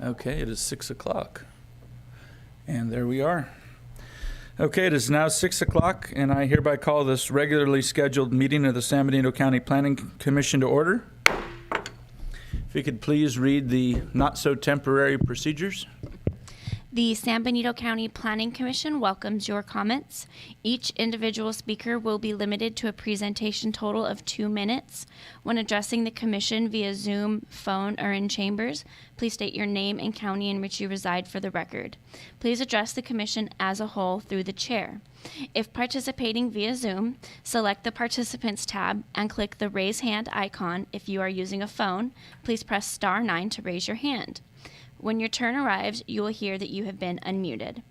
Okay, it is 6 o'clock. And there we are. Okay, it is now 6 o'clock, and I hereby call this regularly scheduled meeting of the San Benito County Planning Commission to order. If you could please read the not-so-temporary procedures. The San Benito County Planning Commission welcomes your comments. Each individual speaker will be limited to a presentation total of 2 minutes. When addressing the commission via Zoom, phone, or in chambers, please state your name and county in which you reside for the record. Please address the commission as a whole through the chair. If participating via Zoom, select the Participants tab and click the Raise Hand icon. If you are using a phone, please press *9 to raise your hand. When your turn arrives, you will hear that you have been unmuted.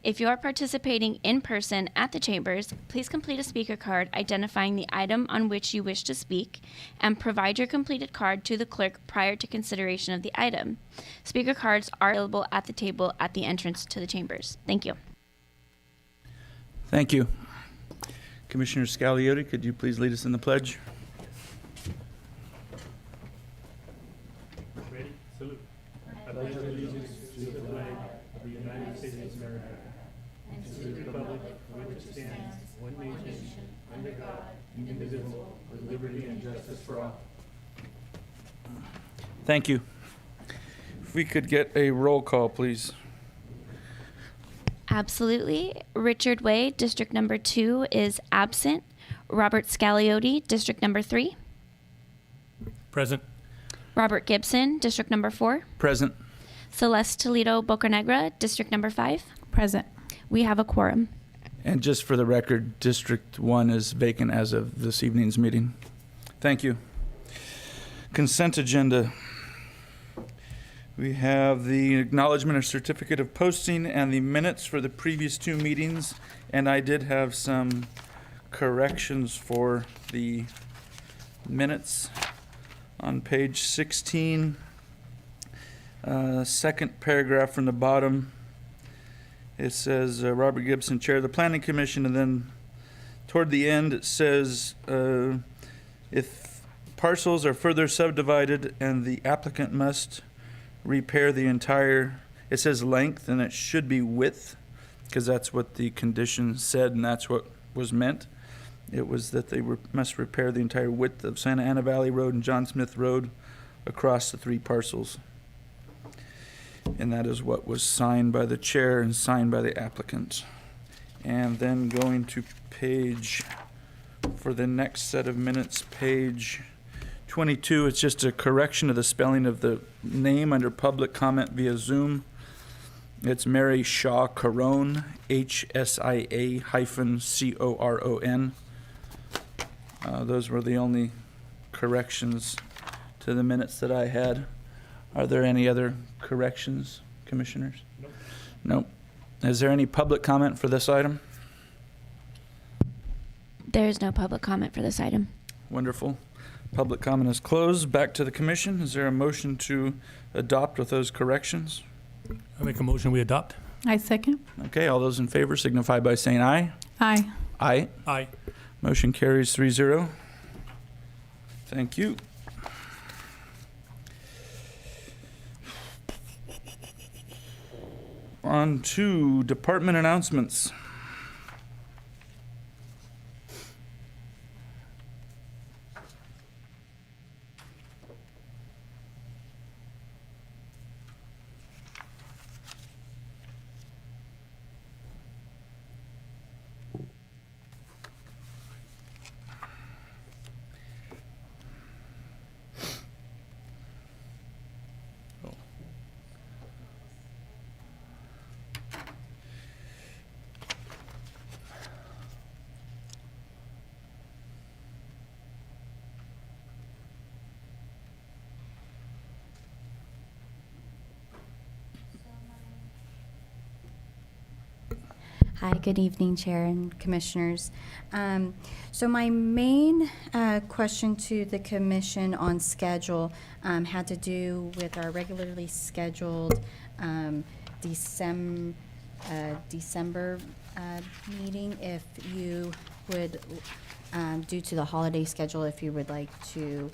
If you are participating in person at the chambers, please complete a speaker card identifying the item on which you wish to speak and provide your completed card to the clerk prior to consideration of the item. Speaker cards are available at the table at the entrance to the chambers. Thank you. Thank you. Commissioner Scagliotti, could you please lead us in the pledge? Ready? Salute. I pledge allegiance to the flag of the United States of America and to the republic for which it stands, one nation, under God, indivisible, with liberty and justice for all. Thank you. If we could get a roll call, please. Absolutely. Richard Way, District Number 2, is absent. Robert Scagliotti, District Number 3. Present. Robert Gibson, District Number 4. Present. Celeste Toledo Bocanegra, District Number 5. Present. We have a quorum. And just for the record, District 1 is vacant as of this evening's meeting. Thank you. Consent agenda. We have the acknowledgement of certificate of posting and the minutes for the previous 2 meetings. And I did have some corrections for the minutes on page 16. Second paragraph from the bottom. It says Robert Gibson, Chair of the Planning Commission, and then toward the end it says if parcels are further subdivided and the applicant must repair the entire, it says length and it should be width because that's what the condition said and that's what was meant. It was that they must repair the entire width of Santa Ana Valley Road and John Smith Road across the 3 parcels. And that is what was signed by the chair and signed by the applicant. And then going to page, for the next set of minutes, page 22, it's just a correction of the spelling of the name under public comment via Zoom. It's Mary Shaw Caron, HSIA-CORON. Those were the only corrections to the minutes that I had. Are there any other corrections, commissioners? Nope. Nope. Is there any public comment for this item? There is no public comment for this item. Wonderful. Public comment is closed. Back to the commission. Is there a motion to adopt with those corrections? I make a motion we adopt. I second. Okay, all those in favor signify by saying aye. Aye. Aye. Aye. Motion carries 3-0. Thank you. On to department announcements. Hi, good evening, Chair and Commissioners. So my main question to the Commission on schedule had to do with our regularly scheduled December meeting. If you would, due to the holiday schedule, if you would like to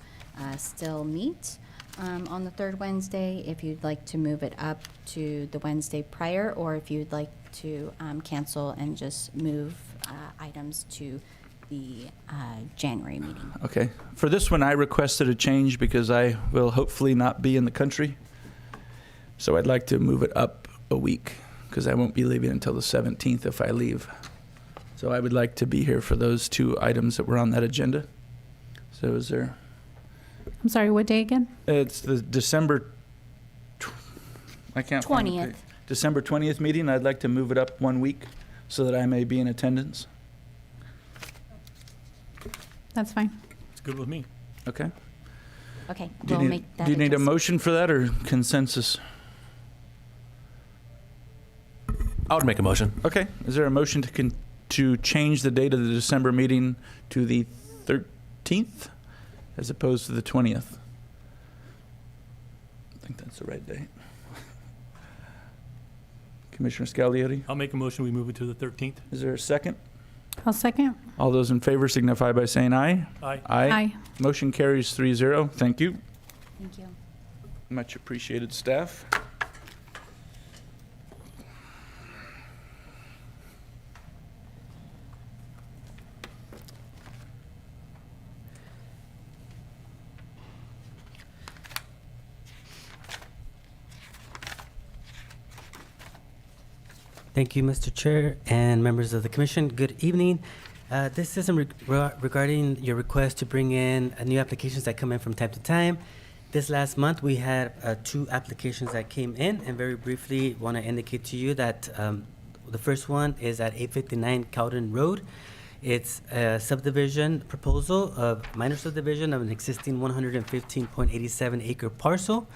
still meet. on the third Wednesday, if you'd like to move it up to the Wednesday prior, or if you'd like to cancel and just move items to the January meeting. Okay. For this one, I requested a change because I will hopefully not be in the country. So I'd like to move it up a week because I won't be leaving until the 17th if I leave. So I would like to be here for those two items that were on that agenda. So is there? I'm sorry, what day again? It's the December, I can't find the 20th. date. December 20th meeting. I'd like to move it up 1 week so that I may be in attendance. That's fine. It's good with me. Okay. Okay, Do we'll you make that need a adjustment. motion for that or consensus? I would make a motion. Okay. Is there a motion to change the date of the December meeting to the 13th as opposed to the 20th? I think that's the right date. Commissioner Scagliotti, I'll make a motion, we move it to the 13th. is there a second? I'll second. All those in favor signify by saying aye. Aye. Aye. Motion carries 3-0. Thank you. Thank you. Much appreciated, staff. Thank you, Mr. Chair and members of the commission. Good evening. This is regarding your request to bring in new applications that come in from time to time. This last month, we had 2 applications that came in, and very briefly want to indicate to you that the first one is at 859 Cowden Road. It's a subdivision proposal of minor subdivision of an existing 115.87 acre parcel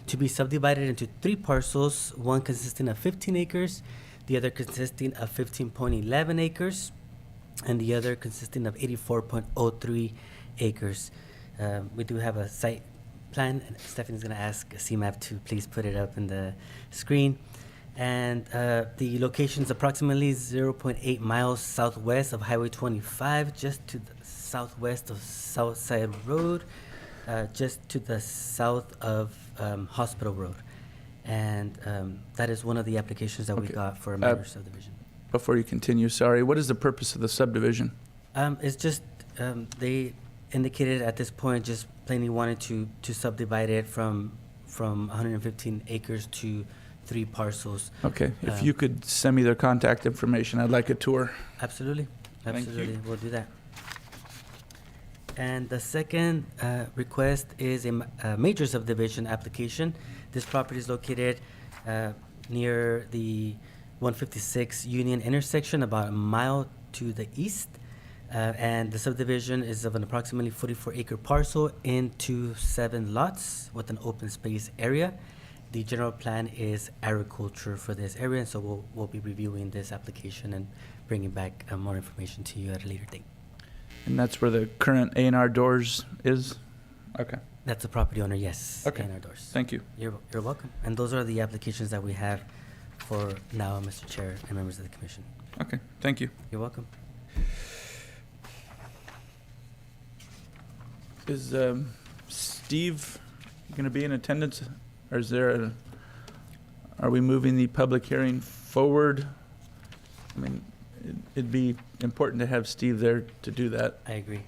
to be subdivided into 3 parcels, one consisting of 15 acres, the other consisting of 15.11 acres, and the other consisting of 84.03 acres. We do have a site plan, and Stephanie's going to ask CMAP to please put it up in the screen. And the location is approximately 0.8 miles southwest of Highway 25, just to the southwest of Southside Road, just to the south of Hospital Road. And that is one of the applications that we Okay. got for a minor subdivision. Before you continue, sorry, what is the purpose of the subdivision? It's just, they indicated at this point, just plainly wanted to subdivide it from 115 acres to 3 parcels. Okay, if Um, you could send me their contact information, I'd like a tour. Absolutely, Thank you. absolutely, we'll do that. And the second request is a major subdivision application. This property is located near the 156 Union intersection, about a mile to the east. And the subdivision is of an approximately 44-acre parcel into 7 lots with an open space area. The general plan is agriculture for this area, and so we'll be reviewing this application and bringing back more information to you at a later date. And that's where the current A&R Doors is? Okay, That's the property owner, yes. Okay. And our doors. thank you. You're welcome. And those are the applications that we have for now, Mr. Chair and members of the commission. Okay, thank you. You're welcome. Is Steve going to be in attendance? Or is there are we moving the public hearing forward? I mean, it'd be important to have Steve there to do that, I agree.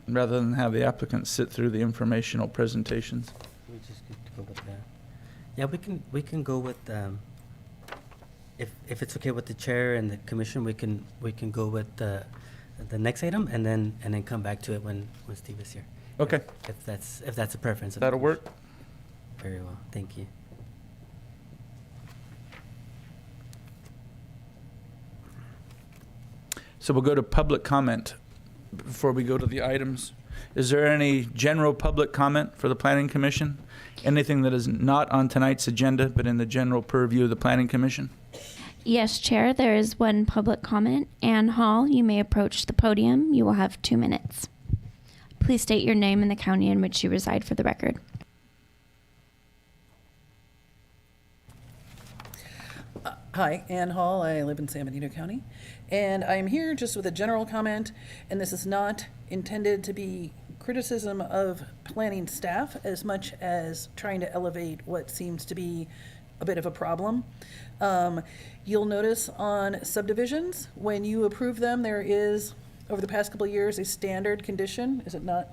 rather than have the applicant sit through the informational presentations. We just need to go with that. Yeah, we can go with, if it's okay with the chair and the commission, we can go with the next item and then come back to it when Steve is here. Okay, If that's a preference. of the that'll work. commission. Very well, thank you. So we'll go to public comment before we go to the items. Is there any general public comment for the Planning Commission? Anything that is not on tonight's agenda, but in the general purview of the Planning Commission? Yes, Chair, there is one public comment. Ann Hall, you may approach the podium. You will have 2 minutes. Please state your name and the county in which you reside for the record. Hi, Ann Hall. I live in San Benito County. And I'm here just with a general comment, and this is not intended to be criticism of planning staff as much as trying to elevate what seems to be a bit of a problem. You'll notice on subdivisions, when you approve them, there is, over the past couple of years, a standard condition, is it not?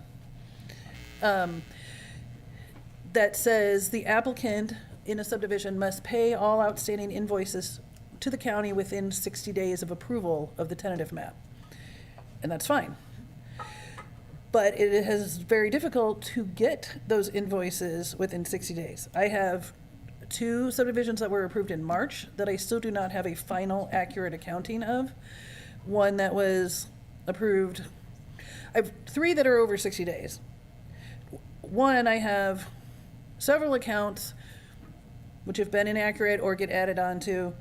That says the applicant in a subdivision must pay all outstanding invoices to the county within 60 days of approval of the tentative map. And that's fine. But it is very difficult to get those invoices within 60 days. I have 2 subdivisions that were approved in March that I still do not have a final accurate accounting of. One that was approved, I have 3 that are over 60 days. One, I have several accounts which have been inaccurate or get added onto.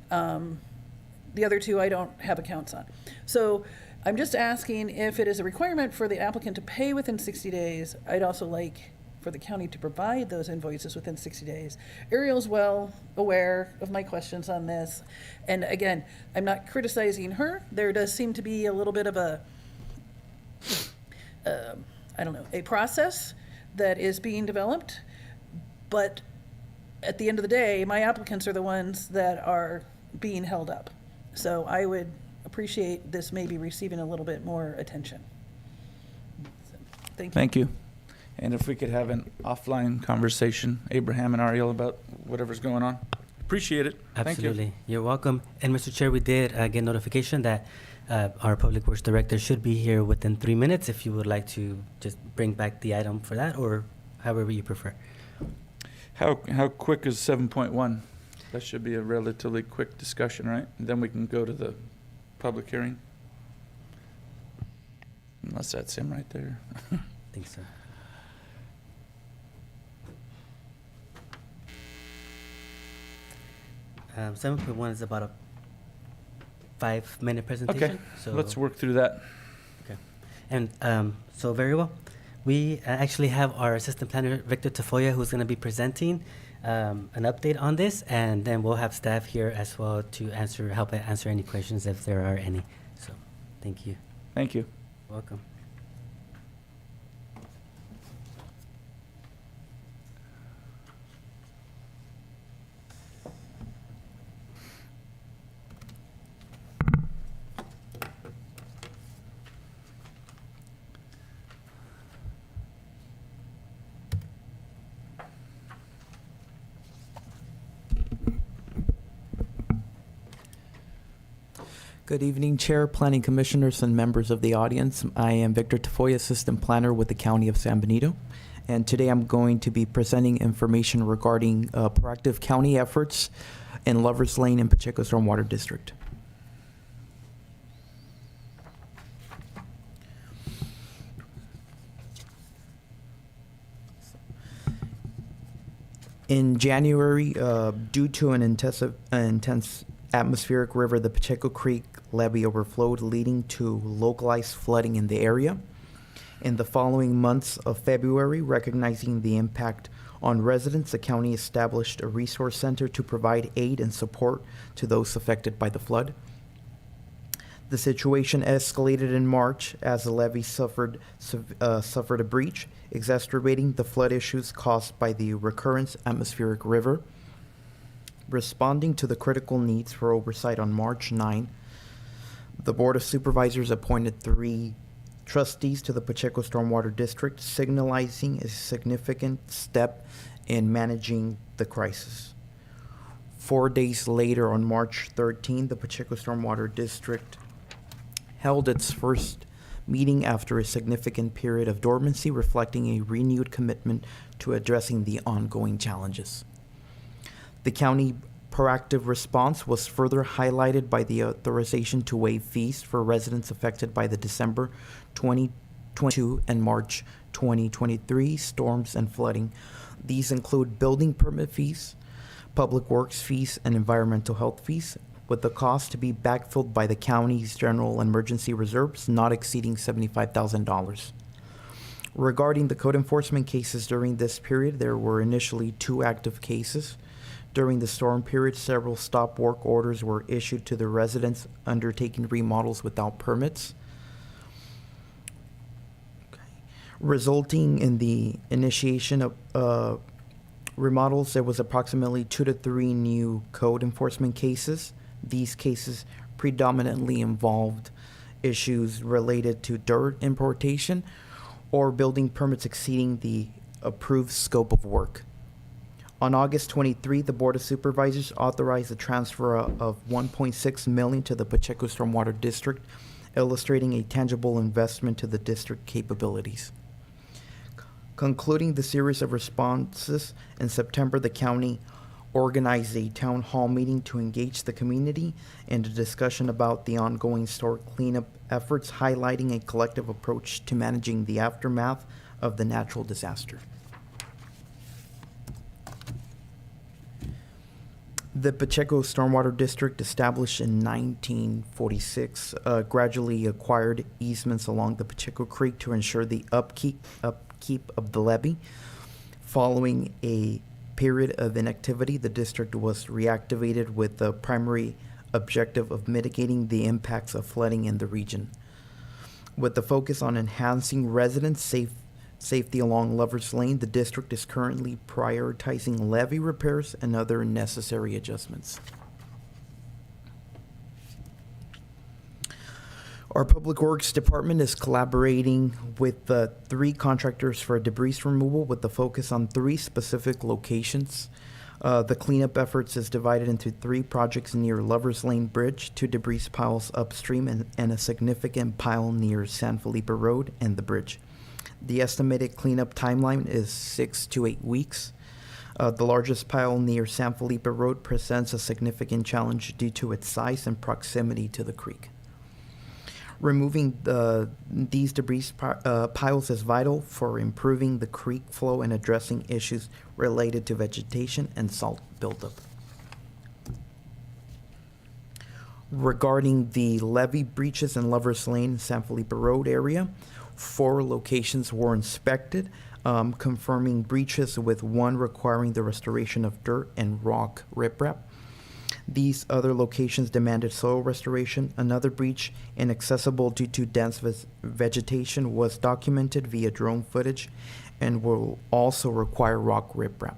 The other 2 I don't have accounts on. So I'm just asking if it is a requirement for the applicant to pay within 60 days. I'd also like for the county to provide those invoices within 60 days. Ariel's well aware of my questions on this. And again, I'm not criticizing her. There does seem to be a little bit of a, a process that is being developed. But at the end of the day, my applicants are the ones that are being held up. So I would appreciate this maybe receiving a little bit more attention. So, thank you. Thank you. And if we could have an offline conversation, Abraham and Ariel, about whatever's going on. Appreciate it. Thank you. Absolutely. You're welcome. And Mr. Chair, we did get notification that our Public Works Director should be here within 3 minutes if you would like to just bring back the item for that, or however you prefer. How quick is 7.1? That should be a relatively quick discussion, right? And then we can go to the public hearing. Unless that's him right there. I think so. Um, 7.1 is about a 5-minute presentation. Okay, So let's work through that. Okay. And so very well. We actually have our assistant planner, Victor Tafoya, who's going to be presenting an update on this, and then we'll have staff here as well to help answer any questions if there are any. So thank you. Thank you. Welcome. Good evening, Chair, Planning Commissioners, and members of the audience. I am Victor Tafoya, Assistant Planner with the County of San Benito. And today I'm going to be presenting information regarding proactive county efforts in Lovers Lane and Pacheco Stormwater District. In January, due to an intense atmospheric river, the Pacheco Creek levee overflowed, leading to localized flooding in the area. In the following months of February, recognizing the impact on residents, the county established a resource center to provide aid and support to those affected by the flood. The situation escalated in March as the levee suffered a breach, exacerbating the flood issues caused by the recurrent atmospheric river. Responding to the critical needs for oversight on March 9, the Board of Supervisors appointed 3 trustees to the Pacheco Stormwater District, signalizing a significant step in managing the crisis. 4 days later, on March 13, the Pacheco Stormwater District held its first meeting after a significant period of dormancy, reflecting a renewed commitment to addressing the ongoing challenges. The county proactive response was further highlighted by the authorization to waive fees for residents affected by the December 2022 and March 2023 storms and flooding. These include building permit fees, public works fees, and environmental health fees, with the cost to be backfilled by the county's general emergency reserves not exceeding $75,000. Regarding the code enforcement cases during this period, there were initially 2 active cases. During the storm period, several stop work orders were issued to the residents undertaking remodels without permits. Okay. resulting in the initiation of remodels. There was approximately 2 to 3 new code enforcement cases. These cases predominantly involved issues related to dirt importation or building permits exceeding the approved scope of work. On August 23, the Board of Supervisors authorized the transfer of $1.6 million to the Pacheco Stormwater District, illustrating a tangible investment to the district capabilities. Concluding the series of responses, in September, the county organized a town hall meeting to engage the community in a discussion about the ongoing store cleanup efforts, highlighting a collective approach to managing the aftermath of the natural disaster. The Pacheco Stormwater District, established in 1946, gradually acquired easements along the Pacheco Creek to ensure the upkeep of the levee. Following a period of inactivity, the district was reactivated with the primary objective of mitigating the impacts of flooding in the region. With the focus on enhancing resident safety along Lover's Lane, the district is currently prioritizing levee repairs and other necessary adjustments. Our Public Works Department is collaborating with the 3 contractors for debris removal with the focus on 3 specific locations. The cleanup efforts is divided into 3 projects near Lover's Lane Bridge, 2 debris piles upstream, and a significant pile near San Felipe Road and the bridge. The estimated cleanup timeline is 6 to 8 weeks. The largest pile near San Felipe Road presents a significant challenge due to its size and proximity to the creek. Removing these debris piles is vital for improving the creek flow and addressing issues related to vegetation and salt buildup. Regarding the levee breaches in Lover's Lane and San Felipe Road area, 4 locations were inspected, confirming breaches, with 1 requiring the restoration of dirt and rock riprap. These other locations demanded soil restoration. Another breach, inaccessible due to dense vegetation, was documented via drone footage and will also require rock riprap.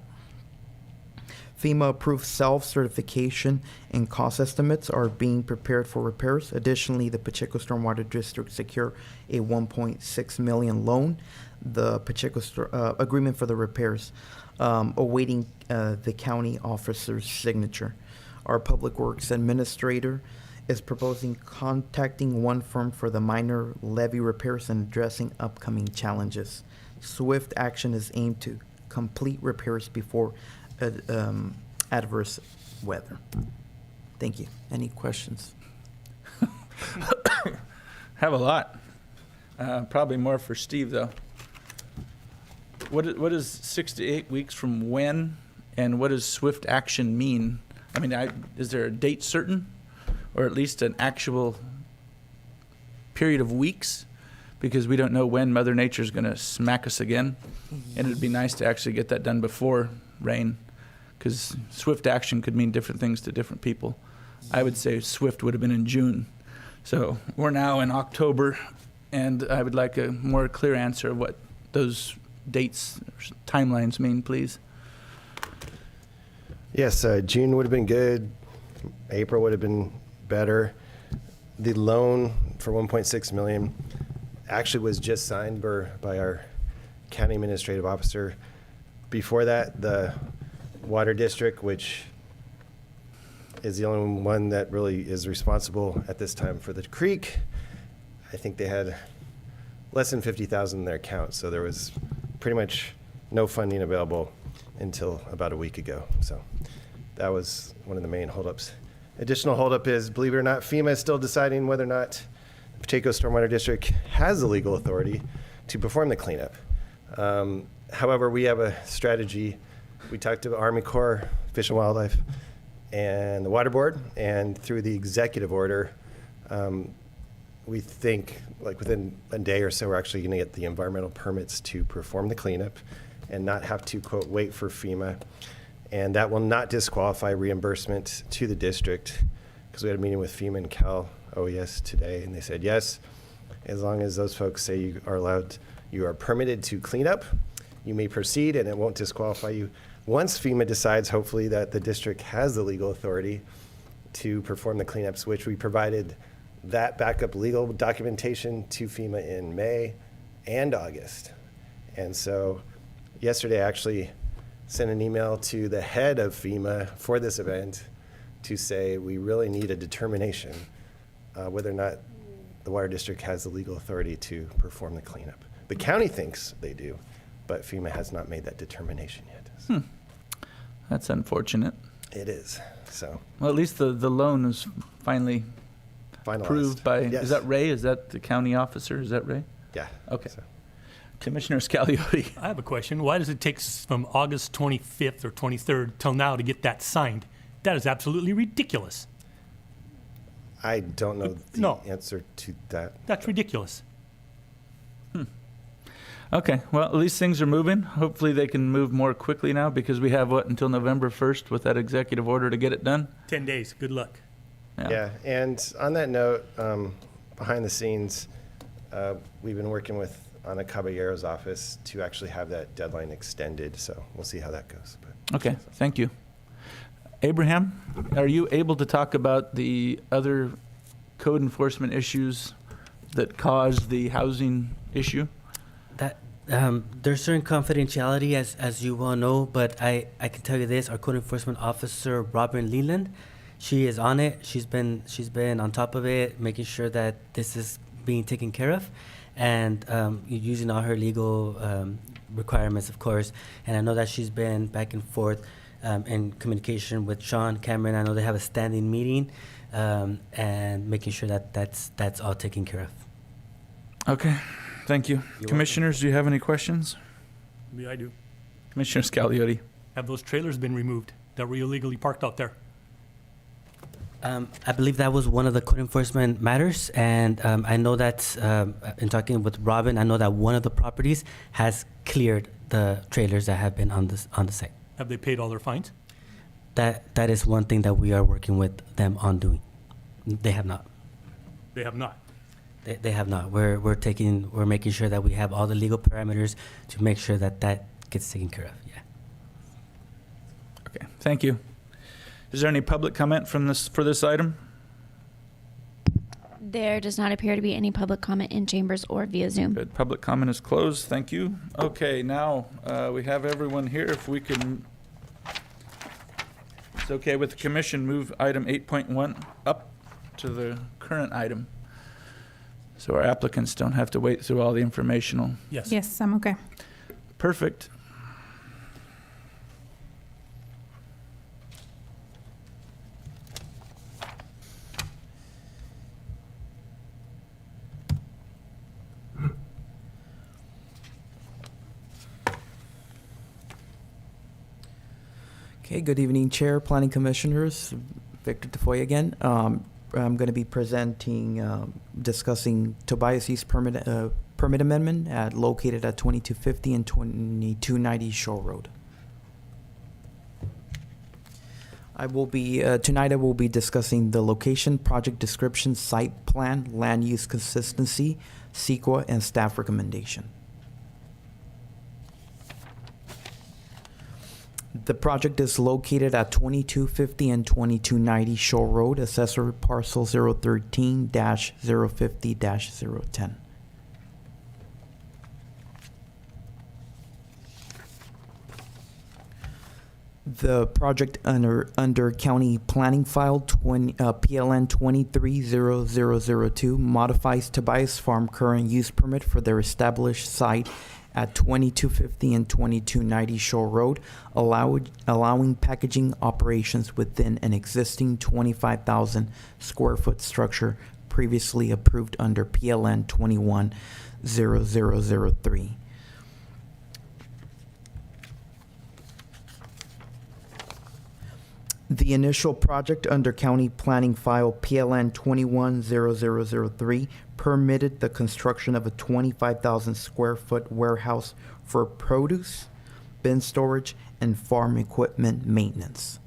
FEMA-approved self-certification and cost estimates are being prepared for repairs. Additionally, the Pacheco Stormwater District secured a $1.6 million loan, the Pacheco agreement for the repairs, awaiting the county officer's signature. Our Public Works Administrator is proposing contacting 1 firm for the minor levee repairs and addressing upcoming challenges. Swift action is aimed to complete repairs before adverse weather. Thank you. Any questions? Have a lot. Probably more for Steve, though. What is 6 to 8 weeks from when, and what does swift action mean? I mean, is there a date certain, or at least an actual period of weeks? Because we don't know when Mother Nature's going to smack us again, and it'd be nice to actually get that done before rain, because swift action could mean different things to different people. I would say swift would have been in June. So we're now in October, and I would like a more clear answer of what those dates, timelines mean, please. Yes, June would have been good. April would have been better. The loan for $1.6 million actually was just signed by our county administrative officer. Before that, the water district, which is the only one that really is responsible at this time for the creek, I think they had less than $50,000 in their account, so there was pretty much no funding available until about a week ago. So that was one of the main holdups. Additional holdup is, believe it or not, FEMA is still deciding whether or not the Pacheco Stormwater District has the legal authority to perform the cleanup. However, we have a strategy. We talked to Army Corps, Fish and Wildlife, and the Water Board, and through the executive order, we think like within a day or so, we're actually going to get the environmental permits to perform the cleanup and not have to, quote, wait for FEMA. And that will not disqualify reimbursement to the district, because we had a meeting with FEMA and Cal OES today, and they said yes. As long as those folks say you are allowed, you are permitted to clean up, you may proceed and it won't disqualify you. Once FEMA decides, hopefully, that the district has the legal authority to perform the cleanups, which we provided that backup legal documentation to FEMA in May and August. And so yesterday I actually sent an email to the head of FEMA for this event to say we really need a determination whether or not the water district has the legal authority to perform the cleanup. The county thinks they do, but FEMA has not made that determination yet. So That's unfortunate. it is. So Well, at least the loan is finally finalized. approved by, Yes. is that Ray? Is that the county officer? Is that Ray? Yeah. Okay. So. Commissioner Scagliotti. I have a question. Why does it take from August 25th or 23rd till now to get that signed? That is absolutely ridiculous. I don't know the No. answer to that. That's ridiculous. Okay, well, at least things are moving. Hopefully they can move more quickly now because we have, until November 1st with that executive order to get it done? 10 days. Good luck. Yeah, and on that note, behind the scenes, we've been working with Ana Caballero's office to actually have that deadline extended, so we'll see how that goes. But Okay, thank you. Abraham, are you able to talk about the other code enforcement issues that caused the housing issue? That there's certain confidentiality, as you well know, but I can tell you this: our code enforcement officer, Robin Leland, she is on it. She's been on top of it, making sure that this is being taken care of, and using all her legal requirements, of course. And I know that she's been back and forth in communication with Sean Cameron. I know they have a standing meeting, and making sure that that's all taken care of. Okay, thank you. Commissioners, do you have any questions? Yeah, I do. Commissioner Scagliotti. Have those trailers been removed that were illegally parked out there? I believe that was one of the code enforcement matters, and I know that in talking with Robin, I know that one of the properties has cleared the trailers that have been on the site. Have they paid all their fines? That is one thing that we are working with them on doing. They have not. They have not. They have not. We're making sure that we have all the legal parameters to make sure that gets taken care of. Yeah. Okay, thank you. Is there any public comment for this item? There does not appear to be any public comment in chambers or via Zoom. Good. Public comment is closed. Thank you. Okay, now we have everyone here. If we can, it's okay with the commission, move item 8.1 up to the current item. So our applicants don't have to wait through all the informational. Yes. Yes, I'm okay. Perfect. Okay, good evening, Chair, Planning Commissioners. Victor Tafoya again. I'm going to be presenting, discussing Tobias East permit amendment located at 2250 and 2290 Shore Road. Tonight I will be discussing the location, project description, site plan, land use consistency, CEQA, and staff recommendation. The project is located at 2250 and 2290 Shore Road, assessor parcel 013-050-010. The project under county planning file PLN 230002 modifies Tobias Farm current use permit for their established site at 2250 and 2290 Shore Road, allowing packaging operations within an existing 25,000 square foot structure previously approved under PLN 210003. The initial project under county planning file PLN 210003 permitted the construction of a 25,000 square foot warehouse for produce, bin storage, and farm equipment maintenance.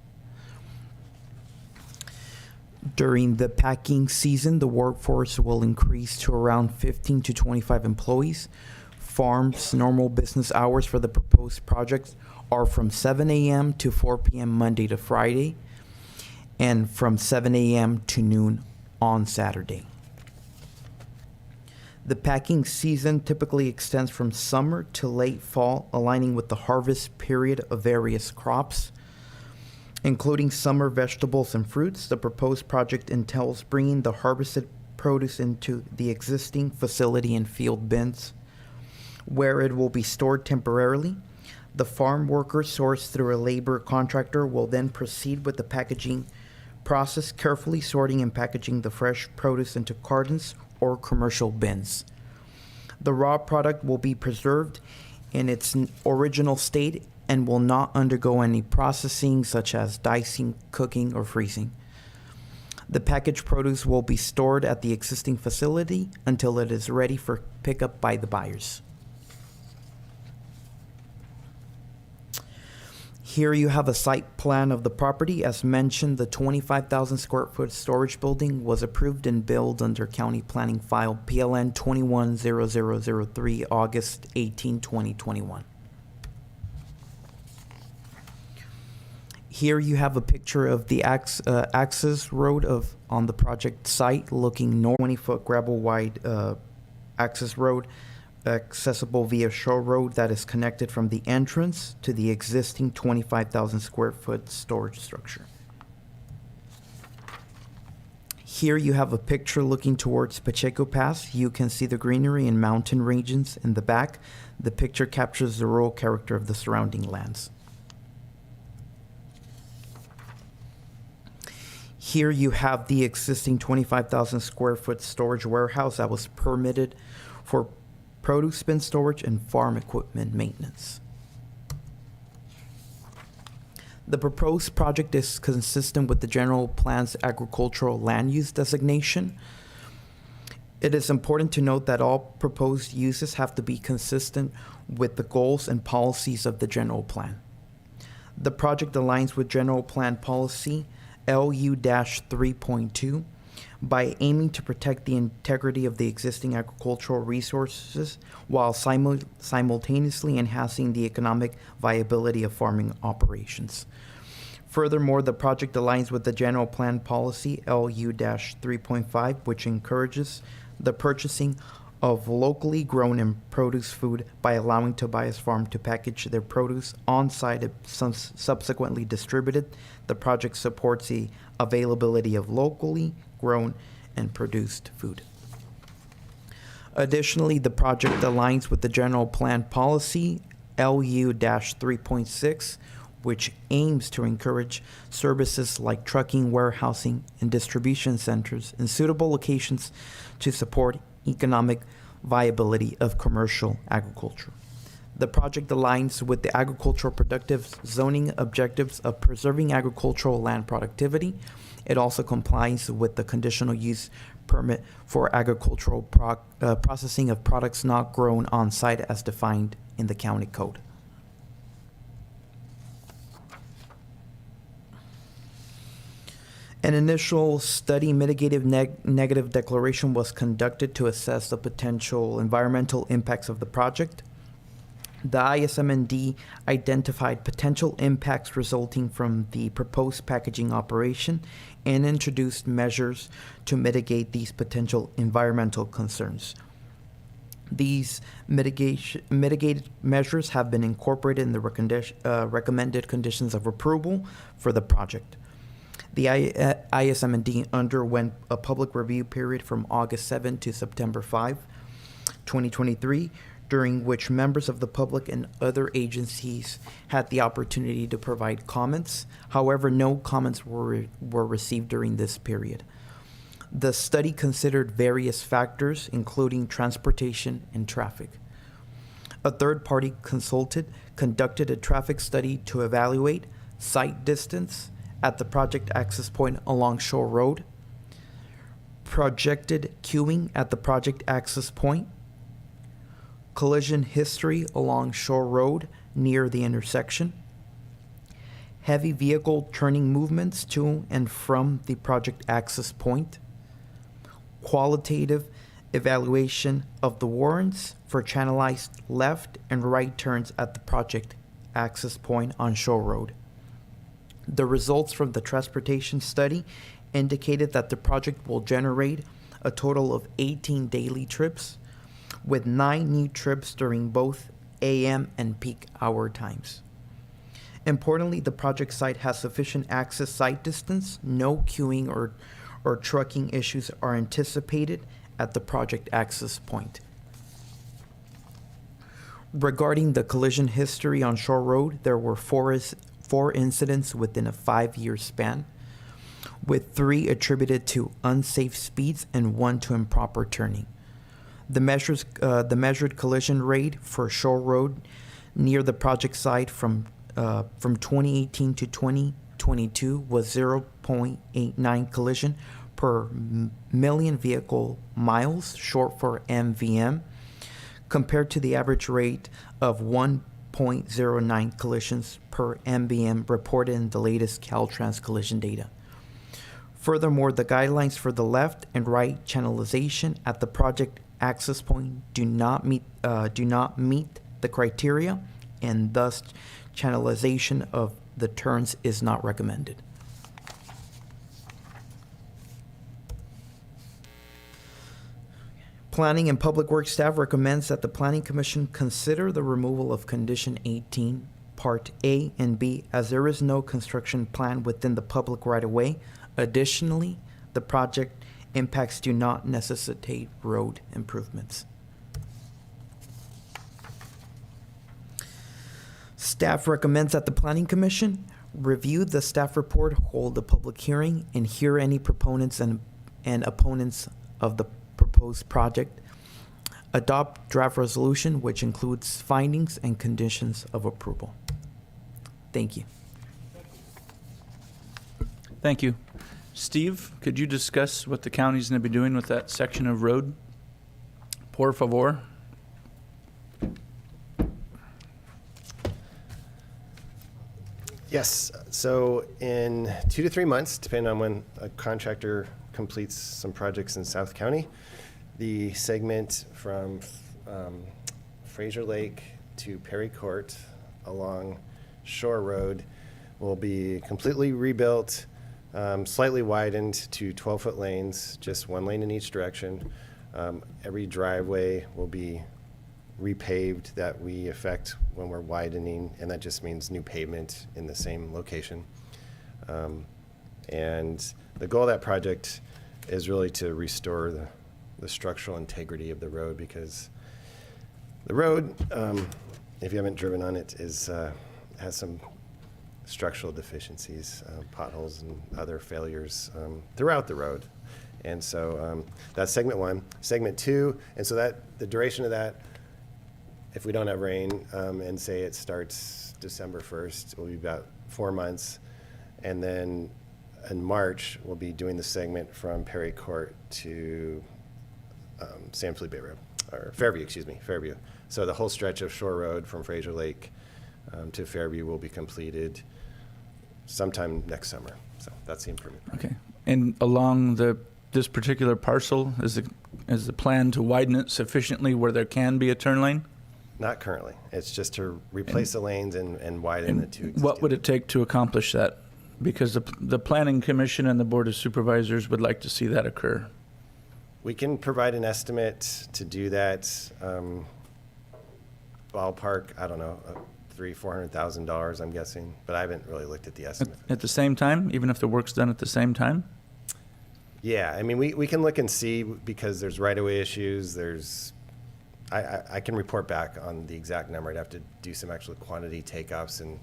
During the packing season, the workforce will increase to around 15 to 25 employees. Farm's normal business hours for the proposed project are from 7 a.m. to 4 p.m. Monday to Friday, and from 7 a.m. to noon on Saturday. The packing season typically extends from summer to late fall, aligning with the harvest period of various crops, including summer vegetables and fruits. The proposed project entails bringing the harvested produce into the existing facility and field bins, where it will be stored temporarily. The farm workers sourced through a labor contractor will then proceed with the packaging process, carefully sorting and packaging the fresh produce into cartons or commercial bins. The raw product will be preserved in its original state and will not undergo any processing such as dicing, cooking, or freezing. The packaged produce will be stored at the existing facility until it is ready for pickup by the buyers. Here you have a site plan of the property. As mentioned, the 25,000 square foot storage building was approved and billed under County Planning File PLN 210003, August 18, 2021. Here you have a picture of the access road on the project site, looking north. 20-foot gravel wide access road, accessible via shore road that is connected from the entrance to the existing 25,000 square foot storage structure. Here you have a picture looking towards Pacheco Pass. You can see the greenery and mountain ranges in the back. The picture captures the rural character of the surrounding lands. Here you have the existing 25,000 square foot storage warehouse that was permitted for produce bin storage and farm equipment maintenance. The proposed project is consistent with the general plan's agricultural land use designation. It is important to note that all proposed uses have to be consistent with the goals and policies of the general plan. The project aligns with general plan policy LU-3.2 by aiming to protect the integrity of the existing agricultural resources while simultaneously enhancing the economic viability of farming operations. Furthermore, the project aligns with the general plan policy LU-3.5, which encourages the purchasing of locally grown and produce food by allowing Tobias Farm to package their produce on-site and subsequently distributed. The project supports the availability of locally grown and produced food. Additionally, the project aligns with the general plan policy LU-3.6, which aims to encourage services like trucking, warehousing, and distribution centers in suitable locations to support economic viability of commercial agriculture. The project aligns with the agricultural productive zoning objectives of preserving agricultural land productivity. It also complies with the conditional use permit for agricultural processing of products not grown on site as defined in the county code. An initial study mitigative negative declaration was conducted to assess the potential environmental impacts of the project. The ISM&D identified potential impacts resulting from the proposed packaging operation and introduced measures to mitigate these potential environmental concerns. These mitigated measures have been incorporated in the recommended conditions of approval for the project. The ISM&D underwent a public review period from August 7 to September 5, 2023, during which members of the public and other agencies had the opportunity to provide comments. However, no comments were received during this period. The study considered various factors, including transportation and traffic. A third-party consultant conducted a traffic study to evaluate site distance at the project access point along Shore Road, projected queuing at the project access point, collision history along Shore Road near the intersection, heavy vehicle turning movements to and from the project access point, qualitative evaluation of the warrants for channelized left and right turns at the project access point on Shore Road. The results from the transportation study indicated that the project will generate a total of 18 daily trips, with 9 new trips during both AM and peak hour times. Importantly, the project site has sufficient access site distance. No queuing or trucking issues are anticipated at the project access point. Regarding the collision history on Shore Road, there were four incidents within a 5-year span, with 3 attributed to unsafe speeds and 1 to improper turning. The measured collision rate for Shore Road near the project site from 2018 to 2022 was 0.89 collision per million vehicle miles, short for MVM, compared to the average rate of 1.09 collisions per MVM reported in the latest Caltrans collision data. Furthermore, the guidelines for the left and right channelization at the project access point do not meet the criteria, and thus channelization of the turns is not recommended. Planning and Public Works staff recommends that the Planning Commission consider the removal of Condition 18, Part A and B, as there is no construction plan within the public right-of-way. Additionally, the project impacts do not necessitate road improvements. Staff recommends that the Planning Commission review the staff report, hold a public hearing, and hear any proponents and opponents of the proposed project. Adopt draft resolution, which includes findings and conditions of approval. Thank you. Thank you. Steve, could you discuss what the county's going to be doing with that section of road? Por favor. Yes, so in 2 to 3 months, depending on when a contractor completes some projects in South County, the segment from Fraser Lake to Perry Court along Shore Road will be completely rebuilt, slightly widened to 12-foot lanes, just 1 lane in each direction. Every driveway will be repaved that we effect when we're widening, and that just means new pavement in the same location. And the goal of that project is really to restore the structural integrity of the road, because the road, if you haven't driven on it, has some structural deficiencies, potholes and other failures throughout the road. And so that's segment 1. Segment 2, and so that the duration of that, if we don't have rain, and say it starts December 1st, it will be about 4 months. And then in March, we'll be doing the segment from Perry Court to San Felipe Road, or Fairview, Fairview. So the whole stretch of Shore Road from Fraser Lake to Fairview will be completed sometime next summer. So that's the improvement project. Okay. And along this particular parcel, is the plan to widen it sufficiently where there can be a turn lane? Not currently. It's just to replace the lanes and widen the 2 existing. What would it take to accomplish that? Because the Planning Commission and the Board of Supervisors would like to see that occur. We can provide an estimate to do that. Ballpark, I don't know, $300,000-$400,000, I'm guessing, but I haven't really looked at the estimate. At the same time, even if the work's done at the same time? Yeah, I mean, we can look and see, because there's right-of-way issues. I can report back on the exact number. I'd have to do some actual quantity takeoffs and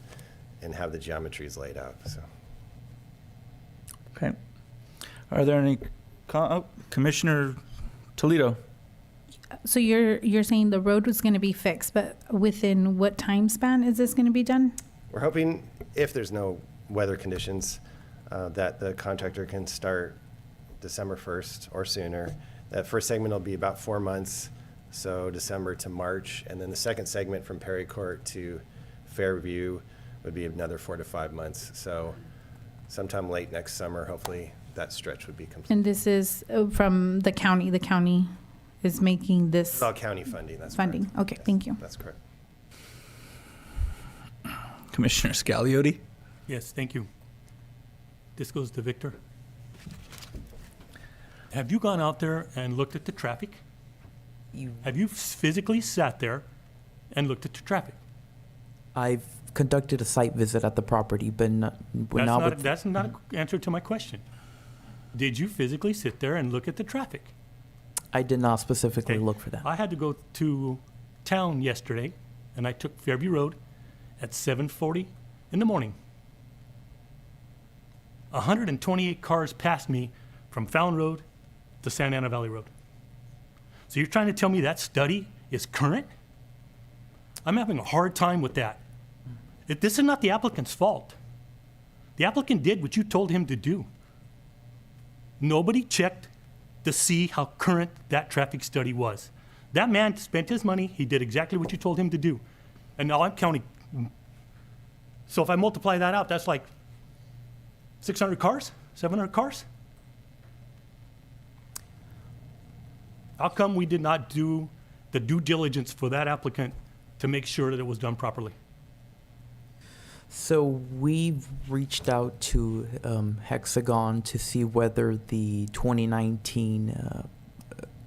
have the geometries laid out. So. Okay. Are there any Commissioner Toledo? So you're saying the road was going to be fixed, but within what time span is this going to be done? We're hoping, if there's no weather conditions, that the contractor can start December 1st or sooner. That first segment will be about 4 months, so December to March, and then the second segment from Perry Court to Fairview would be another 4 to 5 months. So sometime late next summer, hopefully that stretch would be complete. And this is from the county. The county is making this It's all county funding, that's funding. correct. Okay, Yes, thank you. That's correct. Commissioner Scagliotti? Yes, thank you. This goes to Victor. Have you gone out there and looked at the traffic? Have you physically sat there and looked at the traffic? I've conducted a site visit at the property, but That's not an answer to my question. Did you physically sit there and look at the traffic? I did not specifically Okay. look for that. I had to go to town yesterday, and I took Fairview Road at 7:40 in the morning. 128 cars passed me from Fountain Road to Santa Ana Valley Road. So you're trying to tell me that study is current? I'm having a hard time with that. This is not the applicant's fault. The applicant did what you told him to do. Nobody checked to see how current that traffic study was. That man spent his money, he did exactly what you told him to do. And now I'm counting. So if I multiply that out, that's like 600 cars, 700 cars? How come we did not do the due diligence for that applicant to make sure that it was done properly? So we've reached out to Hexagon to see whether the 2019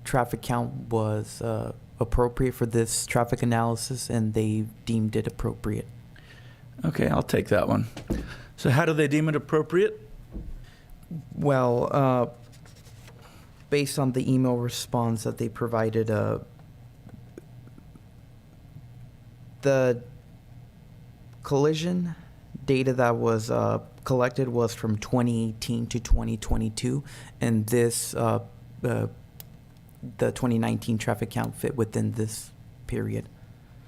traffic count was appropriate for this traffic analysis, and they deemed it appropriate. Okay, I'll take that one. So how do they deem it appropriate? Well, based on the email response that they provided, the collision data that was collected was from 2018 to 2022, and this the 2019 traffic count fit within this period.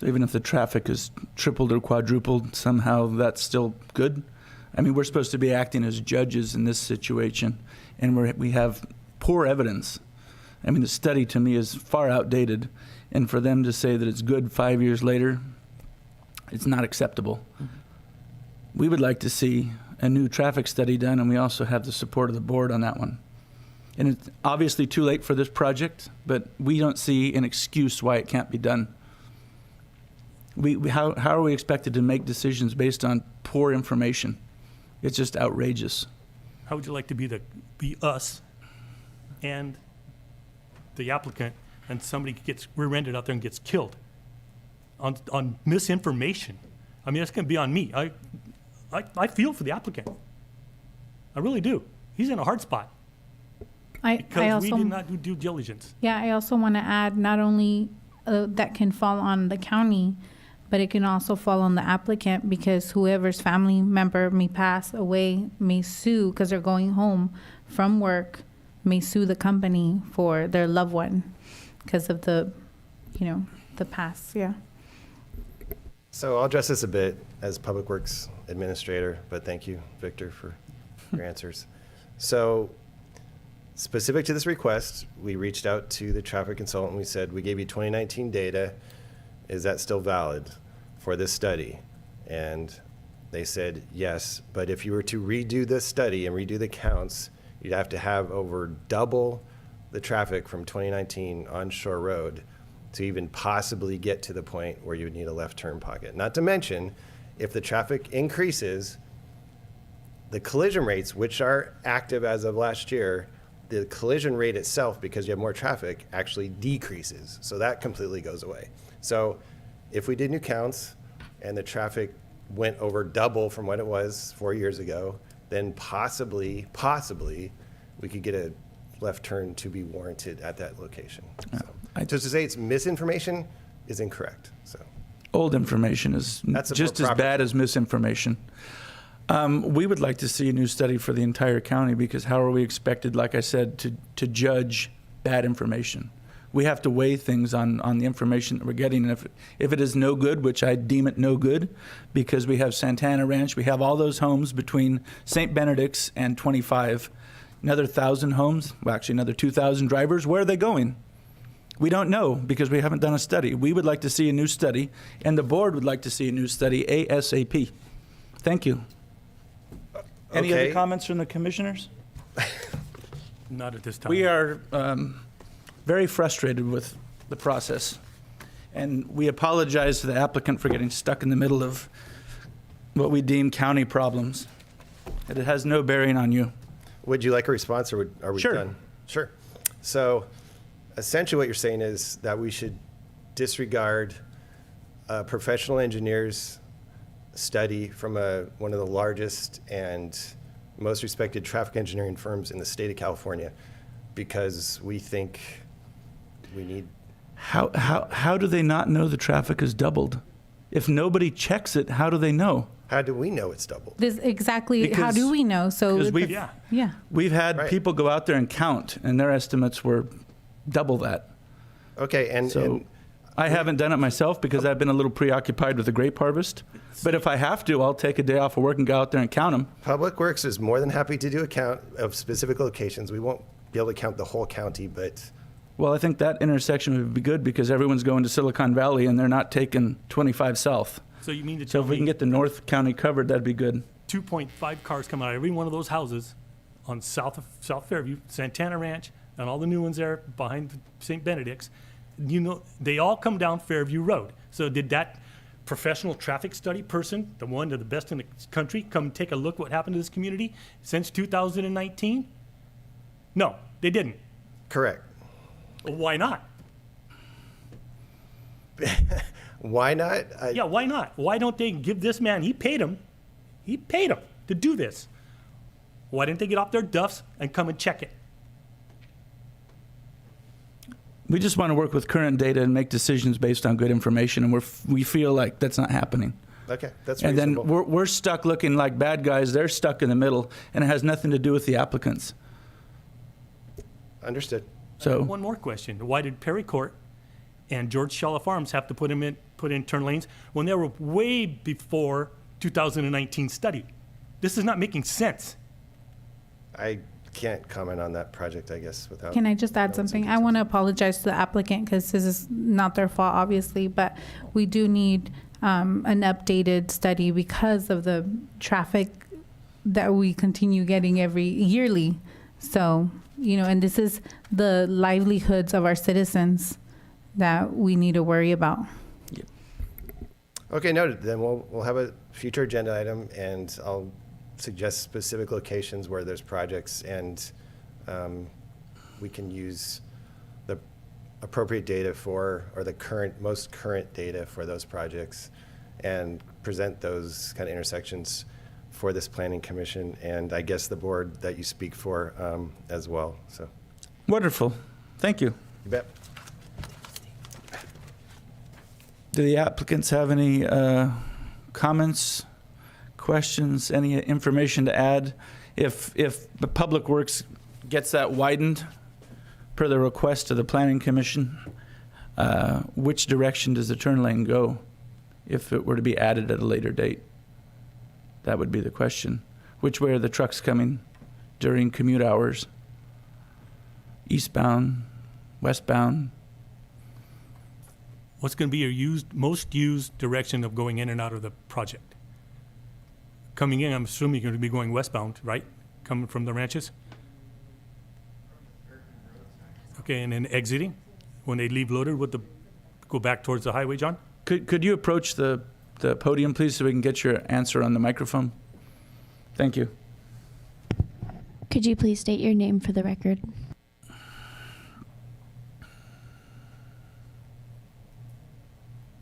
So even if the traffic is tripled or quadrupled, somehow that's still good? I mean, we're supposed to be acting as judges in this situation, and we have poor evidence. I mean, the study to me is far outdated, and for them to say that it's good 5 years later, it's not acceptable. We would like to see a new traffic study done, and we also have the support of the board on that one. And it's obviously too late for this project, but we don't see an excuse why it can't be done. How are we expected to make decisions based on poor information? It's just outrageous. How would you like to be us and the applicant, and somebody gets rear-ended out there and gets killed on misinformation? I mean, that's going to be on me. I feel for the applicant. I really do. He's in a hard spot because we did not do due diligence. Yeah, I also want to add not only that can fall on the county, but it can also fall on the applicant, because whoever's family member may pass away may sue because they're going home from work, may sue the company for their loved one because of the past. Yeah. So I'll address this a bit as Public Works Administrator, but thank you, Victor, for your answers. So specific to this request, we reached out to the traffic consultant. We said, we gave you 2019 data. Is that still valid for this study? And they said, yes, but if you were to redo this study and redo the counts, you'd have to have over double the traffic from 2019 on Shore Road to even possibly get to the point where you would need a left turn pocket. Not to mention, if the traffic increases, the collision rates, which are active as of last year, the collision rate itself, because you have more traffic, actually decreases. So that completely goes away. So if we did new counts and the traffic went over double from what it was 4 years ago, then possibly we could get a left turn to be warranted at that location. So, just to say it's misinformation is incorrect. So Old information is That's a just more as proper- bad as misinformation. We would like to see a new study for the entire county, because how are we expected, like I said, to judge bad information? We have to weigh things on the information that we're getting. And if it is no good, which I deem it no good, because we have Santana Ranch, we have all those homes between St. Benedict's and 25, another 1,000 homes, well, actually another 2,000 drivers. Where are they going? We don't know, because we haven't done a study. We would like to see a new study, and the board would like to see a new study ASAP. Thank you. Any other Okay. comments from the commissioners? Not at this time. We are very frustrated with the process, and we apologize to the applicant for getting stuck in the middle of what we deem county problems. And it has no bearing on you. Would you like a response, or are we Sure. done? Sure. So essentially what you're saying is that we should disregard a professional engineer's study from one of the largest and most respected traffic engineering firms in the state of California, because we think we need. How do they not know the traffic is doubled? If nobody checks it, how do they know? How do we know it's doubled? This exactly, how Because- do we know? So, because we've- Yeah. yeah. We've had Right. people go out there and count, and their estimates were double that. Okay, and So I haven't done it myself because I've been a little preoccupied with the grape harvest. But if I have to, I'll take a day off of work and go out there and count them. Public Works is more than happy to do a count of specific locations. We won't be able to count the whole county, but Well, I think that intersection would be good because everyone's going to Silicon Valley and they're not taking 25 south. So you mean to So tell if we can me get the North County covered, that'd be good. 2.5 cars come out of every one of those houses on South Fairview, Santana Ranch, and all the new ones there behind St. Benedict's? You know, they all come down Fairview Road. So did that professional traffic study person, the one of the best in the country, come take a look what happened to this community since 2019? No, they didn't. correct. Well, why not? Why not? Yeah, why not? Why don't they give this man, he paid him to do this. Why didn't they get off their duffs and come and check it? We just want to work with current data and make decisions based on good information, and we feel like that's not happening. Okay, that's And then reasonable. we're stuck looking like bad guys. They're stuck in the middle, and it has nothing to do with the applicants. Understood. So One more question. Why did Perry Court and George Shella Farms have to put in turn lanes when they were way before 2019 study? This is not making sense. I can't comment on that project, I guess, without. Can I just add knowing something? some I want to apologize to the applicant because this is not their fault, obviously, but we do need an updated study because of the traffic that we continue getting yearly. So, and this is the livelihoods of our citizens that we need to worry about. Okay, noted. Then we'll have a future agenda item, and I'll suggest specific locations where there's projects, and we can use the appropriate data or the most current data for those projects, and present those kind of intersections for this planning commission, and I guess the board that you speak for as well. So, wonderful. Thank you. you bet. Do the applicants have any comments, questions, any information to add? If the Public Works gets that widened per the request of the Planning Commission, which direction does the turn lane go if it were to be added at a later date? That would be the question. Which way are the trucks coming during commute hours? Eastbound, westbound? What's going to be your most used direction of going in and out of the project? Coming in, I'm assuming you're going to be going westbound, right? Coming from the ranches? Okay, and then exiting? When they leave loaded, go back towards the highway, John? Could you approach the podium, please, so we can get your answer on the microphone? Thank you. Could you please state your name for the record?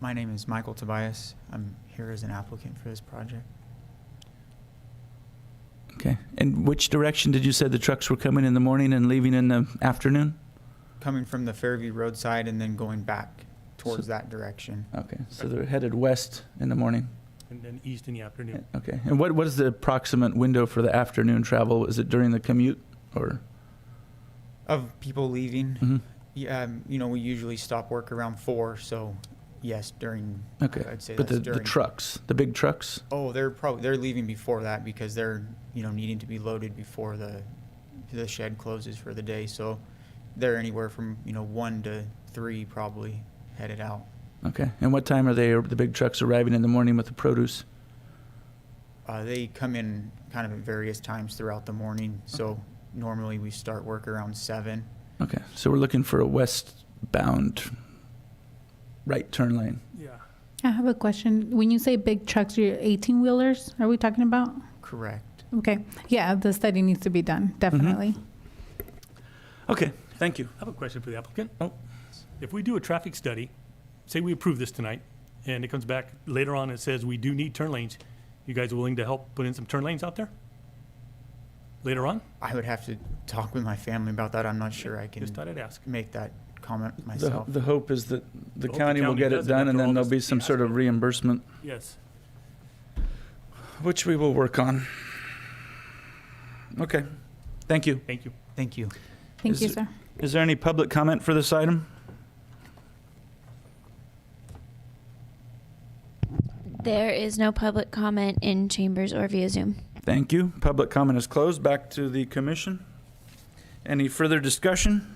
My name is Michael Tobias. I'm here as an applicant for this project. Okay. And which direction did you say the trucks were coming in the morning and leaving in the afternoon? Coming from the Fairview roadside and then going back towards that direction. Okay. So they're headed west in the morning. And then east in the afternoon. Okay. And what is the approximate window for the afternoon travel? Is it during the commute or? Of people leaving, Mhm. yeah, we usually stop work around 4, so yes, during, Okay. I'd say But that's the during. trucks, the big trucks? Oh, they're leaving before that because they're, needing to be loaded before the shed closes for the day. So they're anywhere from, 1 to 3 probably headed out. Okay. And what time are the big trucks arriving in the morning with the produce? They come in kind of at various times throughout the morning, so normally we start work around 7. Okay, so we're looking for a westbound right turn lane. Yeah. I have a question. When you say big trucks, you're 18-wheelers, are we talking about? Correct. Okay, yeah, the study needs to be done, definitely. Okay, thank you. I have a question for the applicant. Oh. If we do a traffic study, say we approve this tonight, and it comes back later on and says we do need turn lanes, you guys are willing to help put in some turn lanes out there? Later on? I would have to talk with my family about that. I'm not sure I can Just thought I'd ask. make that comment The, myself. the hope is that the hope the county will county get it does it done, after and all then there'll this be some sort of fiasco. reimbursement, Yes. which we will work on. Okay, thank you. Thank you. Thank you. Thank you, Is- sir. Is there any public comment for this item? There is no public comment in chambers or via Zoom. Thank you. Public comment is closed. Back to the commission. Any further discussion?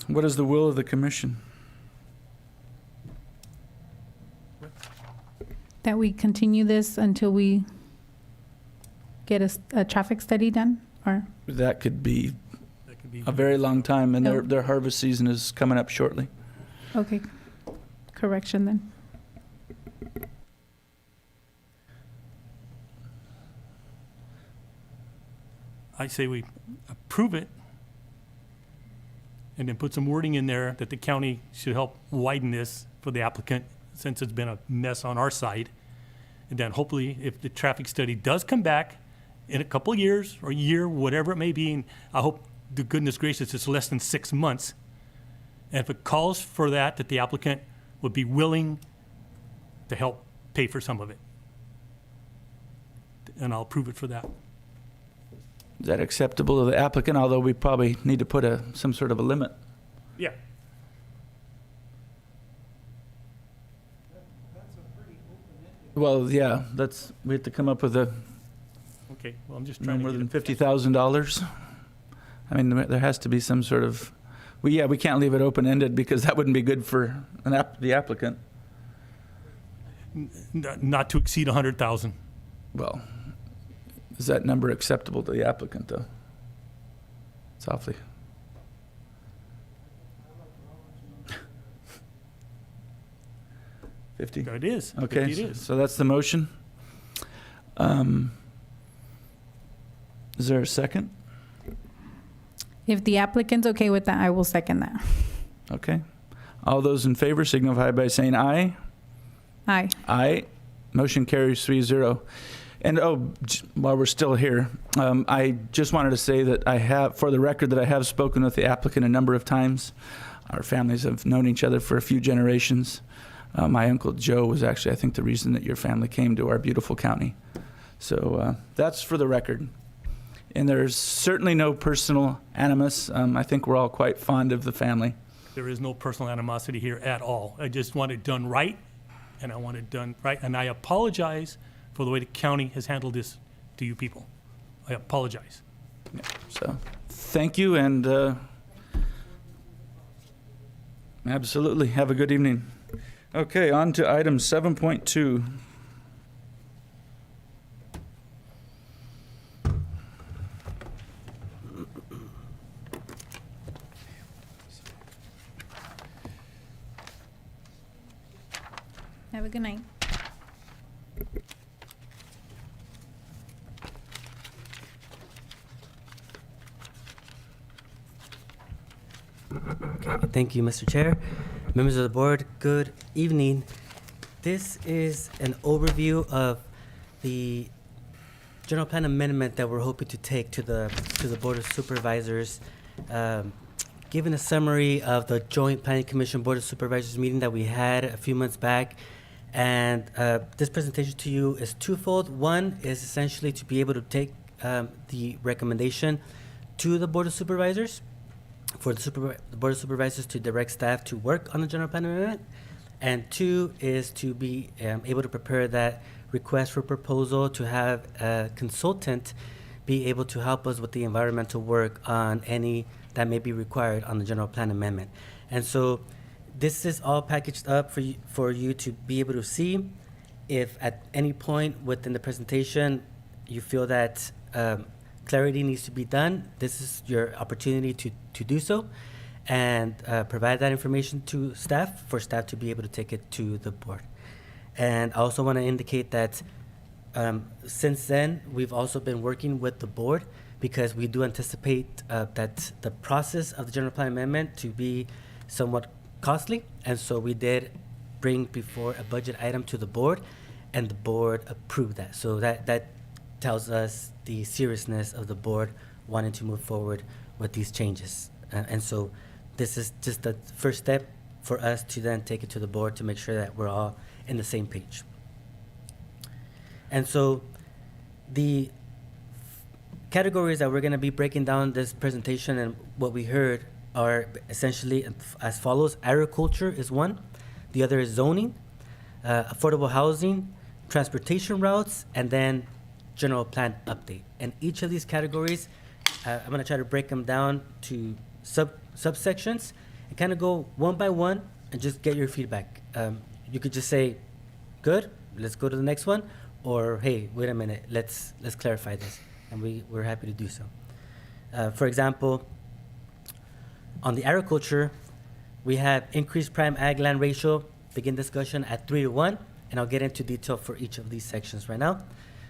What is the will of the commission? That we continue this until we get a traffic study done, or? That could be That could be. a very long time, and No. their harvest season is coming up shortly. Okay, correction then. I say we approve it and then put some wording in there that the county should help widen this for the applicant since it's been a mess on our side. And then hopefully if the traffic study does come back in a couple of years or a year, whatever it may be, and I hope to goodness gracious it's less than 6 months. And if it calls for that, that the applicant would be willing to help pay for some of it. And I'll approve it for that. Is that acceptable to the applicant, although we probably need to put some sort of a limit? Yeah. Well, yeah, we have to come up with Okay, well, I'm just no trying more to than get it. $50,000. I mean, there has to be some sort of, we can't leave it open-ended because that wouldn't be good for the applicant. Not to exceed 100,000. Well, is that number acceptable to the applicant, though? It's awfully. $50? It is. Okay, 50 it is. so that's the motion. Is there a second? If the applicant's okay with that, I will second that. Okay. All those in favor signify by saying aye. Aye. Aye. Motion carries 3-0. And while we're still here, I just wanted to say that I have, for the record, that I have spoken with the applicant a number of times. Our families have known each other for a few generations. My Uncle Joe was actually, I think, the reason that your family came to our beautiful county. So that's for the record. And there's certainly no personal animus. I think we're all quite fond of the family. There is no personal animosity here at all. I just want it done right, and I want it done right. And I apologize for the way the county has handled this to you people. I apologize. So thank you, and absolutely. Have a good evening. Okay, on to item 7.2. Have a good night. Thank you, Mr. Chair. Members of the board, good evening. This is an overview of the general plan amendment that we're hoping to take to the Board of Supervisors. Given a summary of the Joint Planning Commission Board of Supervisors meeting that we had a few months back, and this presentation to you is twofold. One is essentially to be able to take the recommendation to the Board of Supervisors, for the Board of Supervisors to direct staff to work on the general plan amendment. And two is to be able to prepare that request for proposal to have a consultant be able to help us with the environmental work on any that may be required on the general plan amendment. And so this is all packaged up for you to be able to see. If at any point within the presentation you feel that clarity needs to be done, this is your opportunity to do so, and provide that information to staff for staff to be able to take it to the board. And I also want to indicate that since then, we've also been working with the board because we do anticipate that the process of the general plan amendment to be somewhat costly. And so we did bring before a budget item to the board, and the board approved that. So that tells us the seriousness of the board wanting to move forward with these changes. And so this is just the first step for us to then take it to the board to make sure that we're all in the same page. And so the categories that we're going to be breaking down this presentation and what we heard are essentially as follows. Agriculture is one. The other is zoning, affordable housing, transportation routes, and then general plan update. And each of these categories, I'm going to try to break them down to subsections and kind of go one by one and just get your feedback. You could just say, good, let's go to the next one, or hey, wait a minute, let's clarify this, and we're happy to do so. For example, on the agriculture, we have increased prime ag land ratio, begin discussion at 3-1, and I'll get into detail for each of these sections right now.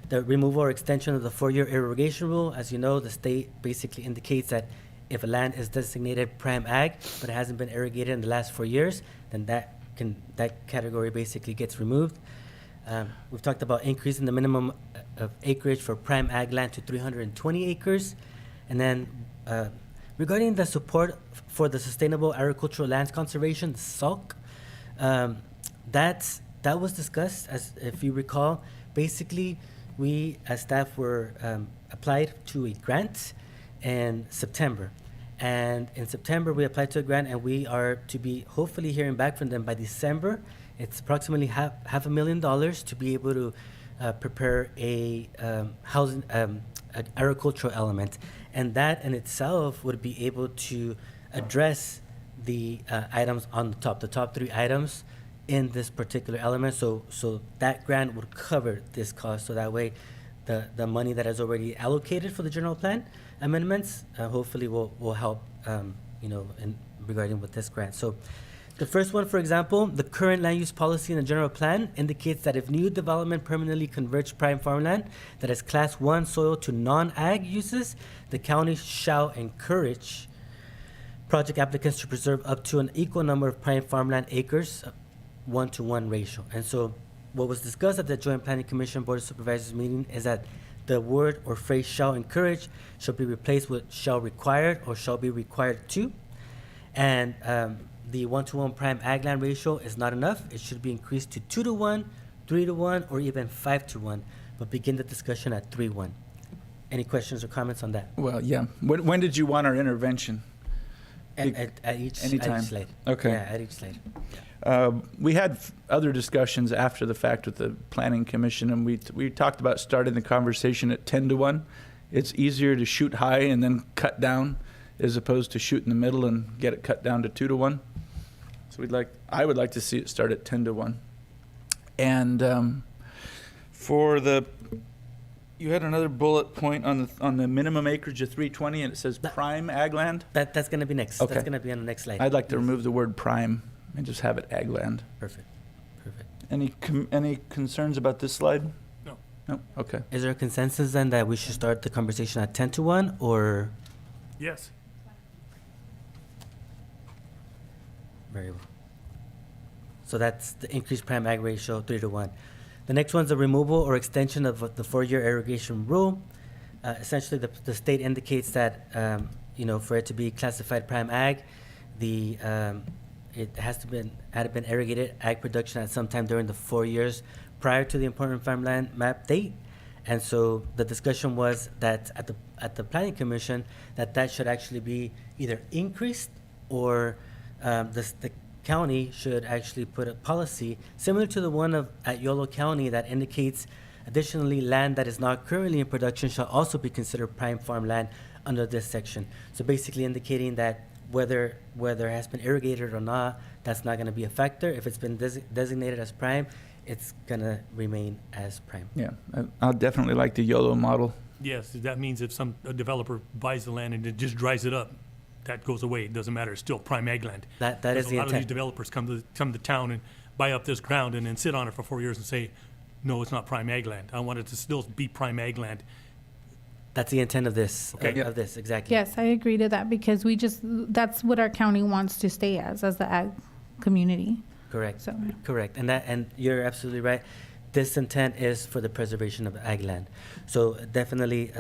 The removal or extension of the 4-year irrigation rule, as you know, the state basically indicates that if a land is designated prime ag, but it hasn't been irrigated in the last 4 years, then that category basically gets removed. We've talked about increasing the minimum of acreage for prime ag land to 320 acres. And then regarding the support for the Sustainable Agricultural Lands Conservation, the SALC, that was discussed, as if you recall. Basically, we as staff were applied to a grant in September. And in September, we applied to a grant, and we are to be hopefully hearing back from them by December. It's approximately $500,000 to be able to prepare a housing agricultural element, and that in itself would be able to address the items on the top 3 items in this particular element. So that grant would cover this cost. So that way, the money that is already allocated for the general plan amendments hopefully will help in regarding with this grant. So the first one, for example, the current land use policy in the general plan indicates that if new development permanently converts prime farmland that is class 1 soil to non-ag uses, the county shall encourage project applicants to preserve up to an equal number of prime farmland acres, 1-to-1 ratio. And so what was discussed at the Joint Planning Commission Board of Supervisors meeting is that the word or phrase shall encourage shall be replaced with shall required or shall be required to. And the 1-to-1 prime ag land ratio is not enough. It should be increased to 2-to-1, 3-to-1, or even 5-to-1, but begin the discussion at 3-1. Any questions or comments on that? Well, yeah. When did you want our intervention? At each Anytime. slide. Okay. Yeah, at each slide. We had other discussions after the fact with the Planning Commission, and we talked about starting the conversation at 10-to-1. It's easier to shoot high and then cut down as opposed to shoot in the middle and get it cut down to 2-to-1. So I would like to see it start at 10-to-1. And you had another bullet point on the minimum acreage of 320, and it says prime ag land. That's going to be next. Okay. That's going to be on the next slide. I'd like to remove the word prime and just have it ag land. Perfect. Any concerns about this slide? No. No? Okay. Is there a consensus then that we should start the conversation at 10-to-1 or? Yes. Very well. So that's the increased prime ag ratio, 3-to-1. The next one's the removal or extension of the 4-year irrigation rule. Essentially, the state indicates that for it to be classified prime ag, it had been irrigated ag production at some time during the 4 years prior to the important farmland map date. And so the discussion was that at the Planning Commission that should actually be either increased or the county should actually put a policy similar to the one at Yolo County that indicates additionally land that is not currently in production shall also be considered prime farmland under this section. So basically indicating that whether it has been irrigated or not, that's not going to be a factor. If it's been designated as prime, it's going to remain as prime. Yeah, I'll definitely like the YOLO model. Yes, that means if a developer buys the land and it just dries it up, that goes away. It doesn't matter. It's still prime ag land. That is Because the a lot of these intent. developers come to town and buy up this ground and then sit on it for 4 years and say, no, it's not prime ag land. I want it to still be prime ag land. That's the intent of this, Okay. of this, exactly. Yes, I agree to that because that's what our county wants to stay as the ag community. Correct. So, Correct, and you're absolutely right. This intent is for the preservation of ag land. So definitely,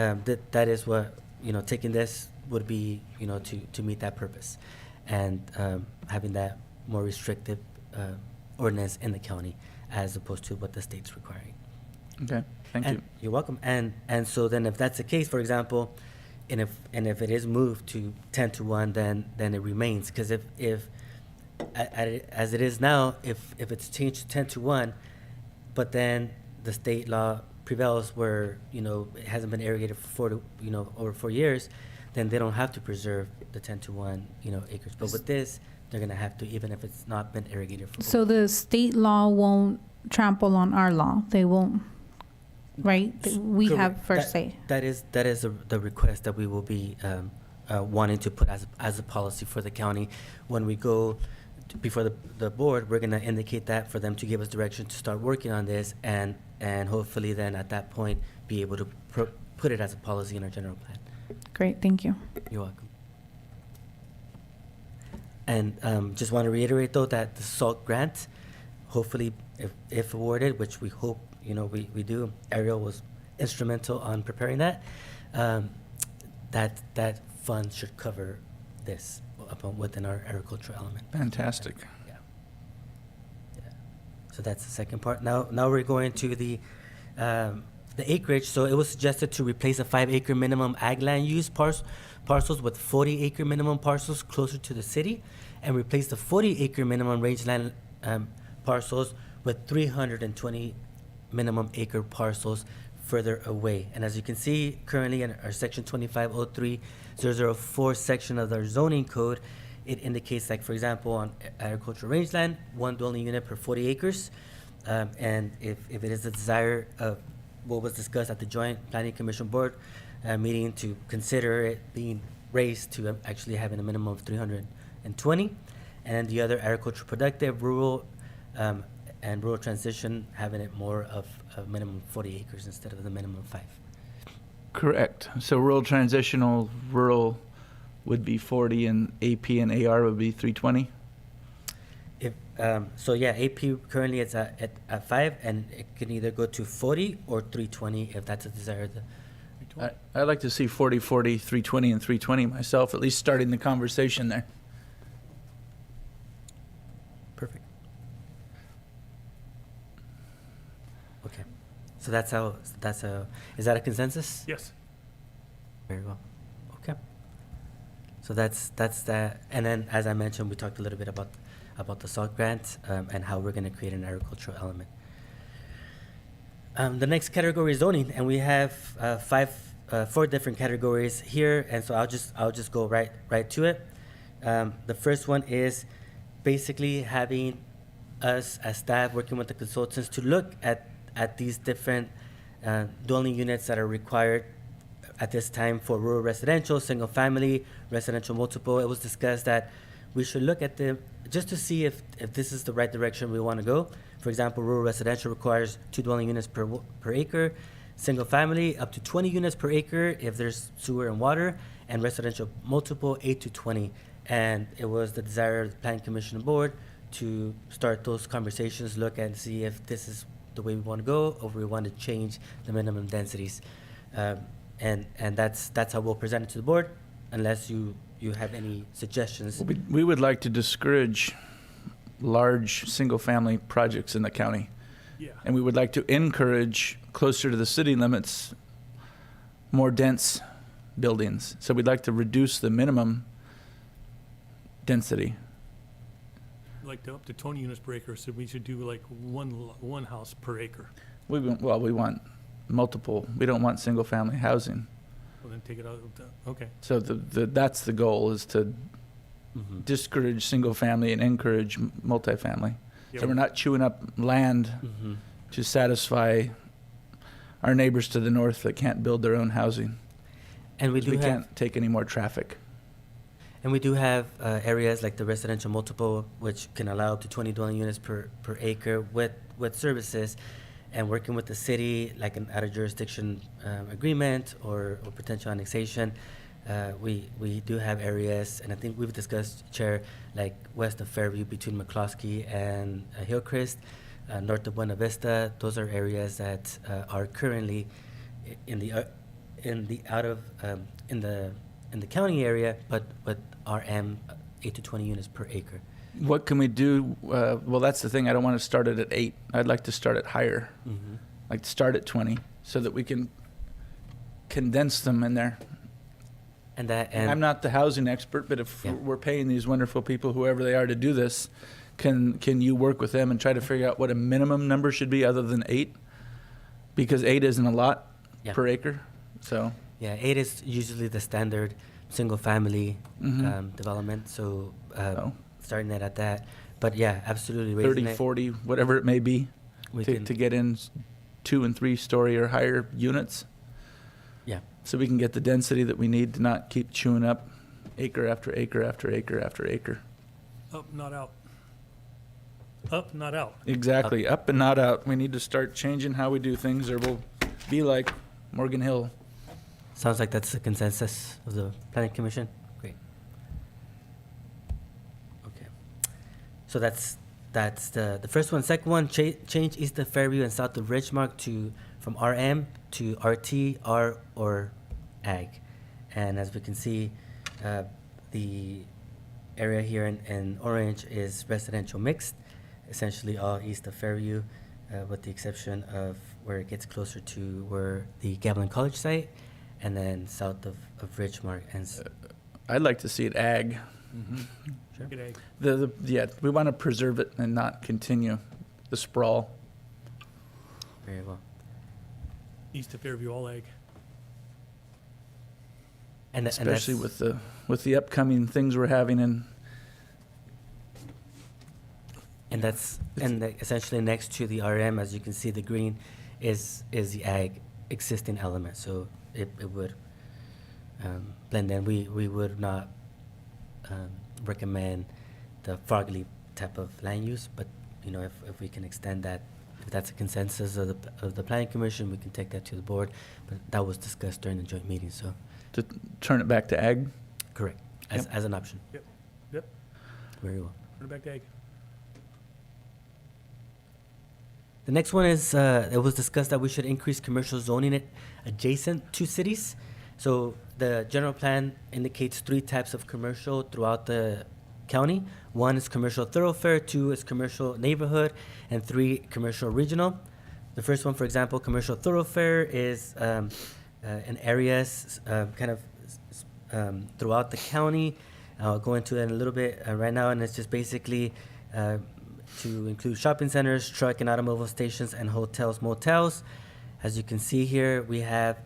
that is what, taking this would be, to meet that purpose. And having that more restrictive ordinance in the county as opposed to what the state's requiring. Okay, thank you. You're welcome. And so then if that's the case, for example, and if it is moved to 10-1, then it remains. Because if as it is now, if it's changed to 10-1, but then the state law prevails where, it hasn't been irrigated for over 4 years, then they don't have to preserve the 10-1, acres. But with this, they're gonna have to, even if it's not been irrigated for. so the state law won't trample on our law. They won't, right? We Correct. have first say. That is the request that we will be wanting to put as a policy for the county. When we go before the board, we're going to indicate that for them to give us direction to start working on this, and hopefully then at that point be able to put it as a policy in our general plan. Great, thank you. You're welcome. And just want to reiterate though that the SALT grant, hopefully if awarded, which we hope we do, Ariel was instrumental on preparing that, that fund should cover this within our agricultural element. Fantastic. Yeah. So that's the second part. Now we're going to the acreage. So it was suggested to replace a 5-acre minimum ag land use parcels with 40-acre minimum parcels closer to the city, and replace the 40-acre minimum rangeland parcels with 320 minimum acre parcels further away. And as you can see, currently in our section 2503-004 section of our zoning code, it indicates, like, for example, on agricultural rangeland, 1 dwelling unit per 40 acres. And if it is the desire of what was discussed at the Joint Planning Commission Board meeting to consider it being raised to actually having a minimum of 320, and the other agricultural productive, rural, and rural transition having it more of a minimum 40 acres instead of the minimum 5. Correct. So rural would be 40, and AP and AR would be 320? If so, yeah, AP currently it's at 5, and it can either go to 40 or 320 if that's a desire. I'd like to see 40, 40, 320, and 320 myself, at least starting the conversation there. Perfect. Okay, so that's how. Is that a consensus? Yes. Very well. Okay. So that's that. And then, as I mentioned, we talked a little bit about the SALT grant and how we're going to create an agricultural element. The next category is zoning, and we have 4 different categories here, and so I'll just go right to it. The first one is basically having us as staff working with the consultants to look at these different dwelling units that are required at this time for rural residential, single family, residential multiple. It was discussed that we should look at them just to see if this is the right direction we want to go. For example, rural residential requires 2 dwelling units per acre, single family up to 20 units per acre if there's sewer and water, and residential multiple 8 to 20. And it was the desire of the Planning Commission Board to start those conversations, look and see if this is the way we want to go, or if we want to change the minimum densities. And that's how we'll present it to the board, unless you have any suggestions. We would like to discourage large single-family projects in the county. Yeah. And we would like to encourage, closer to the city limits, more dense buildings. So we'd like to reduce the minimum density. Like up to 20 units per acre, so we should do like one house per acre. We want multiple. We don't want single-family housing. Well, then take it out. Okay. So that's the goal, is to discourage single family and encourage multifamily. Yeah. So we're not chewing up land to satisfy our neighbors to the north that can't build their own housing. And we 'Cause do we have, can't take any more traffic. and we do have areas like the residential multiple, which can allow up to 20 dwelling units per acre with services, and working with the city, like an out of jurisdiction agreement or potential annexation. We do have areas, and I think we've discussed, Chair, like west of Fairview between McCloskey and Hillcrest, north of Buena Vista. Those are areas that are currently in the county area, but RM 8 to 20 units per acre. What can we do? Well, that's the thing. I don't want to start it at 8. I'd like to start it higher. Like to start at 20 so that we can condense them in there. And I'm not the housing expert, but if Yeah. we're paying these wonderful people, whoever they are, to do this, can you work with them and try to figure out what a minimum number should be other than 8? Because 8 isn't a lot Yeah. per acre. So Yeah, 8 is usually the standard single-family Mhm. development, so Oh. starting it at that. But yeah, absolutely 30, raising it. 40, whatever it may be, We to, can, to get in 2 and 3 story or higher units. Yeah. So we can get the density that we need to not keep chewing up acre after acre after acre after acre. Up, not out. Up, not out. Exactly. Up and not out. We need to start changing how we do things or we'll be like Morgan Hill. Sounds like that's the consensus of the planning commission. Great. Okay. So that's the first one. Second one, change east of Fairview and south of Ridgemark from RM to RT, R, or Ag. And as we can see, the area here in orange is residential mixed, essentially all east of Fairview, with the exception of where it gets closer to where the Gavilan College site, and then south of Ridgemark. And I'd like to see it ag. Sure. Good egg. Yeah, we want to preserve it and not continue the sprawl. Very well. East of Fairview, all egg. And Especially that's- with the upcoming things we're having in essentially next to the RM, as you can see, the green is the ag existing element, so it would blend in. We would not recommend the Fargley type of land use, but you know, if we can extend that, if that's a consensus of the planning commission, we can take that to the board. But that was discussed during the joint meeting, so to turn it back to ag. correct as an option. Yep. Yep. Very well. Turn it back to egg. The next one is, it was discussed that we should increase commercial zoning it adjacent to cities. So the general plan indicates 3 types of commercial throughout the county. 1 is commercial thoroughfare, 2 is commercial neighborhood, and 3 commercial regional. The first one, for example, commercial thoroughfare is in areas throughout the county. I'll go into that in a little bit right now, and it's just basically to include shopping centers, truck and automobile stations, and hotels, motels. As you can see here, we have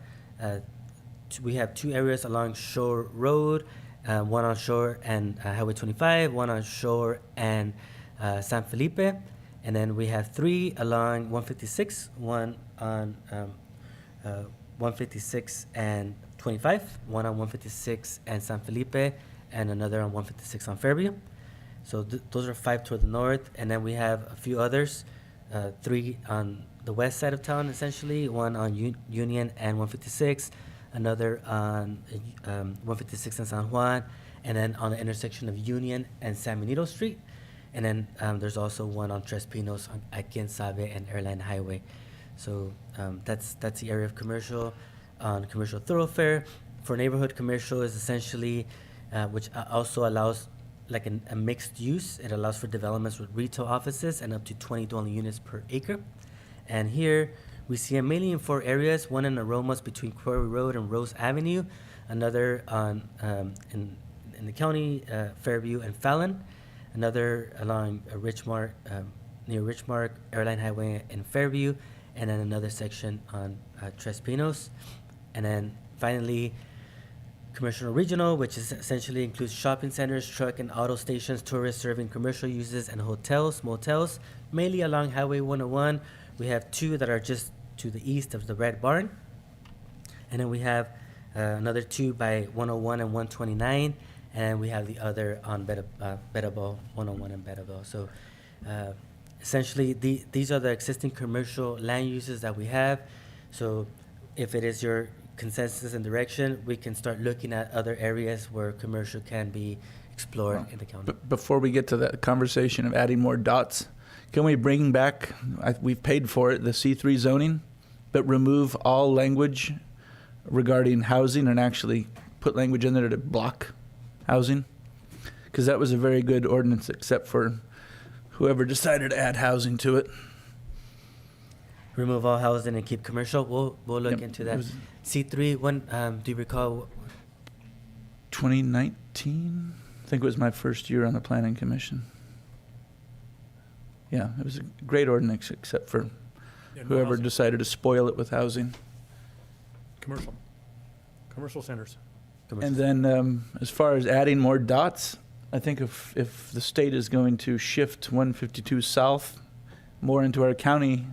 2 areas along Shore Road, one on Shore and Highway 25, one on Shore and San Felipe, and then we have 3 along 156, one on 156 and 25, one on 156 and San Felipe, and another on 156 on Fairview. So those are 5 toward the north, and then we have a few others, 3 on the west side of town, essentially, one on Union and 156, another on 156 and San Juan, and then on the intersection of Union and San Benito Street. And then there's also one on Tres Pinos at Quien Sabe and Airline Highway. So that's the area of commercial. On commercial thoroughfare, for neighborhood commercial is essentially, which also allows like a mixed use. It allows for developments with retail offices and up to 20 dwelling units per acre. And here we see them mainly in 4 areas, one in Aromas between Quarry Road and Rose Avenue, another on in the county, Fairview and Fallon, another along Richmark, near Richmark, Airline Highway in Fairview, and then another section on Tres Pinos. And then finally, commercial regional, which is essentially includes shopping centers, truck and auto stations, tourists serving commercial uses, and hotels, motels, mainly along Highway 101. We have 2 that are just to the east of the Red Barn. And then we have another 2 by 101 and 129. And we have the other on Bedabel, 101 and Bedabel. So essentially, these are the existing commercial land uses that we have. So if it is your consensus and direction, we can start looking at other areas where commercial can be explored in the county. But before we get to that conversation of adding more dots, can we bring back, we've paid for it, the C3 zoning, but remove all language regarding housing and actually put language in there to block housing? Because that was a very good ordinance, except for whoever decided to add housing to it. Remove all housing and keep commercial. We'll look Yep. into It that. was C3, when do you recall? 2019, I think it was my first year on the planning commission. Yeah, it was a great ordinance, except for Yeah, no whoever housing. decided to spoil it with housing. Commercial centers. And then as far as adding more dots, I think if the state is going to shift 152 south more into our county,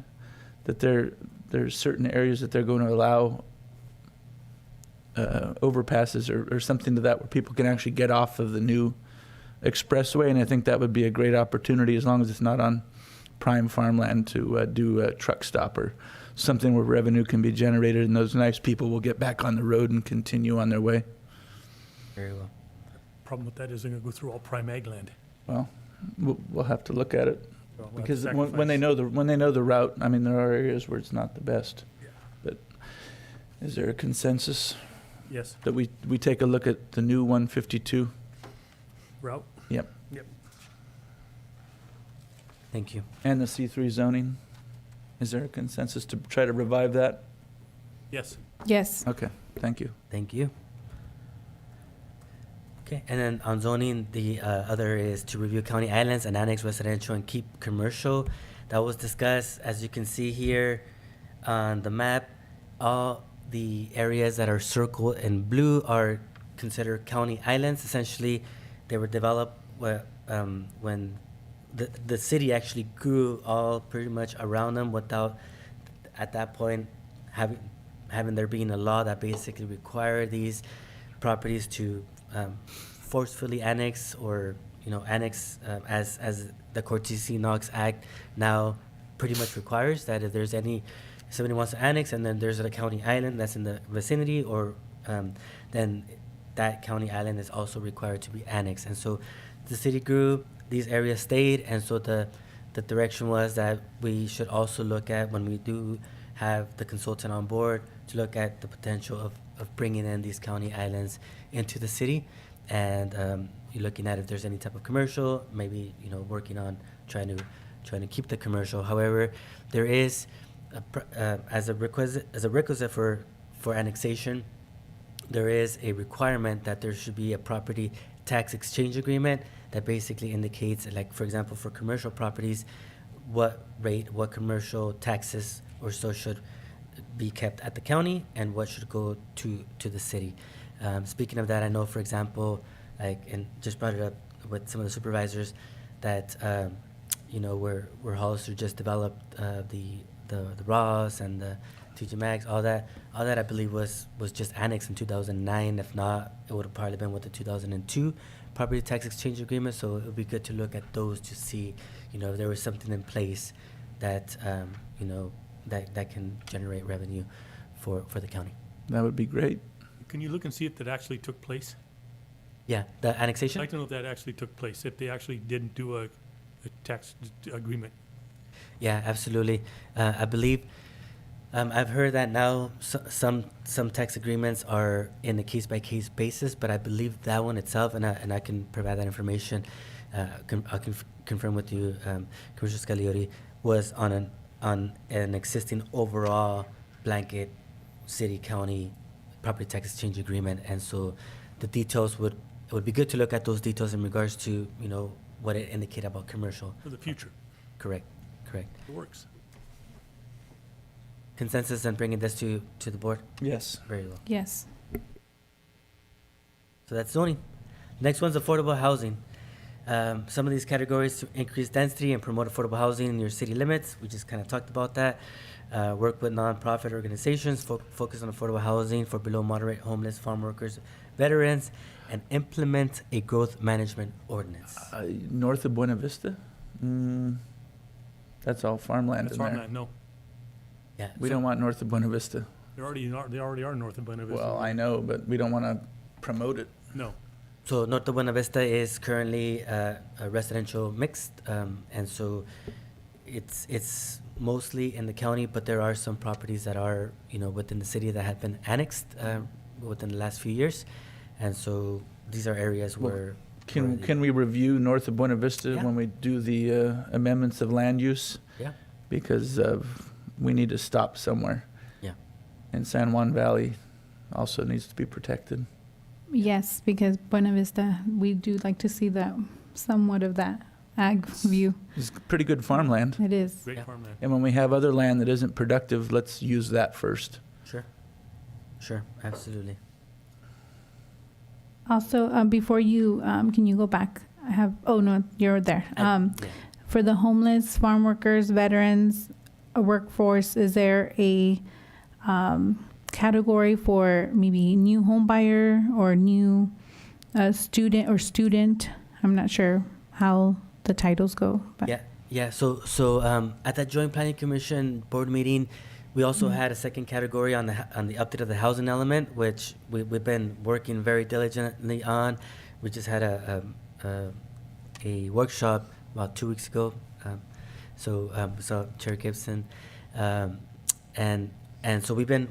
that there's certain areas that they're going to allow overpasses or something to that where people can actually get off of the new expressway. And I think that would be a great opportunity, as long as it's not on prime farmland, to do a truck stop or something where revenue can be generated and those nice people will get back on the road and continue on their way. Very well. Problem with that is they're gonna go through all prime ag land. Well, we'll have to look at it, So we'll have to because when they sacrifice- know the route, I mean, there are areas where it's not the best. Yeah. But is there a consensus Yes, that we take a look at the new 152? route. Yep. Yep. Thank you. And the C3 zoning? Is there a consensus to try to revive that? Yes. Yes. Okay, thank you. Thank you. Okay, and then on zoning, the other is to review county islands and annex residential and keep commercial. That was discussed, as you can see here on the map. All the areas that are circled in blue are considered county islands. Essentially, they were developed when the city actually grew all pretty much around them without, at that point, having there being a law that basically required these properties to forcefully annex or annex as the Cortese-Knox Act now pretty much requires, that if there's if somebody wants to annex and then there's a county island that's in the vicinity, or then that county island is also required to be annexed. And so the city grew, these areas stayed, and so the direction was that we should also look at, when we do have the consultant on board, to look at the potential of bringing in these county islands into the city, and you're looking at if there's any type of commercial, maybe working on trying to keep the commercial. However, there is as a requisite for annexation, there is a requirement that there should be a property tax exchange agreement that basically indicates, like, for example, for commercial properties, what commercial taxes or so should be kept at the county and what should go to the city. Speaking of that, I know, for example, and just brought it up with some of the supervisors, that where Hollister just developed the Ross and the TJ Maxx, all that I believe was just annexed in 2009. If not, it would have probably been with the 2002 property tax exchange agreement. So it would be good to look at those to see, if there was something in place that that can generate revenue for the county. That would be great. Can you look and see if that actually took place? Yeah, the I'd annexation. like to know if that actually took place, if they actually didn't do a tax agreement. Yeah, absolutely. I believe I've heard that now some tax agreements are in a case by case basis, but I believe that one itself, and I can provide that information. I can confirm with you, Commissioner Scaglione, was on an existing overall blanket city county property tax exchange agreement, and so the details it would be good to look at those details in regards to what it indicated about commercial. For the future. Correct. It works. Consensus on bringing this to the board? Yes. Very well. Yes. So that's zoning. Next one's affordable housing. Some of these categories to increase density and promote affordable housing in your city limits. We just kind of talked about that. Work with nonprofit organizations, focus on affordable housing for below moderate homeless farm workers, veterans, and implement a growth management ordinance. North of Buena Vista? That's all farmland That's in there. farmland, no. Yeah. We so- don't want north of Buena Vista. They already are north of Buena Vista. Well, I know, but we don't want to promote it. No. So Norte Buena Vista is currently a residential mixed, and so it's mostly in the county, but there are some properties that are, within the city that have been annexed within the last few years, and so these are areas Well, where. Can we review north of Buena Vista Yeah. when we do the amendments of land use? Yeah. Because we need to stop somewhere. Yeah. And San Juan Valley also needs to be protected. Yes, because Buena Vista, we do like to see that, somewhat of that ag view. It's pretty good farmland. It is. Great Yeah. farmland. And when we have other land that isn't productive, let's use that first. Sure, absolutely. Also, before you, can you go back? No, you're there. Yeah. For the homeless, farm workers, veterans, workforce, is there a category for maybe new home buyer or new student? I'm not sure how the titles go. But Yeah. So at that Joint Planning Commission board meeting, we also had a second category on the update of the housing element, which we've been working very diligently on. We just had a workshop about 2 weeks ago. We saw Chair Gibson, and so we've been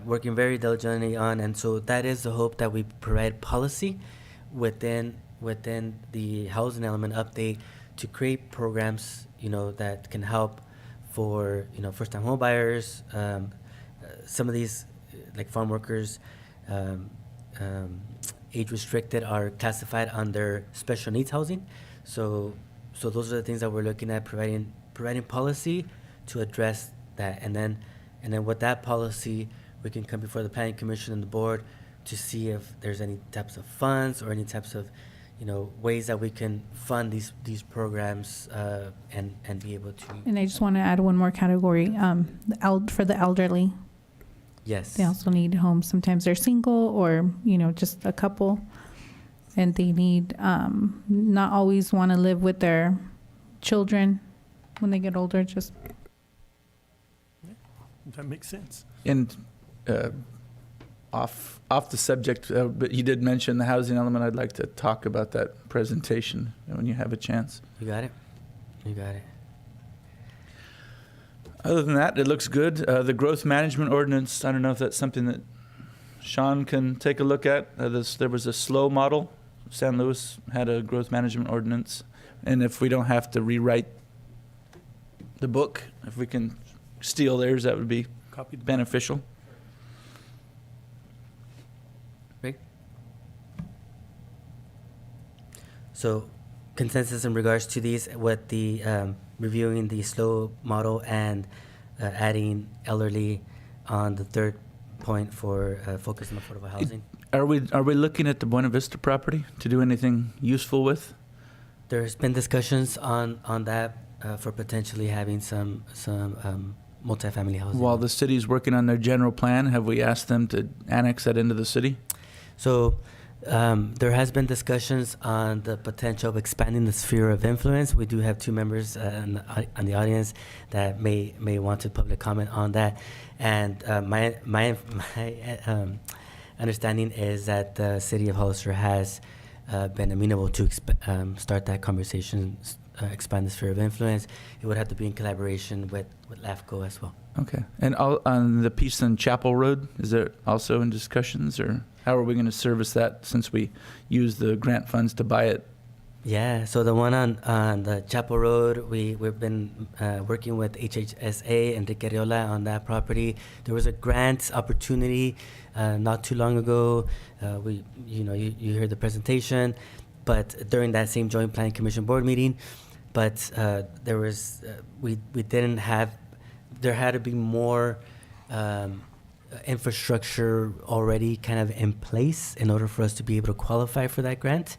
working very diligently on, and so that is the hope that we provide policy within the housing element update to create programs, that can help for, first-time home buyers, some of these, like farm workers, age restricted are classified under special needs housing. So those are the things that we're looking at, providing policy to address that. And then with that policy, we can come before the Planning Commission and the board to see if there's any types of funds or any types of, ways that we can fund these programs and be able to. And I just want to add one more category, for the elderly. Yes. They also need homes. Sometimes they're single or, just a couple. And they need, not always want to live with their children when they get older, just. That makes sense. And off the subject, but you did mention the housing element. I'd like to talk about that presentation when you have a chance. You got it. Other than that, it looks good. The growth management ordinance, I don't know if that's something that Sean can take a look at. There was a slow model. San Luis had a growth management ordinance. And if we don't have to rewrite the book, if we can steal theirs, that would be Copy the beneficial. So consensus in regards to these with the reviewing the slow model and adding elderly on the third point for focus on affordable housing. Are we looking at the Buena Vista property to do anything useful with? There's been discussions on that for potentially having some multifamily housing. While the city's working on their general plan, have we asked them to annex that into the city? So there has been discussions on the potential of expanding the sphere of influence. We do have two members on the audience that may want to public comment on that. And my understanding is that the city of Hollister has been amenable to start that conversation, expand the sphere of influence. It would have to be in collaboration with LAFCO as well. Okay. And on the piece on Chapel Road, is it also in discussions, or how are we going to service that since we use the grant funds to buy it? Yeah, so the one on the Chapel Road, we've been working with HHSA and Enrique Riola on that property. There was a grant opportunity not too long ago. You heard the presentation, but during that same Joint Planning Commission board meeting, but there was we didn't have. There had to be more infrastructure already kind of in place in order for us to be able to qualify for that grant.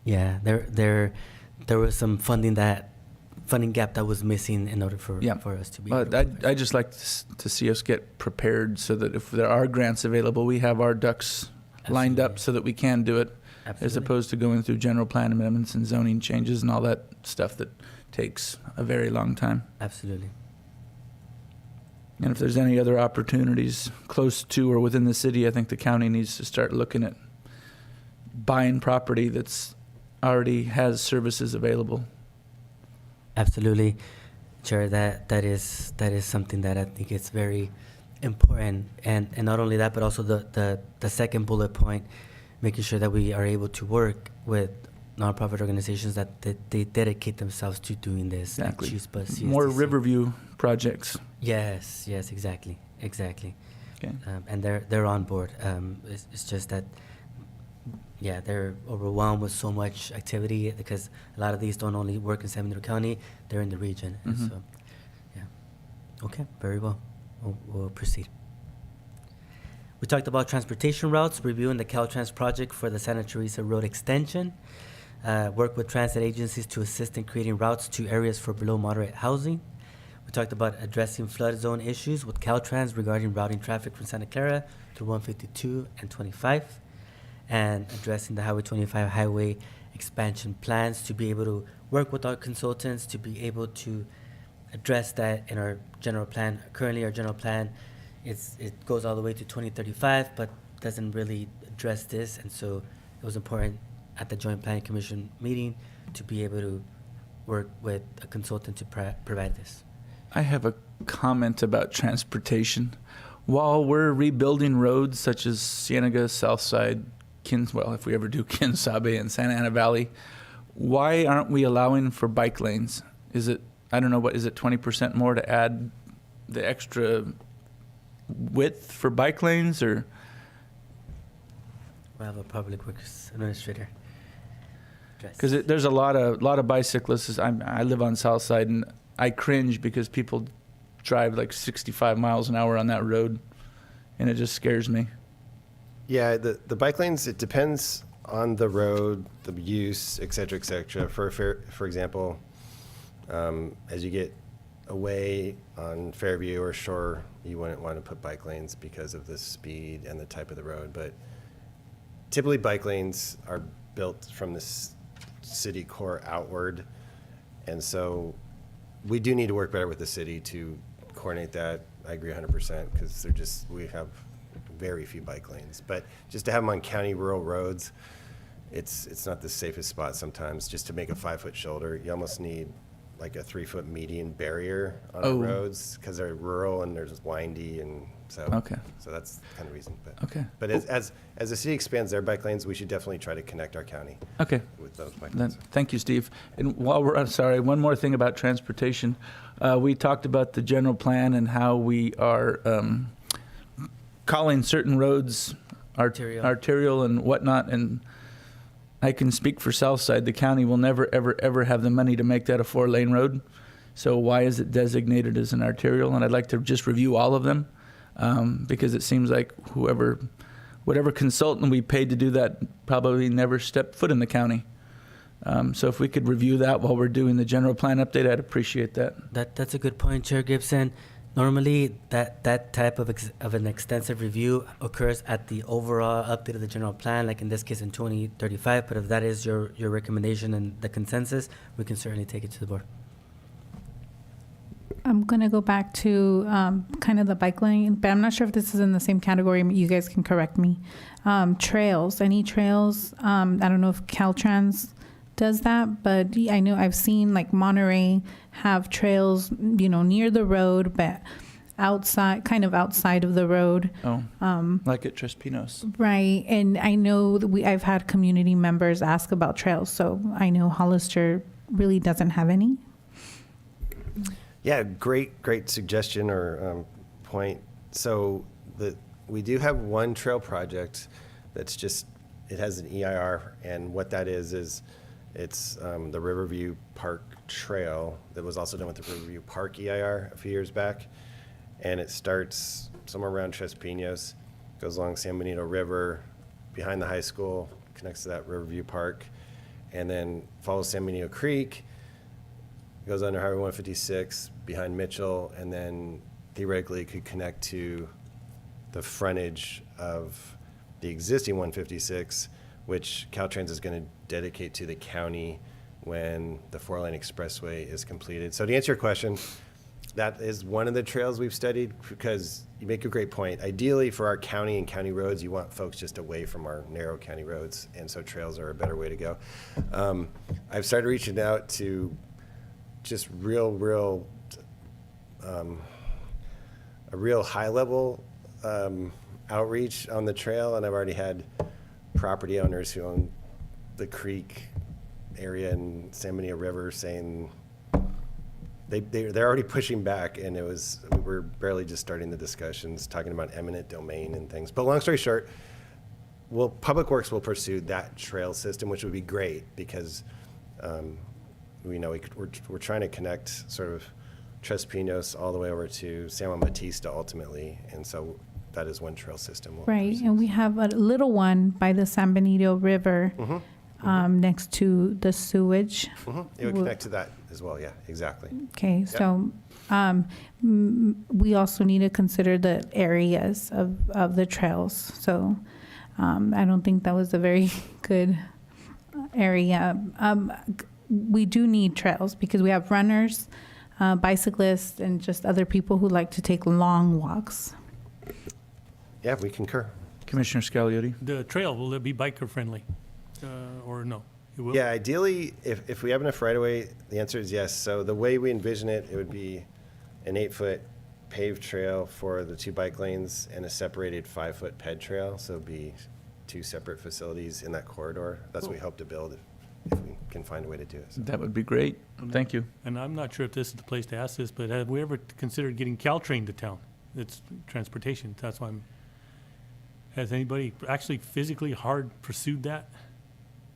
Yeah, there was some funding gap that was missing in order for Yeah. for us to be able But to qualify. I'd just like to see us get prepared so that if there are grants available, we have our ducks lined up Absolutely. so that we can do it, as Absolutely. opposed to going through general plan amendments and zoning changes and all that stuff that takes a very long time. Absolutely. And if there's any other opportunities close to or within the city, I think the county needs to start looking at buying property that's already has services available. Absolutely, Chair. That is something that I think is very important, and not only that, but also the second bullet point, making sure that we are able to work with nonprofit organizations that they dedicate themselves to doing this. like Exactly. Chispa, More CSTC. Riverview projects. Yes, exactly. Okay. And they're on board. It's just that, yeah, they're overwhelmed with so much activity because a lot of these don't only work in San Benito County, they're in the region. And Mhm. so, yeah. Okay, very well. We'll proceed. We talked about transportation routes, reviewing the Caltrans project for the Santa Teresa Road extension, work with transit agencies to assist in creating routes to areas for below moderate housing. We talked about addressing flood zone issues with Caltrans regarding routing traffic from Santa Clara through 152 and 25, and addressing the Highway 25 highway expansion plans to be able to work with our consultants to be able to address that in our general plan. Currently, our general plan, it goes all the way to 2035, but doesn't really address this, and so it was important at the Joint Planning Commission meeting to be able to work with a consultant to provide this. I have a comment about transportation. While we're rebuilding roads such as Cienega, Southside, well, if we ever do Kinsabe and Santa Ana Valley, why aren't we allowing for bike lanes? Is it, I don't know, what is it, 20% more to add the extra width for bike lanes, or? We'll have a public works administrator address. Because there's a lot of bicyclists. I live on Southside, and I cringe because people drive like 65 miles an hour on that road, and it just scares me. Yeah, the bike lanes, it depends on the road, the use, et cetera, et cetera. For example, as you get away on Fairview or Shore, you wouldn't want to put bike lanes because of the speed and the type of the road. But typically bike lanes are built from the city core outward. And so we do need to work better with the city to coordinate that. I agree 100% because we have very few bike lanes. But just to have them on county rural roads, it's not the safest spot sometimes. Just to make a 5-foot shoulder, you almost need like a 3-foot median barrier on our roads because they're rural and they're just windy, and so Okay. So that's the kind of reason. But Okay. But as the city expands their bike lanes, we should definitely try to connect our county Okay. with those bike Then, lanes. thank you, Steve. And while we're, I'm sorry, one more thing about transportation. We talked about the general plan and how we are calling certain roads arterial and whatnot. And I can speak for Southside. The county will never, ever, ever have the money to make that a 4-lane road. So why is it designated as an arterial? And I'd like to just review all of them because it seems like whatever consultant we paid to do that probably never stepped foot in the county. So if we could review that while we're doing the general plan update, I'd appreciate that. That's a good point, Chair Gibson. Normally, that type of an extensive review occurs at the overall update of the general plan, like in this case in 2035. But if that is your recommendation and the consensus, we can certainly take it to the board. I'm going to go back to kind of the bike lane, but I'm not sure if this is in the same category. You guys can correct me. Trails, any trails? I don't know if Caltrans does that, but I know I've seen like Monterey have trails, near the road, but kind of outside of the road. Oh, like at Trespinos. Right. And I know that I've had community members ask about trails. So I know Hollister really doesn't have any. Yeah, great suggestion or point. So we do have one trail project that's it has an EIR, and what that is It's the Riverview Park Trail that was also done with the Riverview Park EIR a few years back. And it starts somewhere around Tres Pinos, goes along San Benito River, behind the high school, connects to that Riverview Park, and then follows San Benito Creek, goes under Highway 156 behind Mitchell, and then theoretically could connect to the frontage of the existing 156, which Caltrans is going to dedicate to the county when the 4-lane expressway is completed. So to answer your question, that is one of the trails we've studied, because you make a great point. Ideally, for our county and county roads, you want folks just away from our narrow county roads, and so trails are a better way to go. I've started reaching out to just a real high-level outreach on the trail, and I've already had property owners who own the creek area in San Benito River saying they're already pushing back, and we're barely just starting the discussions, talking about eminent domain and things. But long story short, Public Works will pursue that trail system, which would be great, because we know we're trying to connect sort of Tres Pinos all the way over to San Juan Bautista ultimately, and so that is one trail system. Right, and we have a little one by the San Benito River, next to the sewage. It would connect to that as well, yeah, exactly. Okay, so we also need to consider the areas of the trails. So I don't think that was a very good area. We do need trails because we have runners, bicyclists, and just other people who like to take long walks. Yeah, we concur. Commissioner Scagliotti. The trail, will it be biker friendly? Or no? It will? Yeah, ideally, if we have enough right of way, the answer is yes. So the way we envision it, it would be an 8-foot paved trail for the 2 bike lanes and a separated 5-foot ped trail. So it'd be 2 separate facilities in that corridor. That's what we hope to build if we can find a way to do it. So. That would be great. Thank you. And I'm not sure if this is the place to ask this, but have we ever considered getting Caltrain to town? It's transportation. That's why has anybody actually physically hard pursued that?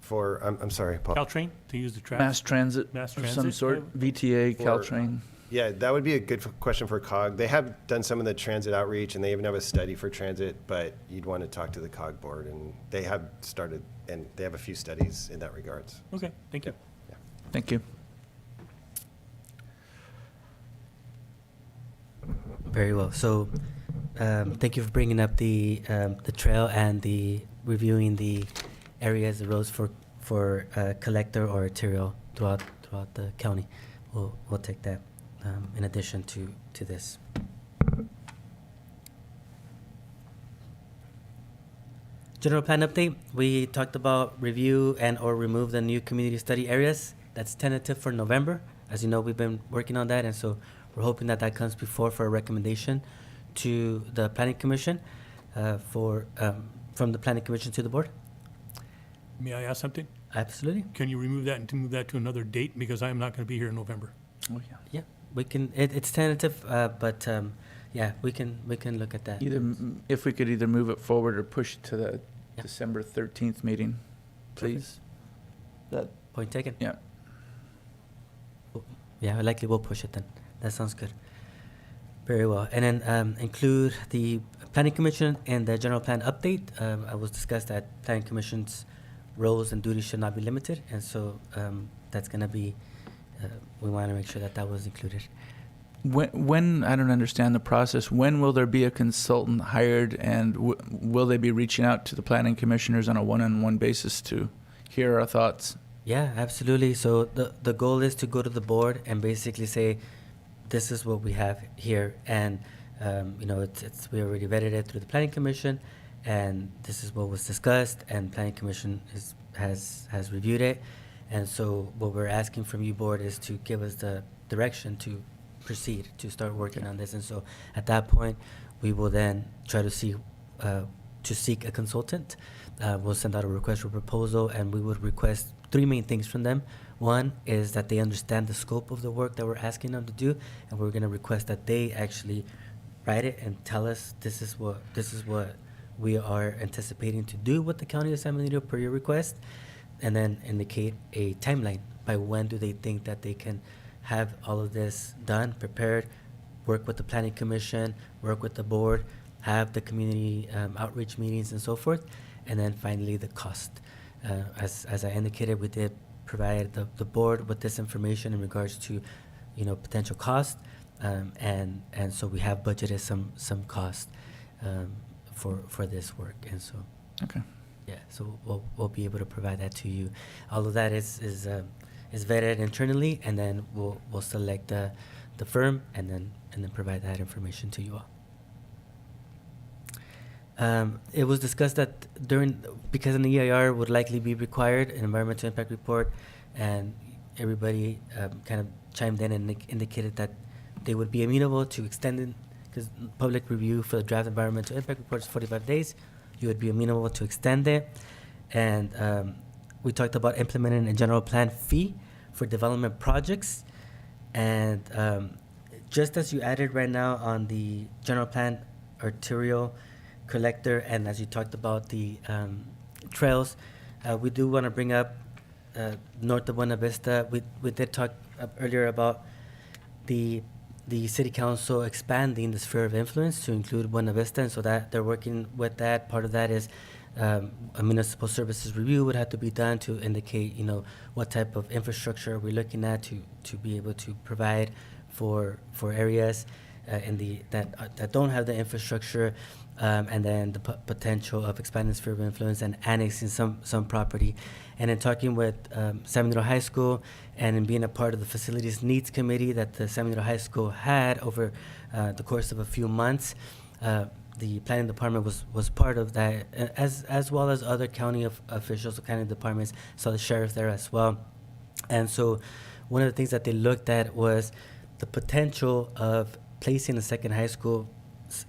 I'm sorry, Paul. Caltrain, to use the track? Mass transit Mass of some transit? sort, VTA, Caltrain. Yeah, that would be a good question for COG. They have done some of the transit outreach, and they even have a study for transit, but you'd want to talk to the COG board, and they have started, and they have a few studies in that regards. Okay, thank you. Yeah. Thank you. Very well. So, thank you for bringing up the trail and the reviewing the areas, the roads for collector or arterial throughout the county. We'll take that in addition to this. General plan update. We talked about review and or remove the new community study areas. That's tentative for November. As you know, we've been working on that, and so we're hoping that comes before for a recommendation to the Planning Commission from the Planning Commission to the board. May I ask something? Absolutely. Can you remove that and to move that to another date? Because I am not going to be here in November. Oh, yeah. Yeah, we can. It's tentative, but yeah, we can look at that. If we could either move it forward or push it to the Yeah. December 13th meeting, please. That, Point taken. yeah. Yeah, likely we'll push it then. That sounds good. Very well. And then include the Planning Commission and the general plan update. I was discussed that Planning Commission's roles and duties should not be limited, and so that's going to be. We want to make sure that was included. When I don't understand the process, when will there be a consultant hired, and will they be reaching out to the planning commissioners on a one-on-one basis to hear our thoughts? Yeah, absolutely. So the goal is to go to the board and basically say, this is what we have here, and it's we already vetted it through the planning commission, and this is what was discussed, and planning commission has reviewed it, and so what we're asking from you, board, is to give us the direction to proceed to start working on this, and so at that point we will then try to seek a consultant. We'll send out a request for proposal, and we would request 3 main things from them. One is that they understand the scope of the work that we're asking them to do, and we're going to request that they actually write it and tell us this is what we are anticipating to do with the county of San Benito per your request. and then indicate a timeline. By when do they think that they can have all of this done, prepared, work with the planning commission, work with the board, have the community outreach meetings and so forth, and then finally the cost. As I indicated, we did provide the board with this information in regards to, potential cost, and so we have budgeted some cost for this work, and so. Okay. Yeah, so we'll be able to provide that to you. All of that is vetted internally, and then we'll select the firm and then provide that information to you all. It was discussed that because an EIR would likely be required, an environmental impact report, and everybody kind of chimed in and indicated that they would be amenable to extending, because public review for the draft environmental impact report is 45 days. You would be amenable to extend it. And we talked about implementing a general plan fee for development projects. And just as you added right now on the general plan arterial collector, and as you talked about the trails, we do want to bring up north of Buena Vista. We did talk earlier about the city council expanding the sphere of influence to include Buena Vista, and so that they're working with that. Part of that is a municipal services review would have to be done to indicate, what type of infrastructure we're looking at to be able to provide for areas that don't have the infrastructure, and then the potential of expanding sphere of influence and annexing some property. And in talking with San Benito High School and in being a part of the facilities needs committee that the San Benito High School had over the course of a few months, the planning department was part of that, as well as other county officials, county departments, saw the sheriff there as well. And so one of the things that they looked at was the potential of placing a second high school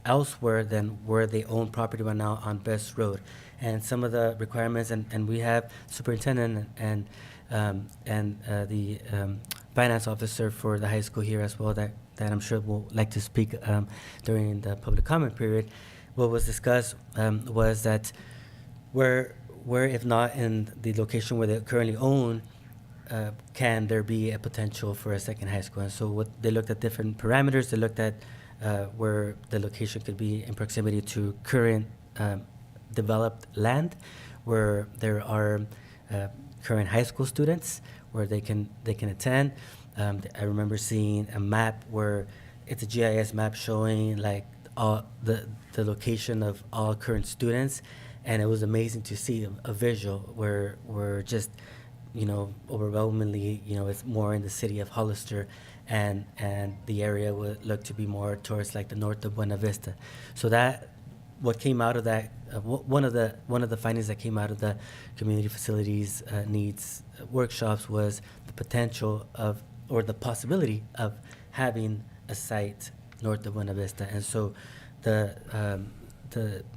elsewhere than where they own property right now on Best Road. And some of the requirements, and we have superintendent and the finance officer for the high school here as well that I'm sure will like to speak during the public comment period. What was discussed was that where if not in the location where they currently own, can there be a potential for a second high school? And so what they looked at different parameters. They looked at where the location could be in proximity to current developed land, where there are current high school students where they can attend. I remember seeing a map where it's a GIS map showing like all the location of all current students, and it was amazing to see a visual where just overwhelmingly it's more in the city of Hollister, and the area would look to be more towards like the north of Buena Vista. So that what came out of that, one of the findings that came out of the community facilities needs workshops was the potential of, or the possibility of, having a site north of Buena Vista. And so the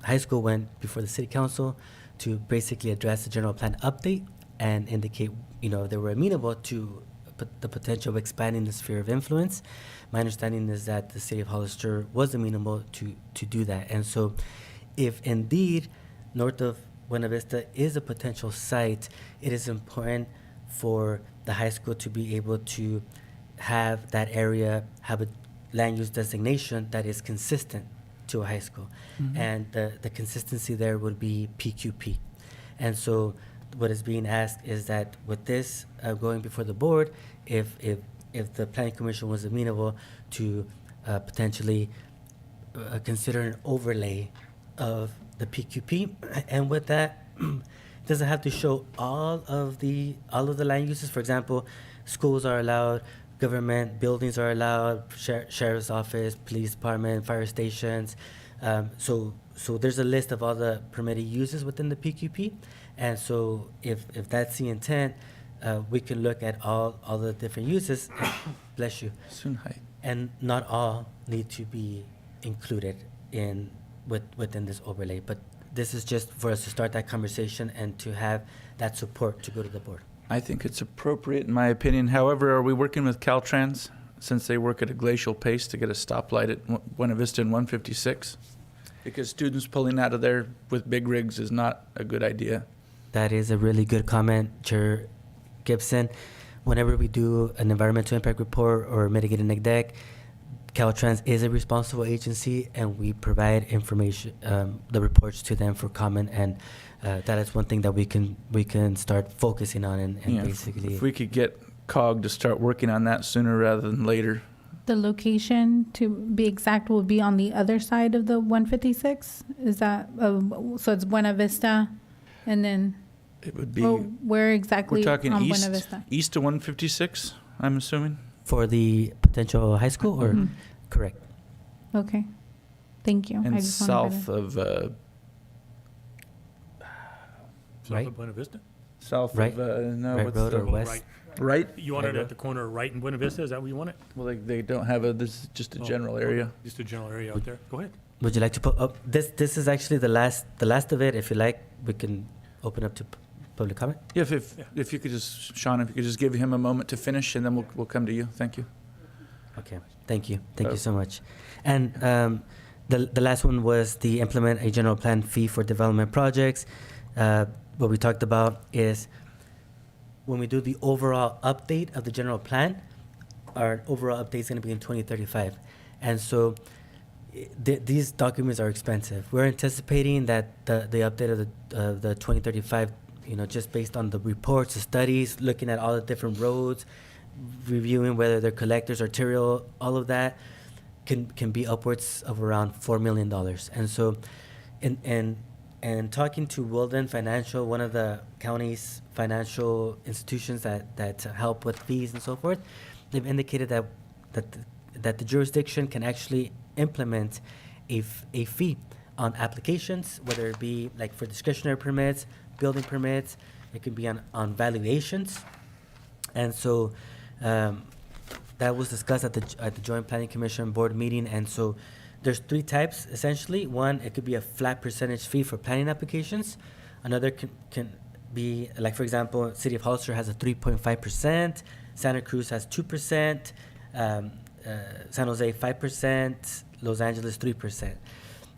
high school went before the city council to basically address the general plan update and indicate they were amenable to the potential of expanding the sphere of influence. My understanding is that the city of Hollister was amenable to do that. And so if indeed north of Buena Vista is a potential site, it is important for the high school to be able to have that area have a land use designation that is consistent to a high school. Mm-hmm. And the consistency there would be PQP. And so what is being asked is that with this going before the board, if the planning commission was amenable to potentially consider an overlay of the PQP, and with that, doesn't have to show all of the land uses. For example, schools are allowed, government buildings are allowed, sheriff's office, police department, fire stations. So there's a list of all the permitted uses within the PQP. And so if that's the intent, we can look at all the different uses, bless you, and not all need to be included within this overlay. But this is just for us to start that conversation and to have that support to go to the board. I think it's appropriate, in my opinion. However, are we working with Caltrans, since they work at a glacial pace, to get a stoplight at Buena Vista and 156? Because students pulling out of there with big rigs is not a good idea. that is a really good comment, Chair Gibson. Whenever we do an environmental impact report or mitigating neg deck, Caltrans is a responsible agency, and we provide information, the reports to them for comment, and that is one thing that we can start focusing on, and Yeah, basically. if we could get COG to start working on that sooner rather than later. The location, to be exact, will be on the other side of the 156? Is that, so it's Buena Vista, and then, It would be, oh, where exactly we're on talking Buena east, Vista? east of 156, I'm assuming. For the potential high school, or Mhm. correct? Okay, thank you. I And just wanted south to- of, South Right. of Buena Vista? south Right. of, no, Right what's road the, or west? Right. right? You want it Right at the corner right in Buena Vista? Is that where you want it? Well, they don't have a, this is just a Oh, general okay. area. Just a general area out there. Go ahead. Would you like to put up, this is actually the last of it. If you like, we can open up to public comment. Yeah, if you could just, Sean, if you could just give him a moment to finish, and then we'll come to you. Thank you. Okay, thank you so much. And the last one was the implement a general plan fee for development projects. What we talked about is when we do the overall update of the general plan, our overall update is going to be in 2035. And so these documents are expensive. We're anticipating that the update of the 2035, just based on the reports, the studies, looking at all the different roads, reviewing whether they're collectors, arterial, all of that can be upwards of around $4 million. And so, and talking to Wilden Financial, one of the county's financial institutions that help with fees and so forth, they've indicated that the jurisdiction can actually implement a fee on applications, whether it be like for discretionary permits, building permits, it could be on valuations. And so that was discussed at the Joint Planning Commission board meeting. And so there's three types essentially. One, it could be a flat percentage fee for planning applications. Another can be, like for example, City of Hollister has a 3.5%, Santa Cruz has 2%, San Jose 5%, Los Angeles 3%.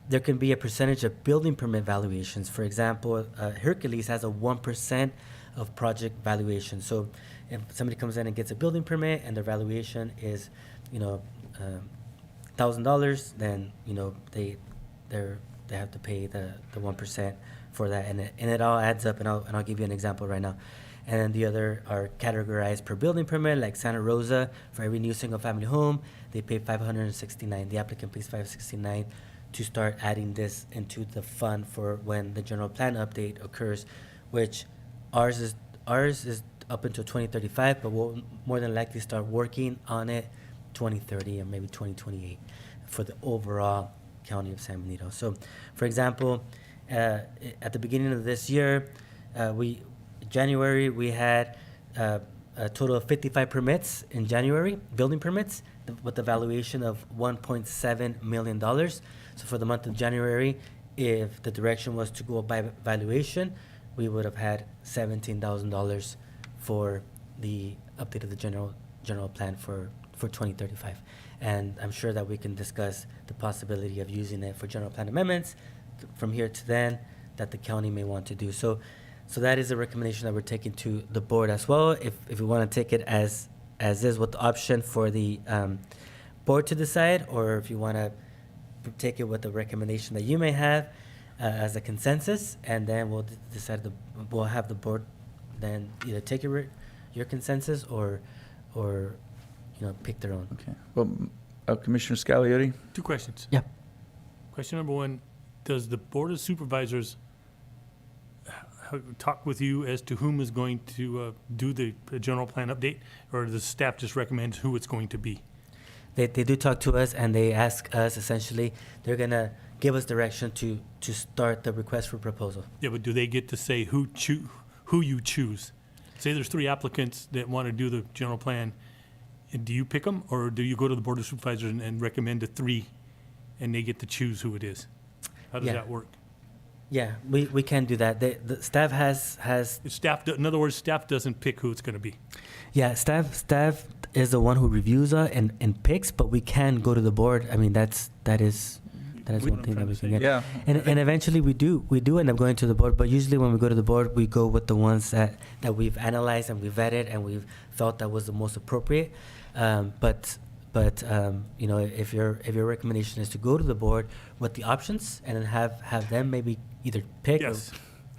There can be a percentage of building permit valuations. For example, Hercules has a 1% of project valuation. So if somebody comes in and gets a building permit and their valuation is, $1,000, then they have to pay the 1% for that, and it all adds up. And I'll give you an example right now. And then the other are categorized per building permit, like Santa Rosa. For every new single-family home, they pay $569. The applicant pays $569 to start adding this into the fund for when the general plan update occurs, which ours is up until 2035, but we'll more than likely start working on it 2030 or maybe 2028 for the overall county of San Benito. So, for example, at the beginning of this year, January, we had a total of 55 permits in January, building permits, with a valuation of $1.7 million. So for the month of January, if the direction was to go by valuation, we would have had $17,000 for the update of the general plan for 2035. And I'm sure that we can discuss the possibility of using it for general plan amendments from here to then that the county may want to do. So that is a recommendation that we're taking to the board as well. If we want to take it as is with the option for the board to decide, or if you want to take it with the recommendation that you may have as a consensus, and then we'll we'll have the board then either take your consensus or pick their own. Okay. Well, Commissioner Scagliotti? 2 questions. Yeah. Question number 1, does the Board of Supervisors talk with you as to whom is going to do the general plan update, or does staff just recommend who it's going to be? They do talk to us, and they ask us essentially, they're going to give us direction to start the request for proposal. Yeah, but do they get to say who you choose? Say there's 3 applicants that want to do the general plan, and do you pick them, or do you go to the Board of Supervisors and recommend the 3, and they get to choose who it is? How does Yeah. that work? Yeah, we can do that. The staff has Staff, in other words, staff doesn't pick who it's going to be. yeah, staff is the one who reviews and picks, but we can go to the board. I mean, that is That is We- one thing that we can get. Yeah. And eventually we do end up going to the board, but usually when we go to the board, we go with the ones that we've analyzed and we've vetted and we've felt that was the most appropriate. But you know, if your recommendation is to go to the board with the options and then have them maybe either pick Yes,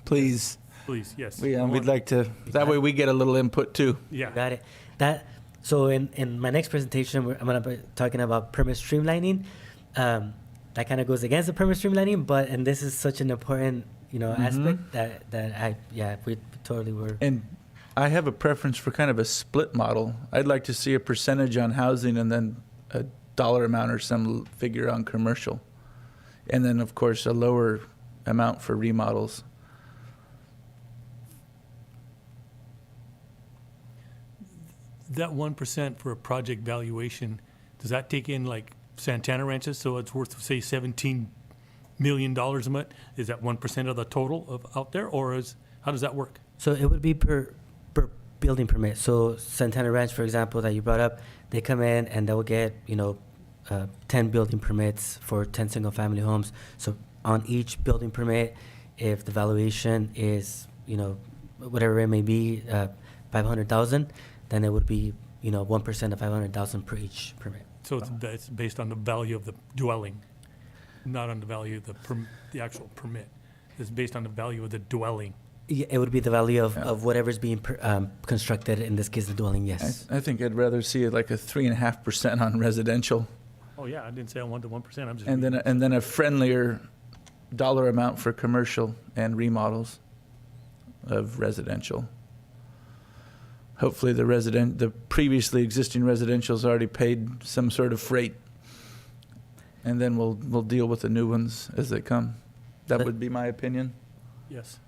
Please. please, yes. We'd like to, that way we get a little input too. Yeah. Got it. So in my next presentation, I'm going to be talking about permit streamlining. That kind of goes against the permit streamlining, and this is such an important, you know, aspect that we totally were. And I have a preference for kind of a split model. I'd like to see a percentage on housing and then a dollar amount or some figure on commercial. And then, of course, a lower amount for remodels. That 1% for a project valuation, does that take in like Santana Ranches, so it's worth, say, $17 million a month? Is that 1% of the total of out there, or how does that work? So it would be per building permit. So Santana Ranch, for example, that you brought up, they come in and they'll get, 10 building permits for 10 single-family homes. So on each building permit, if the valuation is, whatever it may be, 500,000, then it would be, 1% of 500,000 per each permit. So it's based on the value of the dwelling, not on the value of the actual permit. It's based on the value of the dwelling. Yeah, it would be the value of whatever's being constructed, in this case, the dwelling, yes. I think I'd rather see like a 3.5% on residential, Oh, yeah, I didn't say I wanted 1%, I'm just. and then a friendlier dollar amount for commercial and remodels of residential. Hopefully the previously existing residential's already paid some sort of freight, and then we'll deal with the new ones as they come. That would be my opinion, Yes.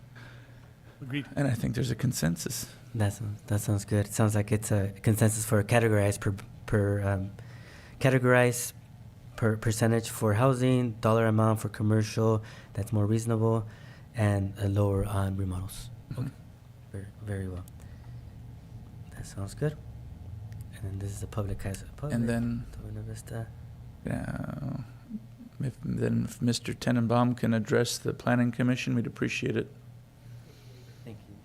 Agreed. and I think there's a consensus. That sounds good. It sounds like it's a consensus for categorize categorize per percentage for housing, dollar amount for commercial, that's more reasonable, and a lower on remodels. Mhm. Very, very well. That sounds good. And then this is the public And then, Buena Vista. if Mr. Tenenbaum can address the planning commission, we'd appreciate it. Thank you.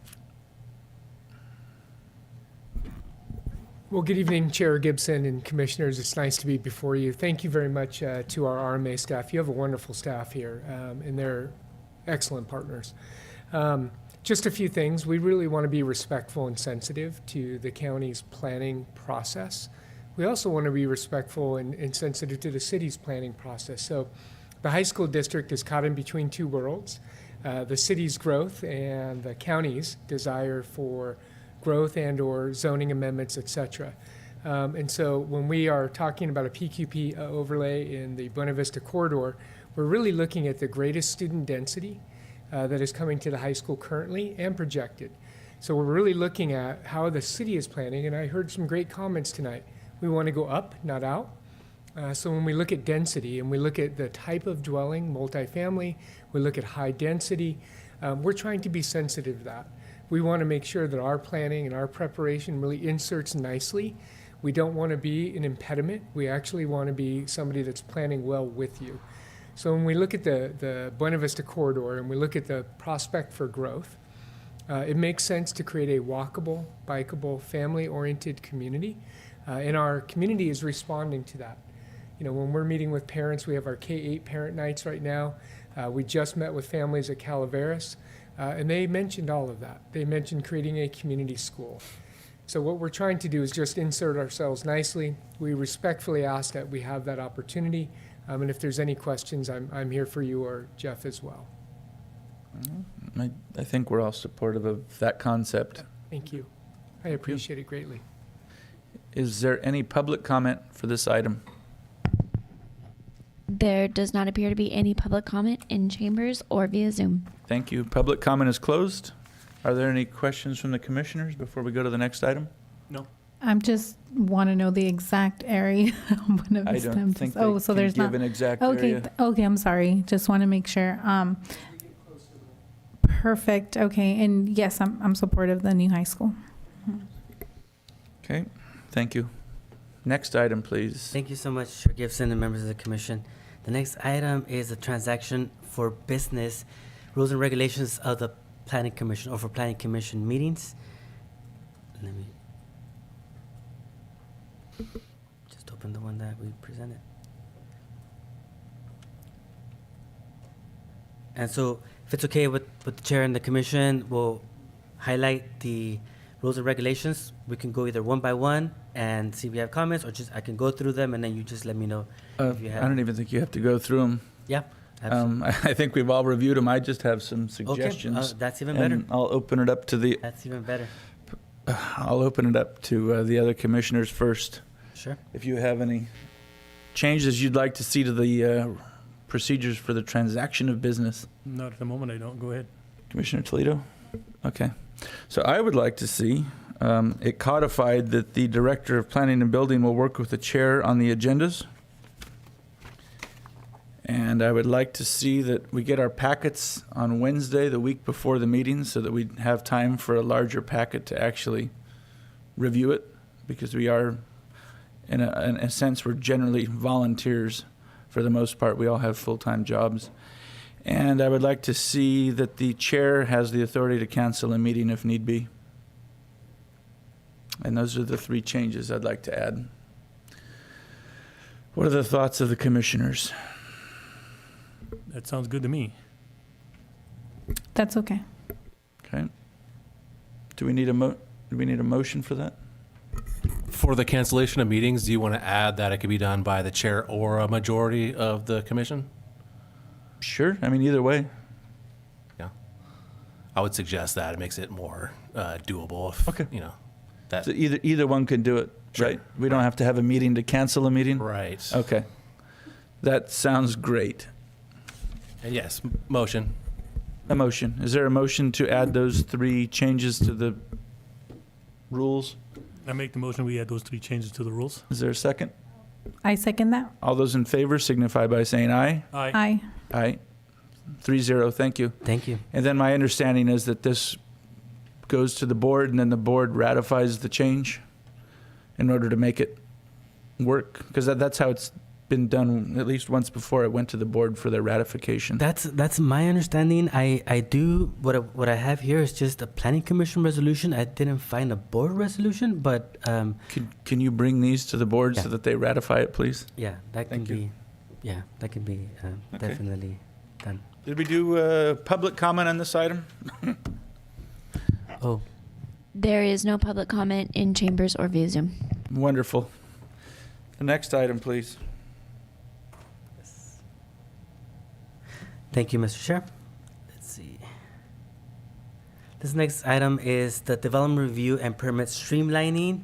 Well, good evening, Chair Gibson and Commissioners. It's nice to be before you. Thank you very much to our RMA staff. You have a wonderful staff here, and they're excellent partners. Just a few things. We really want to be respectful and sensitive to the county's planning process. We also want to be respectful and sensitive to the city's planning process. So the high school district is caught in between two worlds, the city's growth and the county's desire for growth and or zoning amendments, et cetera. And so when we are talking about a PQP overlay in the Buena Vista corridor, we're really looking at the greatest student density that is coming to the high school currently and projected. So we're really looking at how the city is planning, and I heard some great comments tonight. We want to go up, not out. So when we look at density and we look at the type of dwelling, multifamily, we look at high density, we're trying to be sensitive to that. We want to make sure that our planning and our preparation really inserts nicely. We don't want to be an impediment. We actually want to be somebody that's planning well with you. So when we look at the Buena Vista corridor and we look at the prospect for growth, it makes sense to create a walkable, bikeable, family-oriented community. And our community is responding to that. When we're meeting with parents, we have our K-8 parent nights right now. We just met with families at Calaveras. And they mentioned all of that. They mentioned creating a community school. So what we're trying to do is just insert ourselves nicely. We respectfully ask that we have that opportunity. And if there's any questions, I'm here for you or Jeff as well. I think we're all supportive of that concept. Thank you. I appreciate it greatly. Is there any public comment for this item? There does not appear to be any public comment in chambers or via Zoom. Thank you. Public comment is closed. Are there any questions from the commissioners before we go to the next item? No. I just want to know the exact area. I don't think they so can there's give not. an exact Okay, area. okay, I'm sorry. Just want to make sure. Perfect. Okay, and yes, I'm supportive of the new high school. Okay, thank you. Next item, please. Thank you so much, Chair Gibson and members of the commission. The next item is a transaction for business rules and regulations of the planning commission or for planning commission meetings. Let me just open the one that we presented. And so if it's okay with the chair and the commission, we'll highlight the rules and regulations. We can go either one by one and see if we have comments, or just I can go through them and then you just let me know if you I have. don't even think you have to go through them. Yeah, absolutely. I think we've all reviewed them. I just have some Okay, suggestions. that's even better. And I'll open it up to the That's even better. the other commissioners first. Sure. If you have any changes you'd like to see to the procedures for the transaction of business. Not at the moment, I don't. Go ahead. Commissioner Toledo? Okay. So I would like to see it codified that the Director of Planning and Building will work with the chair on the agendas. And I would like to see that we get our packets on Wednesday, the week before the meeting, so that we have time for a larger packet to actually review it, because we are, in a sense, we're generally volunteers. For the most part, we all have full-time jobs. And I would like to see that the chair has the authority to cancel a meeting if need be. And those are the 3 changes I'd like to add. What are the thoughts of the commissioners? That sounds good to me. That's okay. Okay. Do we need a motion for that? For the cancellation of meetings, do you want to add that it could be done by the chair or a majority of the commission? Sure. I mean, either way. Yeah. I would suggest that. It makes it more doable if, Okay. you know, that. So either one can do it, Sure. right? We don't have to have a meeting to cancel a meeting? Right. Okay. That sounds great. And yes, motion. A motion. Is there a motion to add those 3 changes to the rules? I make the motion, we add those 3 changes to the rules. Is there a second? I second that. All those in favor signify by saying aye. Aye. Aye. Aye. 3-0, thank you. Thank you. And then my understanding is that this goes to the board, and then the board ratifies the change in order to make it work? Because that's how it's been done at least once before. It went to the board for their ratification. That's my understanding. I do what I have here is just a planning commission resolution. I didn't find a board resolution, but Can you bring these to the board Yeah. so that they ratify it, please? yeah, that can Thank you. be, yeah, that can be Okay. definitely done. Did we do public comment on this item? Oh, There is no public comment in chambers or via Zoom. Wonderful. The next item, please. thank you, Mr. Chair. Let's see. This next item is the development review and permit streamlining.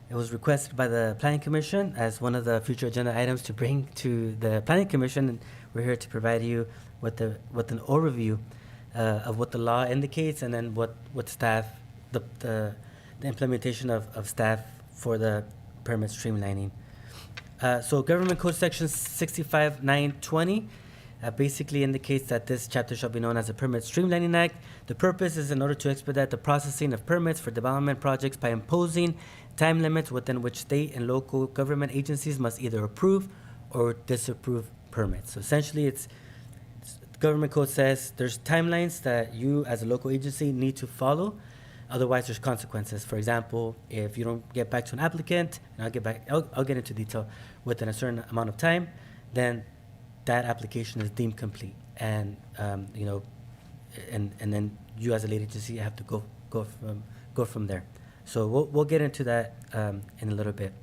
It was requested by the Planning Commission as one of the future agenda items to bring to the Planning Commission. And we're here to provide you with an overview of what the law indicates, and then what staff, the implementation of staff for the permit streamlining. So Government Code Section 65920 basically indicates that this chapter shall be known as the Permit Streamlining Act. The purpose is in order to expedite the processing of permits for development projects by imposing time limits within which state and local government agencies must either approve or disapprove permits. So essentially, the Government Code says there's timelines that you as a local agency need to follow. Otherwise, there's consequences. For example, if you don't get back to an applicant, and I'll get into detail within a certain amount of time, then that application is deemed complete, and and then you as a lead agency have to go from there. So we'll get into that in a little bit.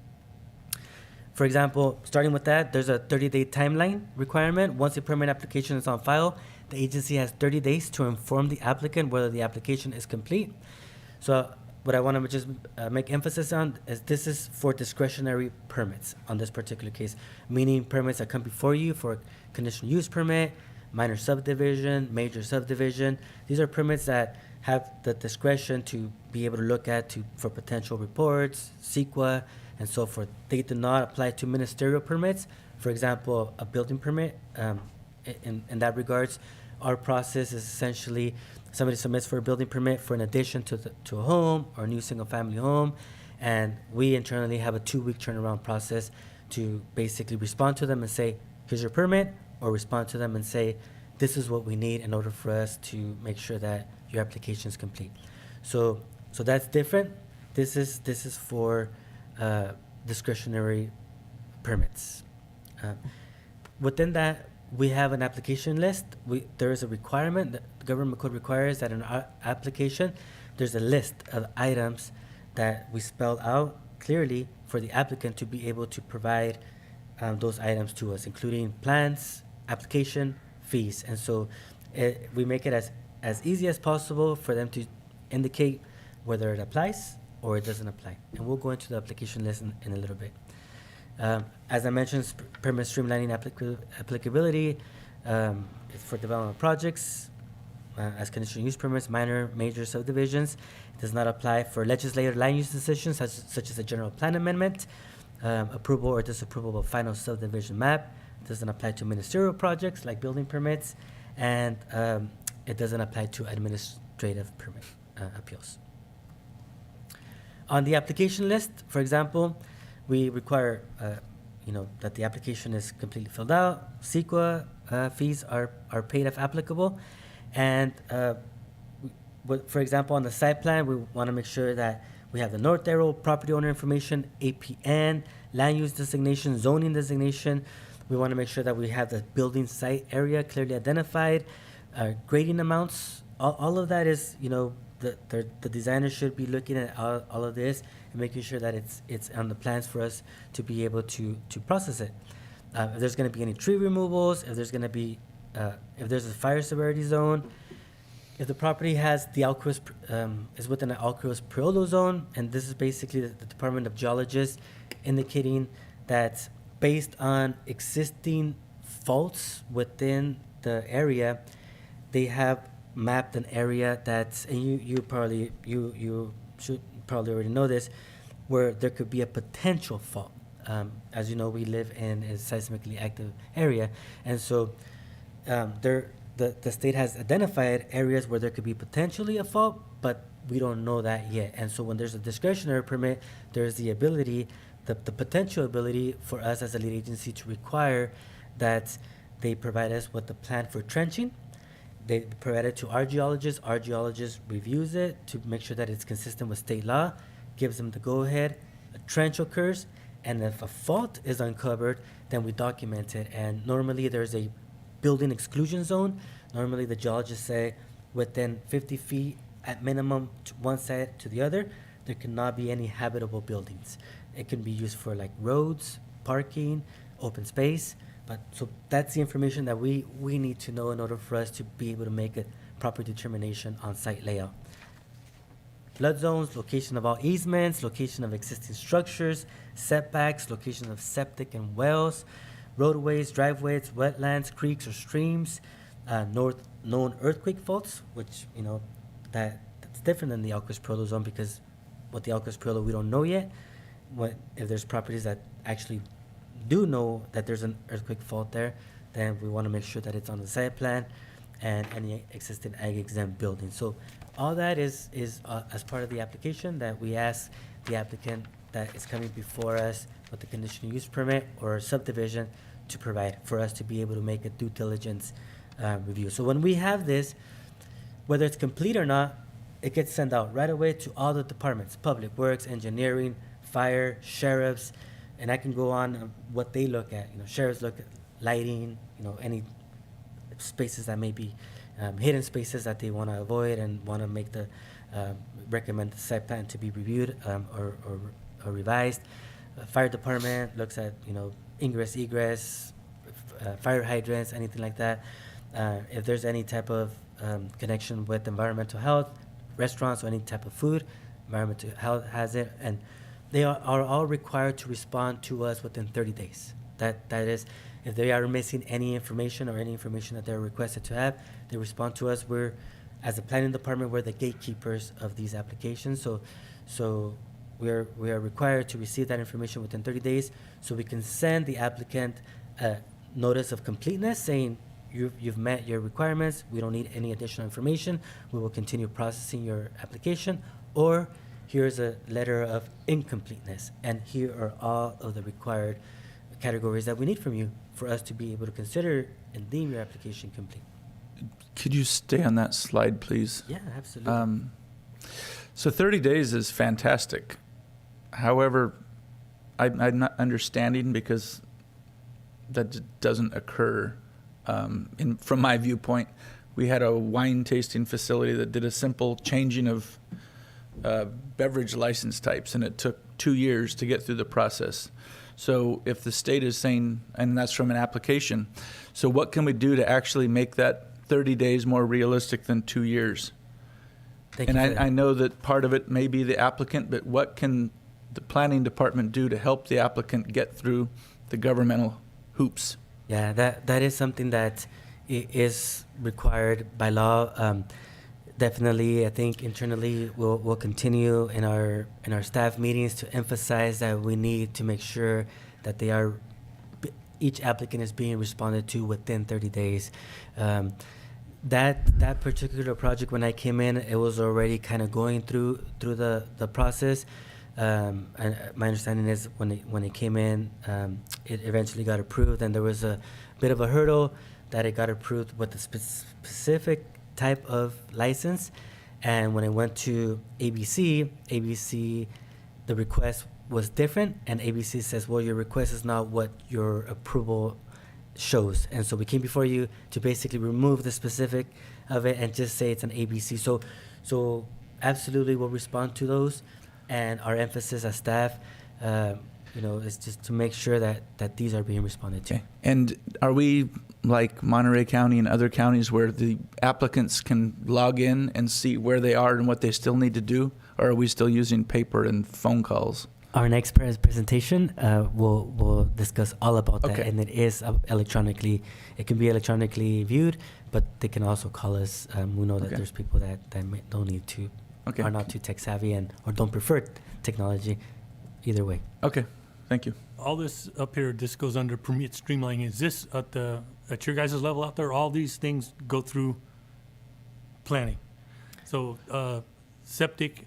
For example, starting with that, there's a 30-day timeline requirement. Once a permit application is on file, the agency has 30 days to inform the applicant whether the application is complete. So what I want to just make emphasis on is this is for discretionary permits on this particular case, meaning permits that come before you for conditional use permit, minor subdivision, major subdivision. These are permits that have the discretion to be able to look at for potential reports, CEQA, and so forth. They do not apply to ministerial permits. For example, a building permit. In that regards, our process is essentially somebody submits for a building permit for an addition to a home or a new single-family home, and we internally have a 2-week turnaround process to basically respond to them and say, here's your permit, or respond to them and say, this is what we need in order for us to make sure that your application is complete. So that's different. This is for discretionary permits. Within that, we have an application list. There is a requirement that the government code requires that in our application, there's a list of items that we spell out clearly for the applicant to be able to provide those items to us, including plans, application, fees. And so we make it as easy as possible for them to indicate whether it applies or it doesn't apply. And we'll go into the application list in a little bit. As I mentioned, permit streamlining applicability is for development projects as conditional use permits, minor, major subdivisions. It does not apply for legislative land use decisions such as a general plan amendment, approval or disapproval of final subdivision map. It doesn't apply to ministerial projects like building permits, and it doesn't apply to administrative permit appeals. On the application list, for example, we require that the application is completely filled out. CEQA fees are paid if applicable. And for example, on the site plan, we want to make sure that we have the north arrow, property owner information, APN, land use designation, zoning designation. We want to make sure that we have the building site area clearly identified, grading amounts. All of that is, the designer should be looking at all of this and making sure that it's on the plans for us to be able to process it. If there's going to be any tree removals, if there's going to be if there's a fire severity zone, if the property has the Alcross is within an Alcross Priolo zone, and this is basically the Department of Geologists indicating that based on existing faults within the area, they have mapped an area that's, and you should probably already know this, where there could be a potential fault. As you know, we live in a seismically active area, and so the state has identified areas where there could be potentially a fault, but we don't know that yet. And so when there's a discretionary permit, there's the ability, the potential ability for us as a lead agency to require that they provide us with a plan for trenching. They provide it to our geologist. Our geologist reviews it to make sure that it's consistent with state law, gives them the go-ahead. A trench occurs, and if a fault is uncovered, then we document it. And normally there's a building exclusion zone. Normally the geologists say within 50 feet at minimum to one side to the other, there cannot be any habitable buildings. It can be used for like roads, parking, open space. But so that's the information that we need to know in order for us to be able to make a proper determination on site layout. Flood zones, location of all easements, location of existing structures, setbacks, location of septic and wells, roadways, driveways, wetlands, creeks or streams, known earthquake faults, which, that's different than the Alcross Priolo zone, because with the Alcross Priolo, we don't know yet if there's properties that actually do know that there's an earthquake fault there, then we want to make sure that it's on the site plan and any existing ag exempt building. So all that is as part of the application that we ask the applicant that is coming before us with the conditional use permit or subdivision to provide for us to be able to make a due diligence review. So when we have this, whether it's complete or not, it gets sent out right away to all the departments: public works, engineering, fire, sheriffs, and I can go on what they look at. Sheriffs look at lighting, any spaces that may be hidden spaces that they want to avoid and want to make the recommend the site plan to be reviewed or revised. Fire department looks at ingress, egress, fire hydrants, anything like that. If there's any type of connection with environmental health, restaurants or any type of food, environmental health has it, and they are all required to respond to us within 30 days. That is, if they are missing any information or any information that they're requested to have, they respond to us. We're, as a planning department, we're the gatekeepers of these applications. So we are required to receive that information within 30 days, so we can send the applicant a notice of completeness saying you've met your requirements. We don't need any additional information. We will continue processing your application, or here's a letter of incompleteness, and here are all of the required categories that we need from you for us to be able to consider and deem your application complete. Could you stay on that slide, please? Yeah, absolutely. So 30 days is fantastic. However, I'm not understanding because that doesn't occur. From my viewpoint, we had a wine tasting facility that did a simple changing of beverage license types, and it took 2 years to get through the process. So if the state is saying, and that's from an application, so what can we do to actually make that 30 days more realistic than 2 years? Thank And you for that. I know that part of it may be the applicant, but what can the planning department do to help the applicant get through the governmental hoops? Yeah, that is something that is required by law. Definitely, I think internally we'll continue in our staff meetings to emphasize that we need to make sure that each applicant is being responded to within 30 days. That particular project, when I came in, it was already kind of going through the process. And my understanding is when it came in, it eventually got approved, and there was a bit of a hurdle that it got approved with a specific type of license. And when it went to ABC, the request was different, and ABC says, well, your request is not what your approval shows. And so we came before you to basically remove the specific of it and just say it's an ABC. So absolutely we'll respond to those, and our emphasis as staff, is just to make sure that these are being responded to. Okay. And are we like Monterey County and other counties where the applicants can log in and see where they are and what they still need to do? Or are we still using paper and phone calls? Our next presentation will discuss all about that, Okay. and it is electronically. It can be electronically viewed, but they can also call us. We know that Okay. there's people that don't need to, Okay. are not too tech savvy or don't prefer technology. Either way. Okay. Thank you. All this up here, this goes under permit streamlining. Is this at your guys' level out there? All these things go through planning. So septic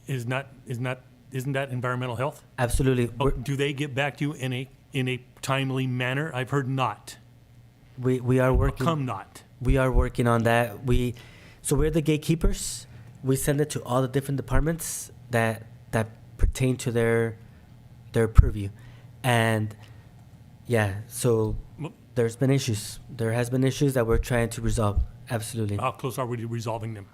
isn't that environmental health? Absolutely. Oh, do they get back to you in a timely manner? I've heard not. We are How working. come not? We are working on that. We're the gatekeepers. We send it to all the different departments that pertain to their purview, and so Well- there's been issues. There has been issues that we're trying to resolve. Absolutely. How close are we to resolving them?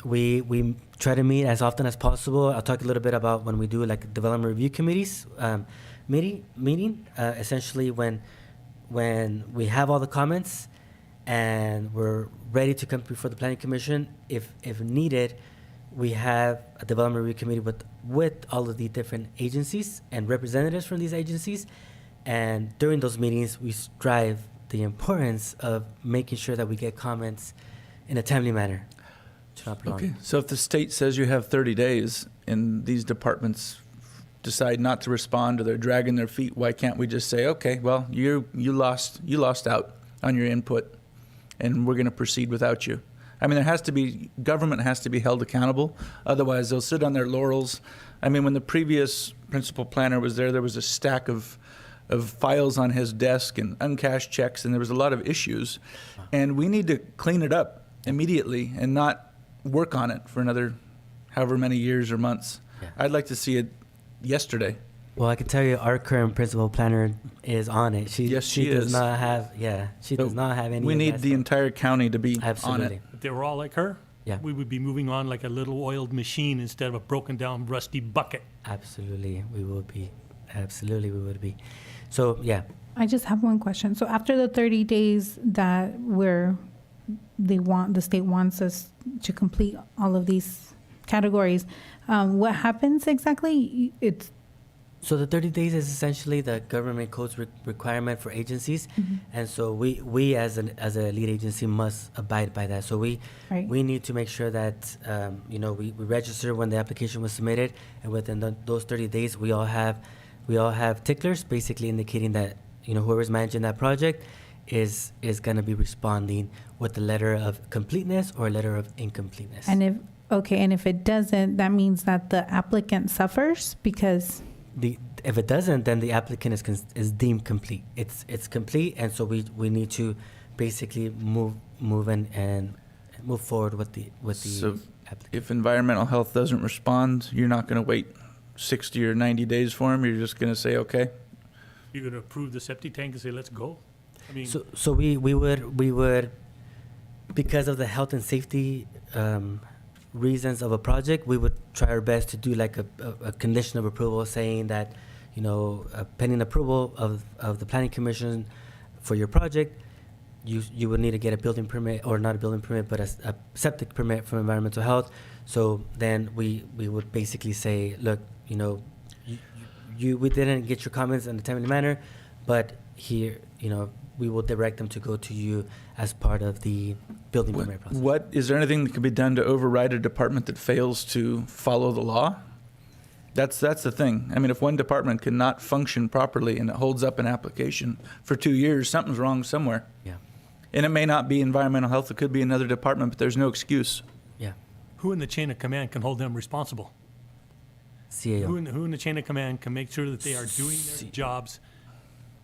We try to meet as often as possible. I'll talk a little bit about when we do like development review committees meeting. Essentially, when we have all the comments and we're ready to come before the planning commission, if needed, we have a development review committee with all of the different agencies and representatives from these agencies. And during those meetings, we strive the importance of making sure that we get comments in a timely manner. To not prolong. Okay. So if the state says you have 30 days and these departments decide not to respond or they're dragging their feet, why can't we just say, okay, well, you lost out on your input and we're going to proceed without you? I mean, government has to be held accountable. Otherwise, they'll sit on their laurels. I mean, when the previous principal planner was there was a stack of files on his desk and uncashed checks, and there was a lot of issues. And we need to clean it up immediately and not work on it for another however many years or months. Yeah. I'd like to see it yesterday. Well, I can tell you, our current principal planner is on it. She Yes, she does is. not have. Yeah, she does not have any. We of need that the stuff. entire county to be Absolutely. on it. If they were all like her, Yeah. we would be moving on like a little oiled machine instead of a broken down rusty bucket. Absolutely, we would be. Absolutely, we would be. So yeah, I just have one question. So after the 30 days that the state wants us to complete all of these categories, what happens exactly? so the 30 days is essentially the government code's requirement for agencies, and so we as a lead agency must abide by that. So we need to make sure that we register when the application was submitted, and within those 30 days we all have ticklers, basically indicating that whoever's managing that project is going to be responding with a letter of completeness or a letter of incompleteness. And if it doesn't, that means that the applicant suffers because if it doesn't, then the applicant is deemed complete. It's complete, and so we need to basically move and move forward with the So applicant. if environmental health doesn't respond, you're not going to wait 60 or 90 days for them? You're just going to say, okay? You're gonna approve the septic tank and say, let's go? I mean, So we would, because of the health and safety reasons of a project, we would try our best to do like a condition of approval saying that, pending approval of the planning commission for your project, you would need to get a building permit, or not a building permit, but a septic permit from environmental health. So then we would basically say, look, we didn't get your comments in a timely manner, but here, we will direct them to go to you as part of the building permit process. Is there anything that can be done to override a department that fails to follow the law? That's the thing. I mean, if one department cannot function properly and it holds up an application for 2 years, something's wrong somewhere. Yeah, And it may not be environmental health, it could be another department, but there's no excuse. yeah. who in the chain of command can hold them responsible? CAO. Who in the chain of command can make sure that they are doing their jobs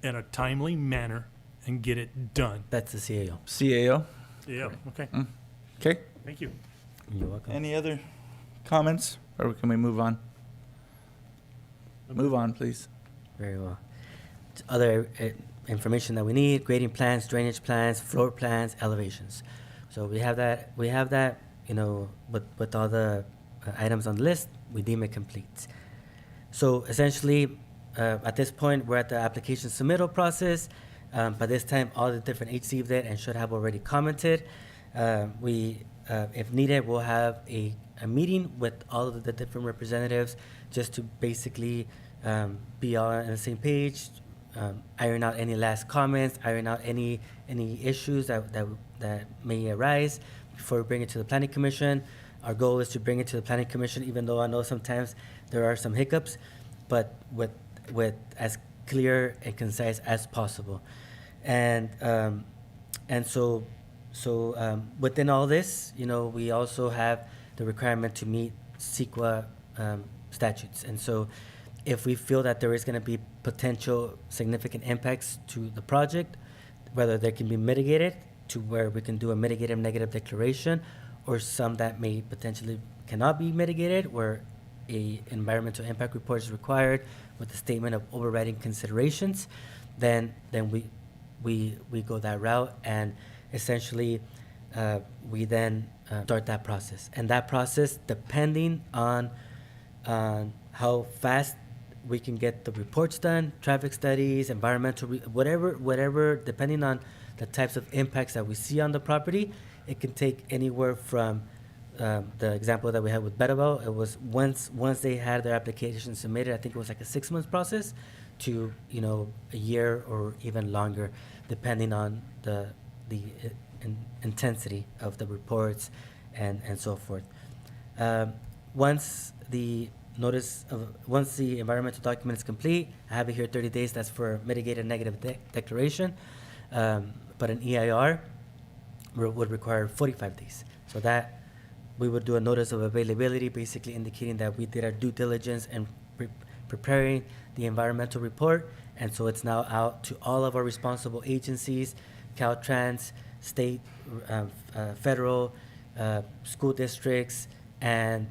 in a timely manner and get it done? That's the CAO. CAO? Yeah, okay, Okay. thank you. You're welcome. Any other comments, or can we move on? Move on, please. Very well. Other information that we need: grading plans, drainage plans, floor plans, elevations. So we have that. With all the items on the list, we deem it complete. So essentially, at this point, we're at the application submittal process. By this time, all the different received it and should have already commented. If needed, we'll have a meeting with all of the different representatives just to basically be all on the same page, iron out any last comments, iron out any issues that may arise before we bring it to the Planning Commission. Our goal is to bring it to the Planning Commission, even though I know sometimes there are some hiccups, but with as clear and concise as possible. And so within all this, we also have the requirement to meet CEQA statutes. And so if we feel that there is going to be potential significant impacts to the project, whether they can be mitigated to where we can do a mitigative negative declaration, or some that may potentially cannot be mitigated, where a environmental impact report is required with a statement of overriding considerations, then we go that route, and essentially we then start that process. And that process, depending on how fast we can get the reports done, traffic studies, environmental, whatever, depending on the types of impacts that we see on the property, it can take anywhere from the example that we had with Betterville. It was once they had their application submitted, I think it was like a 6-month process, to a year or even longer, depending on the intensity of the reports and so forth. Once the environmental document is complete, I have it here 30 days. That's for mitigated negative declaration. But an EIR would require 45 days. So that we would do a notice of availability, basically indicating that we did our due diligence in preparing the environmental report. And so it's now out to all of our responsible agencies, Caltrans, state, federal, school districts, and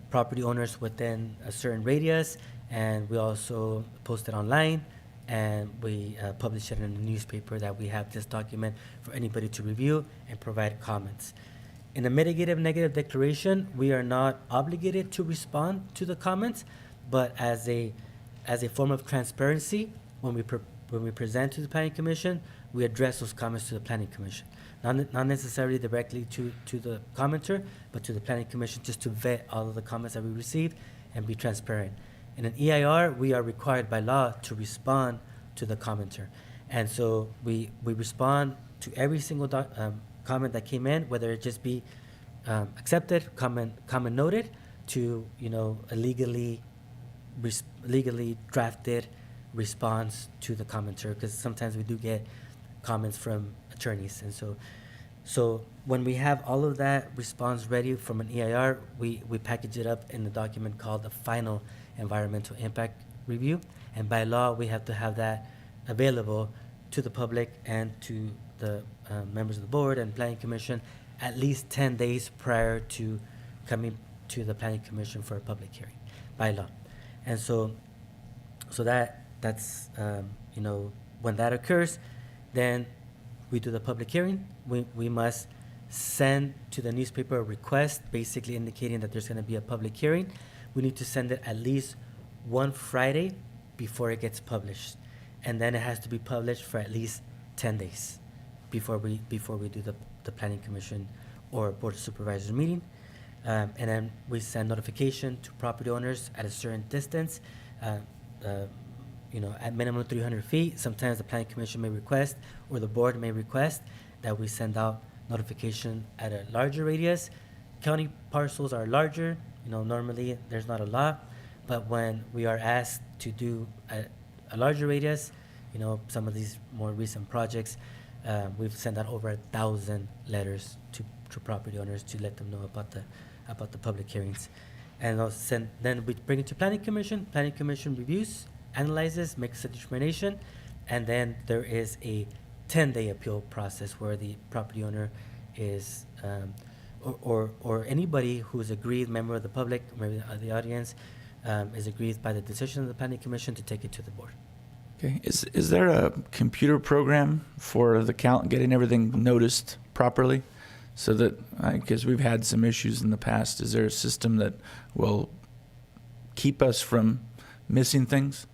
property owners within a certain radius. And we also post it online, and we publish it in the newspaper that we have this document for anybody to review and provide comments. In a mitigative negative declaration, we are not obligated to respond to the comments, but as a form of transparency, when we present to the Planning Commission, we address those comments to the Planning Commission. Not necessarily directly to the commenter, but to the Planning Commission, just to vet all of the comments that we receive and be transparent. In an EIR, we are required by law to respond to the commenter. And so we respond to every single comment that came in, whether it just be accepted, comment noted, to a legally drafted response to the commenter, because sometimes we do get comments from attorneys. And so when we have all of that response ready from an EIR, we package it up in the document called the final environmental impact review. And by law, we have to have that available to the public and to the members of the board and planning commission at least 10 days prior to coming to the planning commission for a public hearing by law. And so that's you know, when that occurs, then we do the public hearing. We must send to the newspaper a request basically indicating that there's going to be a public hearing. We need to send it at least one Friday before it gets published, and then it has to be published for at least 10 days before we do the planning commission or board of supervisors meeting. And then we send notification to property owners at a certain distance, you know, at minimum 300 feet. Sometimes the planning commission may request, or the board may request, that we send out notification at a larger radius. County parcels are larger, you know, normally there's not a lot, but when we are asked to do a larger radius, you know, some of these more recent projects, we've sent out over 1,000 letters to property owners to let them know about the public hearings. And then we bring it to planning commission. Planning commission reviews, analyzes, makes a determination, and then there is a 10-day appeal process where the property owner is, or anybody who is aggrieved, member of the public, maybe the audience, is aggrieved by the decision of the planning commission to take it to the board. Okay. Is there a computer program for the getting everything noticed properly? So that, because we've had some issues in the past, is there a system that will keep us from missing things?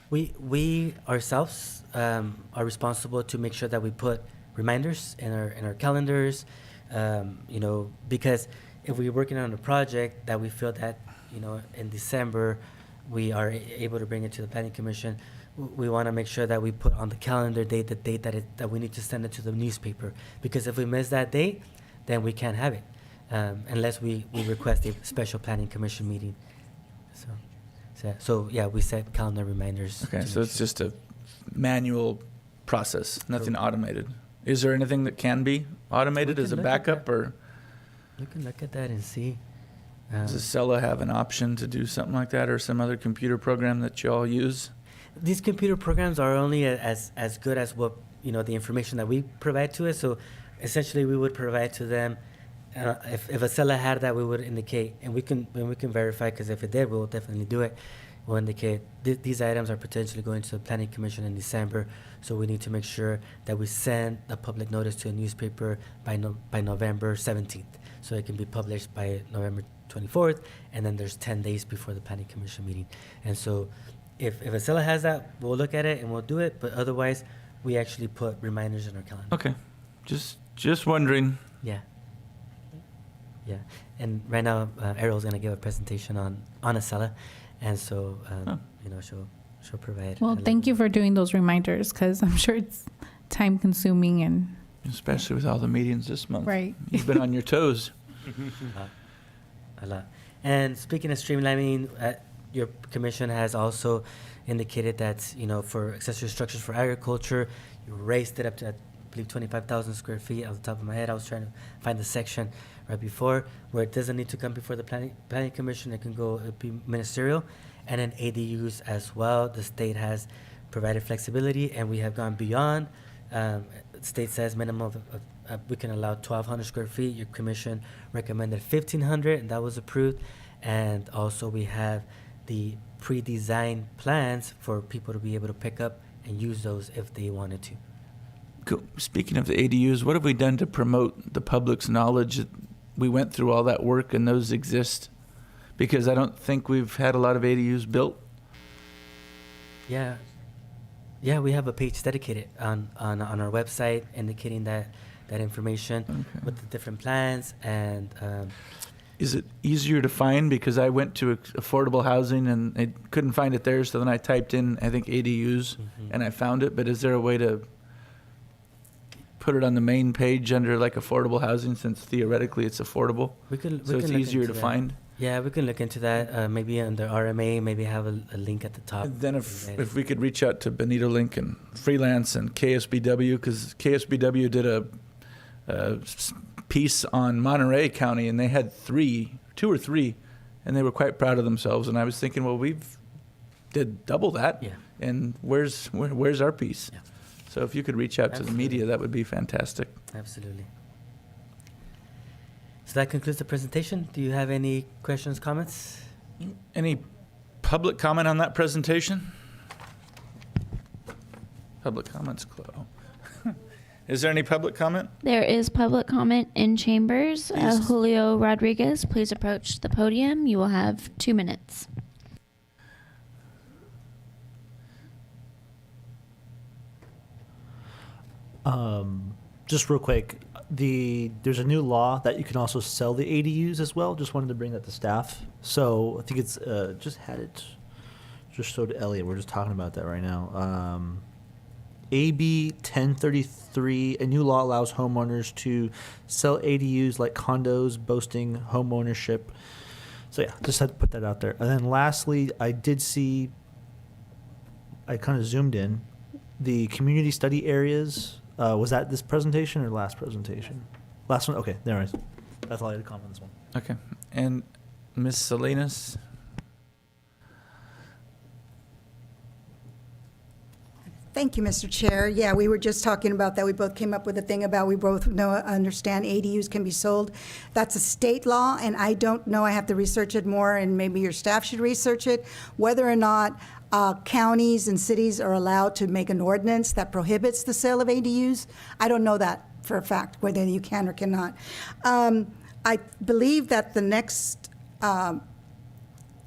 We ourselves are responsible to make sure that we put reminders in our calendars, you know, because if we're working on a project that we feel that, you know, in December we are able to bring it to the planning commission, we want to make sure that we put on the calendar date the date that we need to send it to the newspaper, because if we miss that date, then we can't have it unless we request a special planning commission meeting. So yeah, we set calendar reminders. Okay, so it's just a manual process, nothing automated. Is there anything that can be automated We as a can look at backup, or You can look at that and see. does Acela have an option to do something like that, or some other computer program that you all use? These computer programs are only as good as what, you know, the information that we provide to it. So essentially, we would provide to them. If Acela had that, we would indicate, and we can verify, because if it did, we will definitely do it. We'll indicate these items are potentially going to the planning commission in December, so we need to make sure that we send a public notice to a newspaper by November 17th, so it can be published by November 24th, and then there's 10 days before the planning commission meeting. And so if Acela has that, we'll look at it and we'll do it, but otherwise, we actually put reminders in our calendar. Okay, just wondering. Yeah. Yeah, and right now, Errol's gonna give a presentation on Acela, and so, you know, she'll provide. Well, thank you for doing those reminders, because I'm sure it's time consuming and. Especially with all the meetings this month. Right. You've been on your toes. A lot. And speaking of streamlining, your commission has also indicated that, you know, for accessory structures for agriculture, you raised it up to, I believe, 25,000 square feet. Off the top of my head, I was trying to find the section right before where it doesn't need to come before the planning commission. It can go, it'd be ministerial. And then ADUs as well. The state has provided flexibility, and we have gone beyond. The state says minimum of we can allow 1,200 square feet. Your commission recommended 1,500, and that was approved. And also we have the pre-designed plans for people to be able to pick up and use those if they wanted to. Cool. Speaking of the ADUs, what have we done to promote the public's knowledge that we went through all that work and those exist? Because I don't think we've had a lot of ADUs built. Yeah. Yeah, we have a page dedicated on our website indicating that information with the different plans. And is it easier to find? Because I went to affordable housing and I couldn't find it there, so then I typed in, I think, ADUs, and I found it. But is there a way to put it on the main page under like affordable housing, since theoretically it's affordable? So it's easier to find? Yeah, we can look into that. Maybe under RMA, maybe have a link at the top. And then if we could reach out to Benito Link and Freelance and KSBW, because KSBW did a piece on Monterey County, and they had two or three, and they were quite proud of themselves. And I was thinking, well, we've did double that. Yeah. And where's our piece? Yeah. So if you could reach out to the media, that would be fantastic. Absolutely. So that concludes the presentation. Do you have any questions, comments? Any public comment on that presentation? Public comments closed. Is there any public comment? There is public comment in chambers. Yes. Julio Rodriguez, please approach the podium. You will have 2 minutes. Just real quick, there's a new law that you can also sell the ADUs as well. Just wanted to bring that to staff. So I think it's just showed Elliot. We're just talking about that right now. AB 1033, a new law allows homeowners to sell ADUs like condos, boasting home ownership. So yeah, just had to put that out there. And then lastly, I kind of zoomed in, the community study areas. Was that this presentation or last presentation? Last one? Okay, there it is. That's all I had to comment on this one. Okay. And Ms. Salinas? Thank you, Mr. Chair. Yeah, we were just talking about that. We both came up with a thing about we both understand ADUs can be sold. That's a state law, and I don't know. I have to research it more, and maybe your staff should research it, whether or not counties and cities are allowed to make an ordinance that prohibits the sale of ADUs. I don't know that for a fact, whether you can or cannot. I believe that the next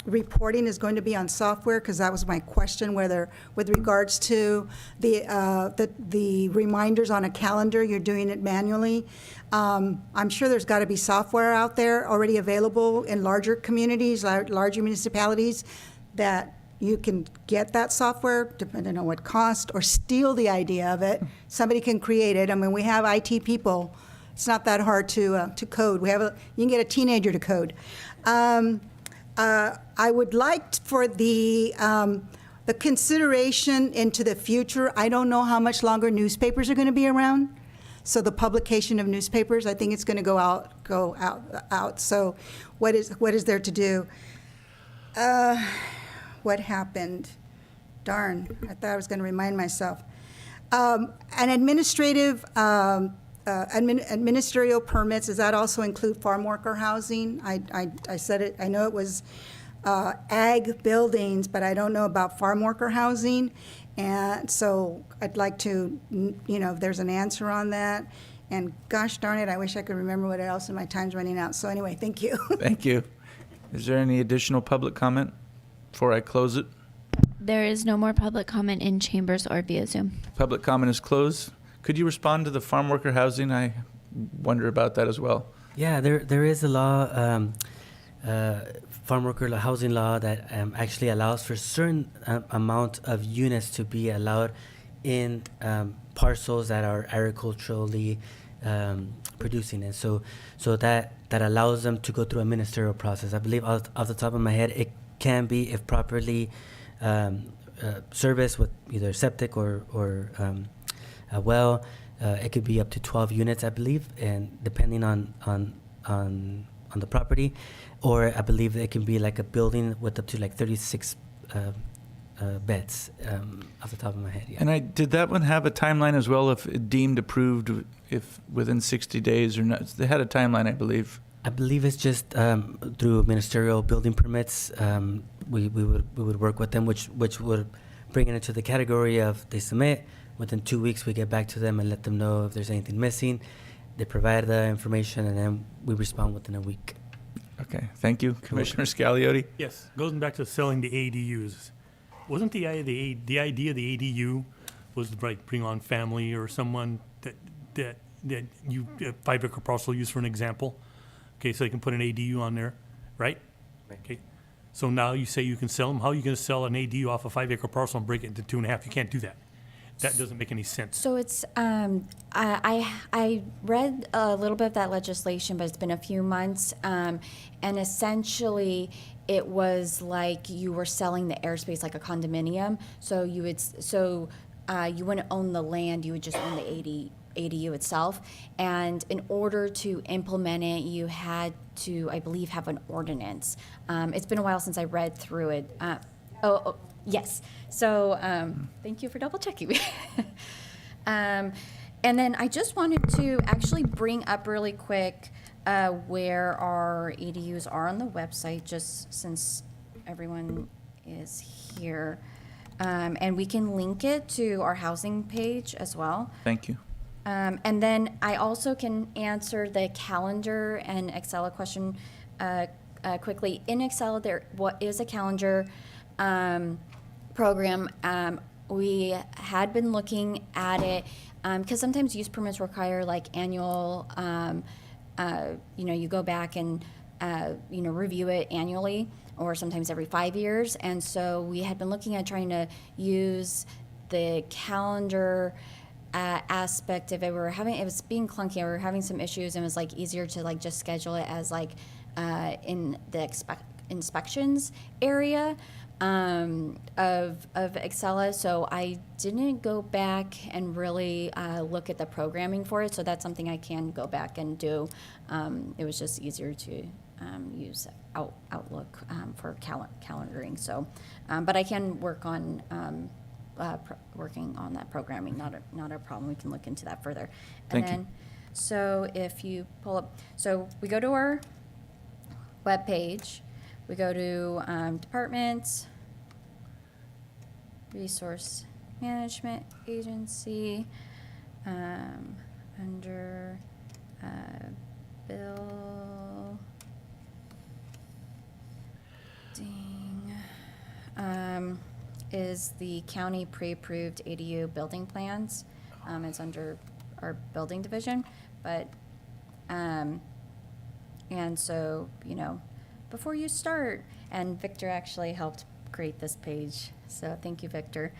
reporting is going to be on software, because that was my question, whether with regards to the reminders on a calendar, you're doing it manually. I'm sure there's got to be software out there already available in larger communities, larger municipalities, that you can get that software, depending on what cost, or steal the idea of it. Somebody can create it. I mean, we have IT people. It's not that hard to code. You can get a teenager to code. I would like for the consideration into the future. I don't know how much longer newspapers are going to be around. So the publication of newspapers, I think it's going to go out. So what is there to do? What happened? Darn, I thought I was going to remind myself. An administrative ministerial permits, does that also include farm worker housing? I said it, I know it was ag buildings, but I don't know about farm worker housing. And so I'd like to, if there's an answer on that. And gosh darn it, I wish I could remember what else, and my time's running out. So anyway, thank you. Thank you. Is there any additional public comment before I close it? There is no more public comment in chambers or via Zoom. Public comment is closed. Could you respond to the farm worker housing? I wonder about that as well. Yeah, there is a law, farm worker housing law, that actually allows for a certain amount of units to be allowed in parcels that are agriculturally producing. And so that allows them to go through a ministerial process. I believe off the top of my head, it can be, if properly serviced with either septic or it could be up to 12 units, I believe, and depending on the property, or I believe it can be like a building with up to like 36 beds, off the top of my head. Yeah. And did that one have a timeline as well, if it deemed approved, if within 60 days or not? They had a timeline, I believe. I believe it's just through ministerial building permits. We would work with them, which would bring it into the category of they submit. Within 2 weeks, we get back to them and let them know if there's anything missing. They provide the information, and then we respond within a week. Okay, thank you. Commissioner Scagliotti? Yes, going back to selling the ADUs. Wasn't the idea of the ADU was to bring on family or someone that you 5-acre parcel use for an example? Okay, so they can put an ADU on there, right? Okay. So now you say you can sell them. How are you going to sell an ADU off a 5-acre parcel and break it into 2.5? You can't do that. That doesn't make any sense. So it's, I read a little bit of that legislation, but it's been a few months. And essentially, it was like you were selling the airspace like a condominium. So you wouldn't own the land, you would just own the ADU itself. And in order to implement it, you had to, I believe, have an ordinance. It's been a while since I read through it. Yes. So thank you for double checking me. And then I just wanted to actually bring up really quick where our ADUs are on the website, just since everyone is here. And we can link it to our housing page as well. Thank you. And then I also can answer the calendar and Excel question quickly. In Excel, what is a calendar program? We had been looking at it because sometimes use permits require like annual, you go back and, review it annually or sometimes every 5 years. And so we had been looking at trying to use the calendar aspect of it. It was being clunky. We were having some issues, and it was like easier to like just schedule it as like in the inspections area of Excella. So I didn't go back and really look at the programming for it. So that's something I can go back and do. It was just easier to use Outlook for calendaring. So, but I can work on working on that programming. Not a problem. We can look into that further. Thank you. And then, so if you pull up, so we go to our web page. We go to departments, resource management agency, under building, is the county pre-approved ADU building plans. It's under our building division, but, and so, before you start, and Victor actually helped create this page, so thank you, Victor.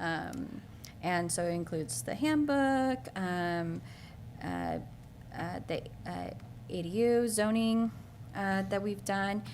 And so it includes the handbook, the ADU zoning that we've done.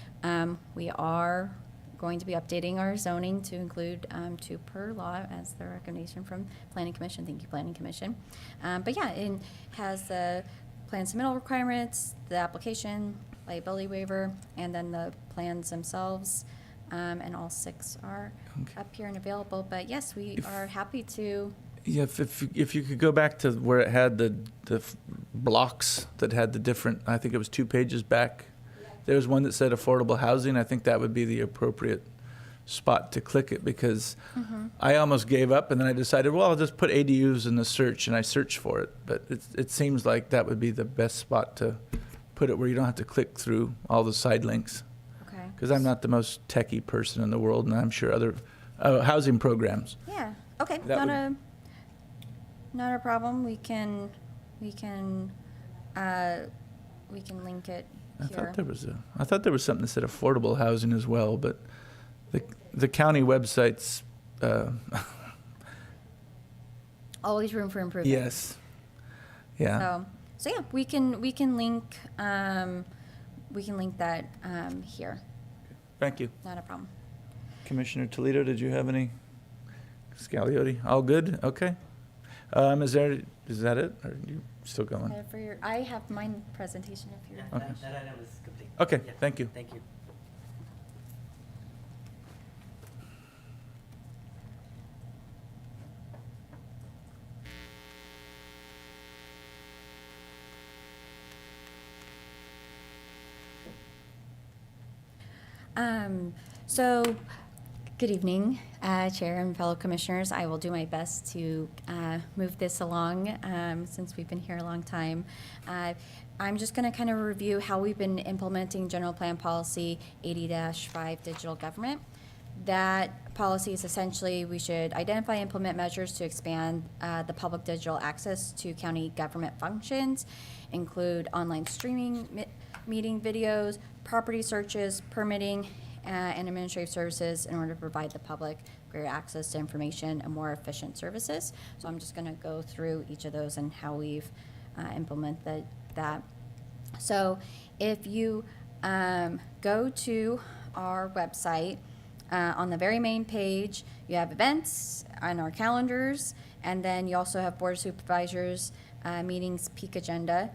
We are going to be updating our zoning to include 2 per lot as the recommendation from Planning Commission. Thank you, Planning Commission. But yeah, it has the plan submittal requirements, the application, liability waiver, and then the plans themselves. And all 6 are up here and available. But yes, we are happy to. Yeah, if you could go back to where it had the blocks that had the different, I think it was 2 pages back. There was one that said affordable housing. I think that would be the appropriate spot to click it, because I almost gave up, and then I decided, well, I'll just put ADUs in the search, and I searched for it. But it seems like that would be the best spot to put it, where you don't have to click through all the side links. Okay. Because I'm not the most techie person in the world, and I'm sure other housing programs. Yeah. Okay. That Not a problem. We can link it I here. thought there was something that said affordable housing as well, but the county websites. Always room for improvement. Yes. Yeah. So yeah, we can link that here. Thank you. Not a problem. Commissioner Toledo, did you have any? Scagliotti, all good? Okay. Is that it? Or are you still going? I have my presentation if you're. Okay. That item is complete. Okay, Yeah. thank you. Thank you. So, good evening, Chair and fellow commissioners. I will do my best to move this along since we've been here a long time. I'm just going to kind of review how we've been implementing General Plan Policy 80-5 Digital Government. That policy is essentially we should identify and implement measures to expand the public digital access to county government functions, include online streaming, meeting videos, property searches, permitting, and administrative services in order to provide the public greater access to information and more efficient services. So I'm just going to go through each of those and how we've implemented that. So if you go to our website, on the very main page, you have events on our calendars, and then you also have Board of Supervisors meetings peak agenda.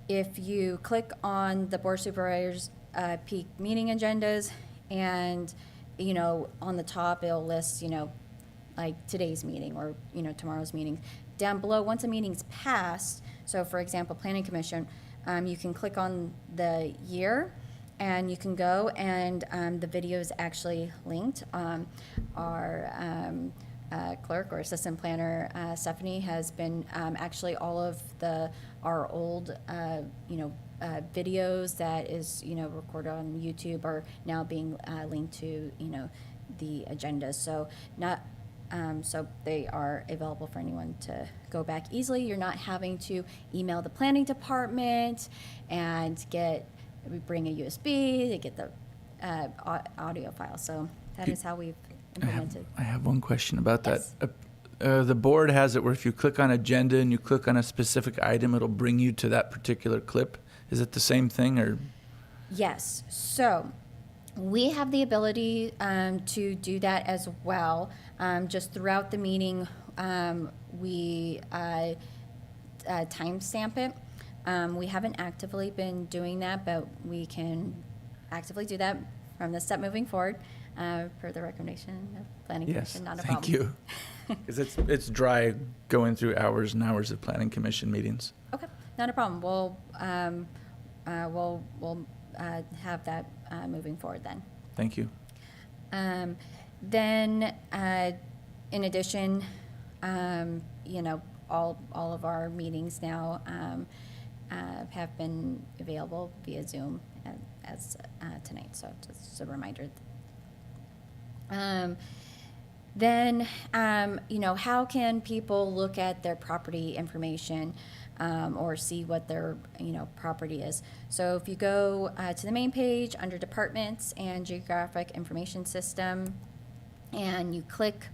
If you click on the Board of Supervisors peak meeting agendas, and you know, on the top, it'll list, you know, like today's meeting or, you know, tomorrow's meeting. Down below, once a meeting's passed, so for example, Planning Commission, you can click on the year and you can go and the video is actually linked. Our clerk or assistant planner, Stephanie, has been actually all of our old, you know, videos that is, you know, recorded on YouTube are now being linked to, you know, the agendas. So so they are available for anyone to go back easily. You're not having to email the planning department and bring a USB to get the audio file. So that is how we've implemented. I have one question about Yes. that. The board has it where if you click on agenda and you click on a specific item, it'll bring you to that particular clip. Is it the same thing or? Yes, so we have the ability to do that as well. Just throughout the meeting, we timestamp it. We haven't actively been doing that, but we can actively do that from this step moving forward, per the recommendation of Planning Yes, Commission. Not a thank problem. you. Because it's dry going through hours and hours of planning commission meetings. Okay, not a problem. We'll have that moving forward then. Thank you. Then, in addition, you know, all of our meetings now have been available via Zoom as tonight. So just a reminder. Then, you know, how can people look at their property information or see what their, you know, property is? So if you go to the main page under Departments and Geographic Information System, and you click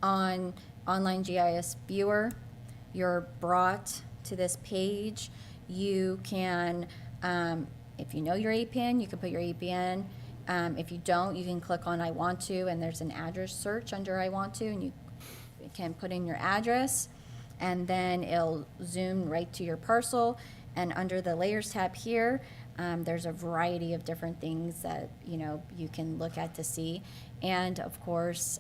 on Online GIS Viewer, you're brought to this page. You can, if you know your APN, you can put your APN. If you don't, you can click on I want to, and there's an address search under I want to, and you can put in your address, and then it'll zoom right to your parcel. And under the Layers tab here, there's a variety of different things that, you know, you can look at to see. And of course,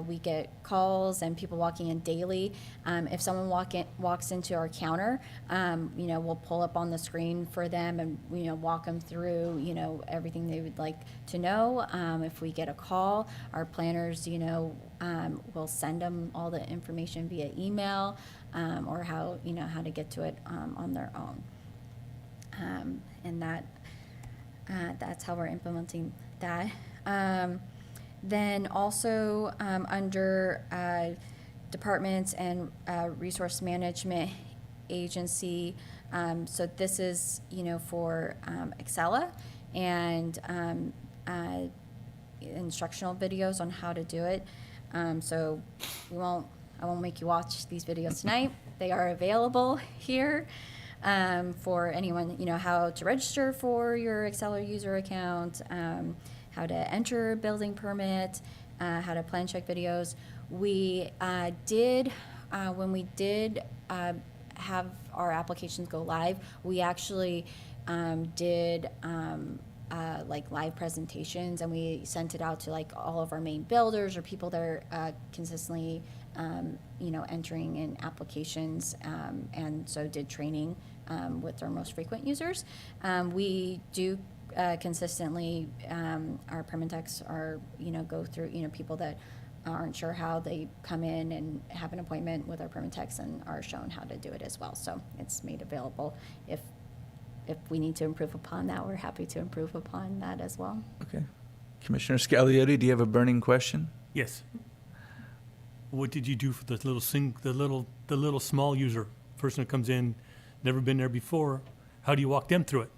we get calls and people walking in daily. If someone walks into our counter, you know, we'll pull up on the screen for them and, you know, walk them through, you know, everything they would like to know. If we get a call, our planners, you know, will send them all the information via email or how, you know, how to get to it on their own. And that's how we're implementing that. Then also under Departments and Resource Management Agency, so this is, you know, for Excella and instructional videos on how to do it. So I won't make you watch these videos tonight. They are available here. For anyone, you know, how to register for your Excella user account, how to enter a building permit, how to plan check videos. We did, when we did have our applications go live, we actually did like live presentations, and we sent it out to like all of our main builders or people that are consistently, you know, entering in applications, and so did training with our most frequent users. We do consistently, our permitechs are, you know, go through, you know, people that aren't sure how, they come in and have an appointment with our permitechs and are shown how to do it as well. So it's made available. If we need to improve upon that, we're happy to improve upon that as well. Okay. Commissioner Scagliotti, do you have a burning question? Yes. What did you do for the little small user, person that comes in, never been there before? How do you walk them through it?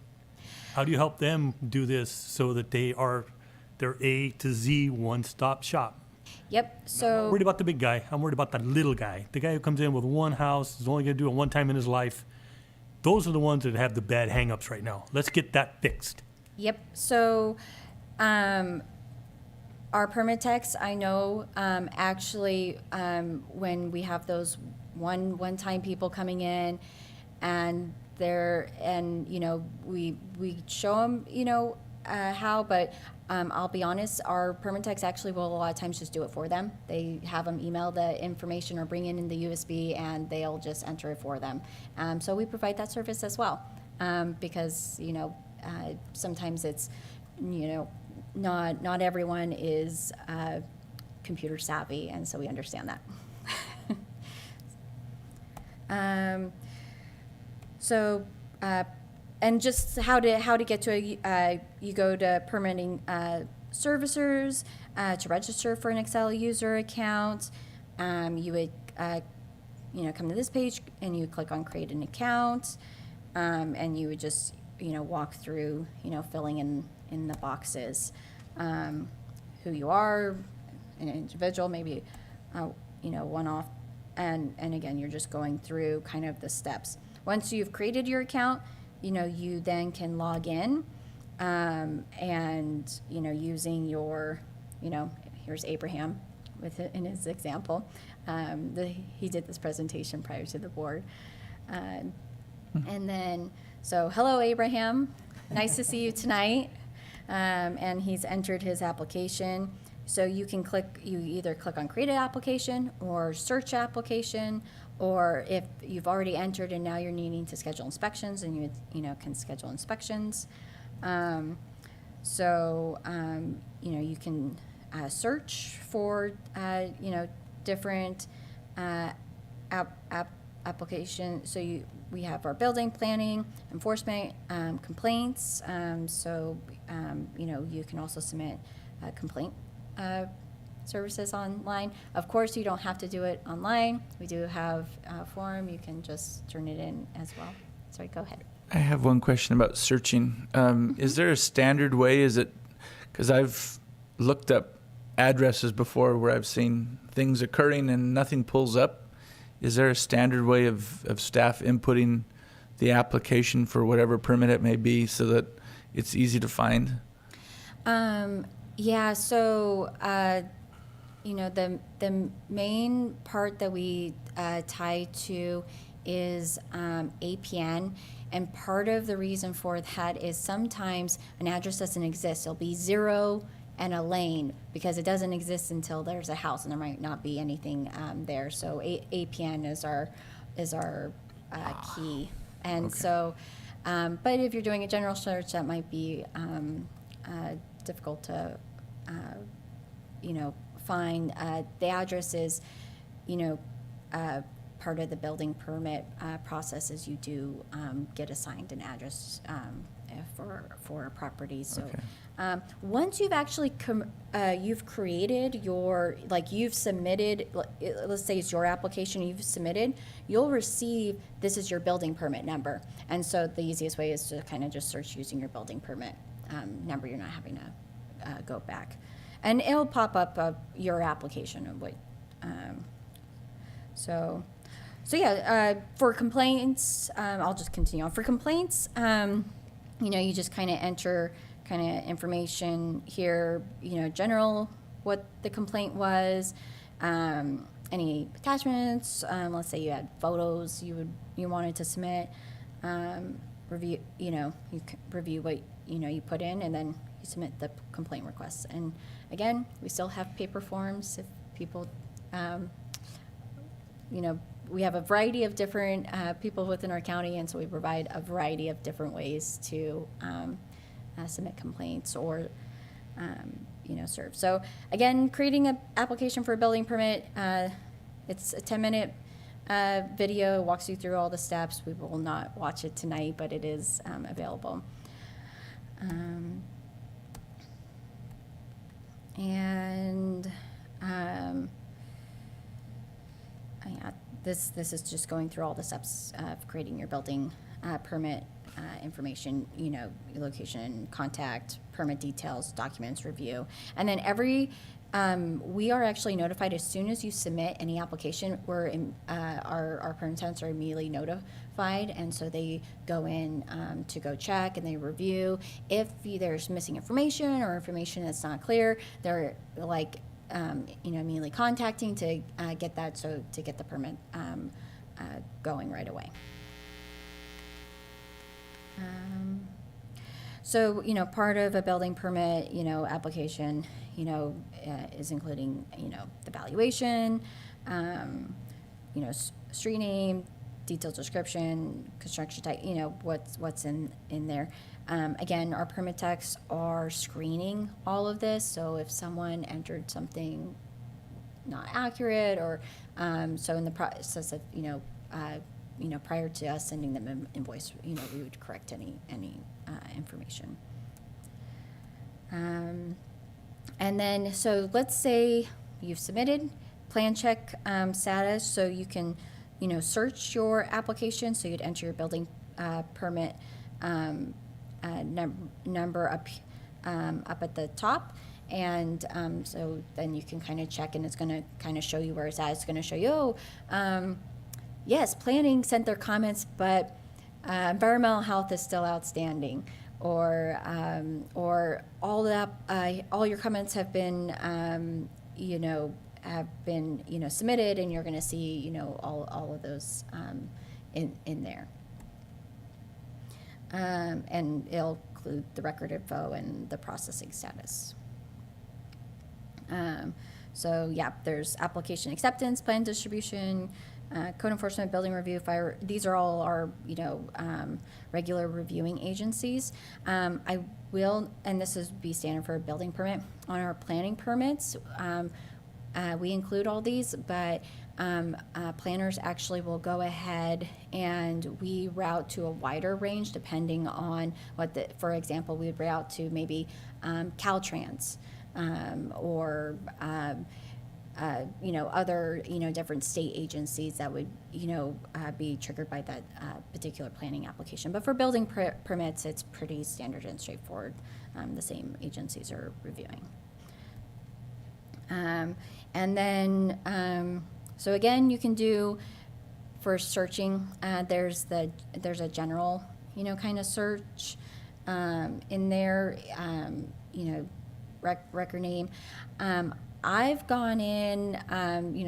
How do you help them do this so that they're A to Z one-stop shop? Yep, I'm so. worried about the big guy. I'm worried about the little guy. The guy who comes in with one house, is only going to do it one time in his life. Those are the ones that have the bad hang-ups right now. Let's get that fixed. Yep, so, our permitechs, I know, actually, when we have those one-time people coming in and you know, we show them, you know, how, but I'll be honest, our permit techs actually will a lot of times just do it for them. They have them email the information or bring it in the USB, and they'll just enter it for them. So we provide that service as well, because, you know, sometimes it's, you know, not everyone is computer savvy, and so we understand that. So, and just how to get to you go to permitting servicers to register for an Excel user account. You would, you know, come to this page and you click on create an account, and you would just, you know, walk through, you know, filling in the boxes, who you are, an individual, maybe, you know, one-off, and again, you're just going through kind of the steps. Once you've created your account, you know, you then can log in, and, you know, using your, you know, here's Abraham with it in his example. He did this presentation prior to the board. And then, so hello, Abraham. Nice to see you tonight. And he's entered his application. So you can you either click on create an application or search application, or if you've already entered and now you're needing to schedule inspections, and you know, can schedule inspections. You know, you can search for, you know, different application. So we have our building, planning, enforcement, complaints. You know, you can also submit complaint services online. Of course, you don't have to do it online. We do have a form. You can just turn it in as well. Sorry, go ahead. I have one question about searching. Is there a standard way? Is it, because I've looked up addresses before where I've seen things occurring and nothing pulls up. Is there a standard way of staff inputting the application for whatever permit it may be so that it's easy to find? Yeah, so, you know, the main part that we tie to is APN, and part of the reason for that is sometimes an address doesn't exist. It'll be 0 and a lane because it doesn't exist until there's a house, and there might not be anything there. So APN is our key, and Okay. so, but if you're doing a general search, that might be difficult to, you know, find. The address is, you know, part of the building permit process is you do get assigned an address for a property. So Okay. Once you've actually you've created your, like you've submitted, let's say it's your application you've submitted, you'll receive, this is your building permit number. And so the easiest way is to kind of just search using your building permit number. You're not having to go back. And it'll pop up your application of what, so yeah, for complaints, I'll just continue on. For complaints, you know, you just kind of enter kind of information here, you know, general, what the complaint was, any attachments, let's say you had photos you wanted to submit, review, you know, you review what, you know, you put in, and then you submit the complaint requests. And again, we still have paper forms if people, you know, we have a variety of different people within our county, and so we provide a variety of different ways to submit complaints or, you know, serve. So again, creating an application for a building permit, it's a 10-minute video, walks you through all the steps. We will not watch it tonight, but it is available. Yeah, this is just going through all the steps of creating your building permit information, you know, your location, contact, permit details, documents, review. And then we are actually notified as soon as you submit any application. Our permit techs are immediately notified, and so they go in to go check and they review. If there's missing information or information that's not clear, they're like, you know, immediately contacting to get that, so to get the permit going right away. So, part of a building permit, application, is including, the valuation, street name, detailed description, construction type, what's in there. Again, our permit techs are screening all of this, so if someone entered something not accurate, or, so in the process of, prior to us sending them an invoice, we would correct any information. And then, so let's say you've submitted plan check status, so you can, search your application. So you'd enter your building permit number up at the top. And so then you can kind of check, and it's going to kind of show you where it's at. It's going to show you, yes, planning sent their comments, but environmental health is still outstanding, or all your comments have been, submitted, and you're going to see, all of those in there. And it'll include the record info and the processing status. So yeah, there's application acceptance, plan distribution, code enforcement, building review, fire. These are all our, regular reviewing agencies. I will, and this is be standard for a building permit. On our planning permits, we include all these, but planners actually will go ahead and we route to a wider range depending on for example, we would route to maybe Caltrans, or other, different state agencies that would, be triggered by that particular planning application. But for building permits, it's pretty standard and straightforward. The same agencies are reviewing. And then, so again, you can do, for searching, there's a general, kind of search in there, record name. I've gone in,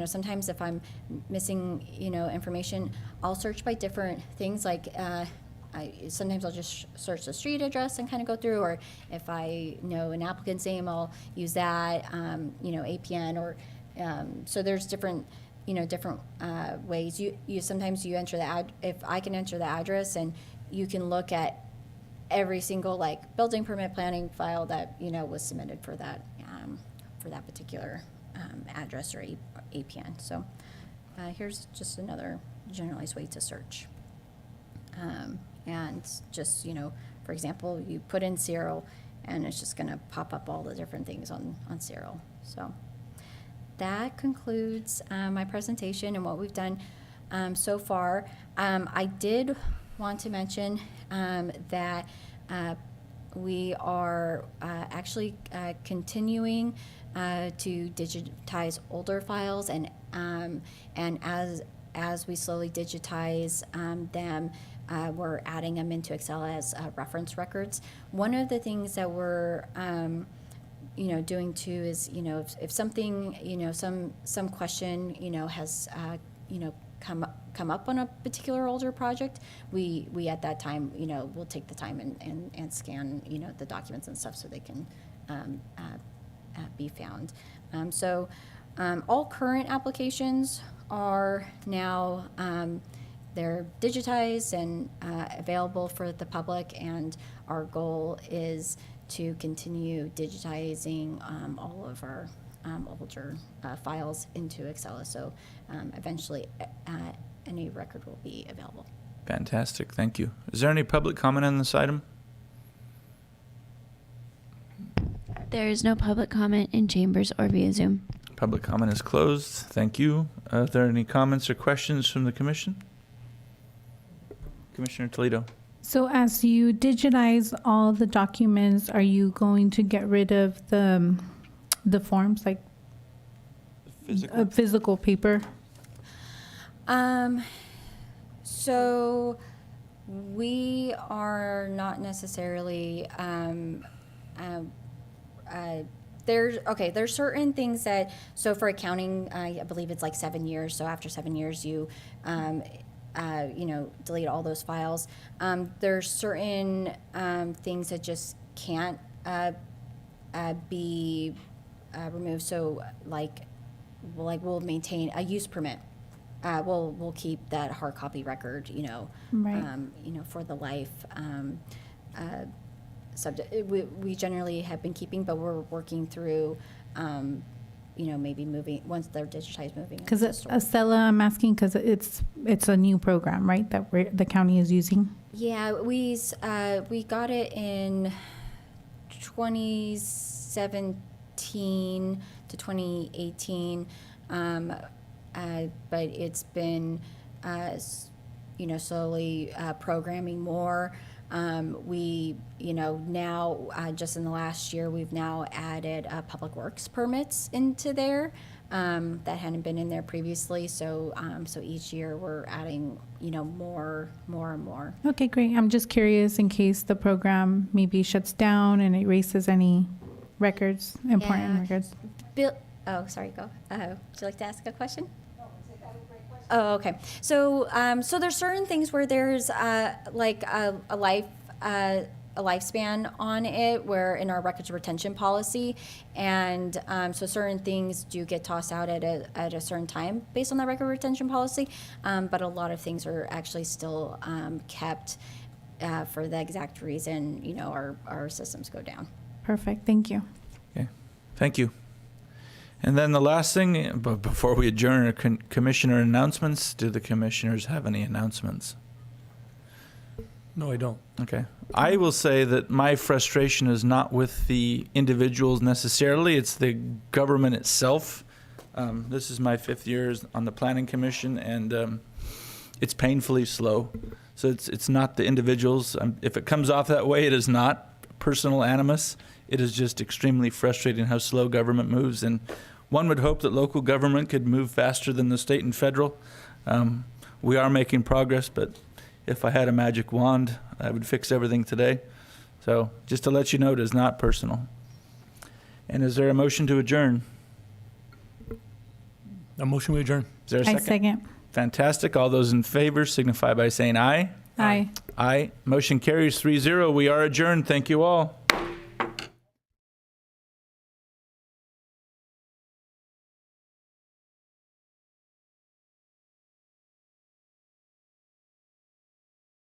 sometimes if I'm missing, information, I'll search by different things, like sometimes I'll just search the street address and kind of go through, or if I know an applicant's name, I'll use that, APN, or so there's different, different ways. You sometimes you enter if I can enter the address, and you can look at every single building permit planning file that was submitted for that particular address or APN. So here's just another generalized way to search. And just, for example, you put in Cyril, and it's just going to pop up all the different things on Cyril. So that concludes my presentation and what we've done so far. I did want to mention that we are actually continuing to digitize older files, and as we slowly digitize them, we're adding them into Excel as reference records. One of the things that we're doing too is, if something, some question, has, come up on a particular older project, we at that time, we'll take the time and scan, the documents and stuff so they can be found. So all current applications are now, they're digitized and available for the public, and our goal is to continue digitizing all of our older files into Excel. So eventually any record will be available. Fantastic, thank you. Is there any public comment on this item? There is no public comment in chambers or via Zoom. Public comment is closed. Thank you. Are there any comments or questions from the commission? Commissioner Toledo. So as you digitize all the documents, are you going to get rid of the forms, like Physical? a physical paper? So we are not necessarily, there's certain things that, so for accounting, I believe it's like 7 years. So after 7 years, you, delete all those files. There's certain things that just can't be removed. So like we'll maintain a use permit. We'll keep that hard copy record, Right. for the life. Subject we generally have been keeping, but we're working through, maybe moving once they're digitized, moving. Because into storage. Estella, I'm asking because it's a new program, right? That the county is using. Yeah, we got it in 2017 to 2018, but it's been, slowly programming more. We, now just in the last year, we've now added public works permits into there that hadn't been in there previously. So each year we're adding, more and more. Okay, great. I'm just curious in case the program maybe shuts down and erases any records, important Yeah. records. Bill, oh, sorry, go. Would you like to ask a question? Oh, okay. So, so there's certain things where there's like a lifespan on it, where in our records retention policy, and so certain things do get tossed out at a certain time based on that record retention policy, but a lot of things are actually still kept for the exact reason our systems go down. Perfect. Thank you. Okay, thank you. And then the last thing, but before we adjourn, are commissioner announcements. Do the commissioners have any announcements? No, I don't. Okay. I will say that my frustration is not with the individuals necessarily. It's the government itself. This is my 5th year on the Planning Commission, and it's painfully slow. So it's not the individuals. If it comes off that way, it is not personal animus. It is just extremely frustrating how slow government moves, and one would hope that local government could move faster than the state and federal. We are making progress, but if I had a magic wand, I would fix everything today. So just to let you know, it is not personal. And is there a motion to adjourn? A motion we adjourn. Is there a I second? second. Fantastic. All those in favor signify by saying aye. Aye. Aye. Motion carries 3-0. We are adjourned. Thank you all.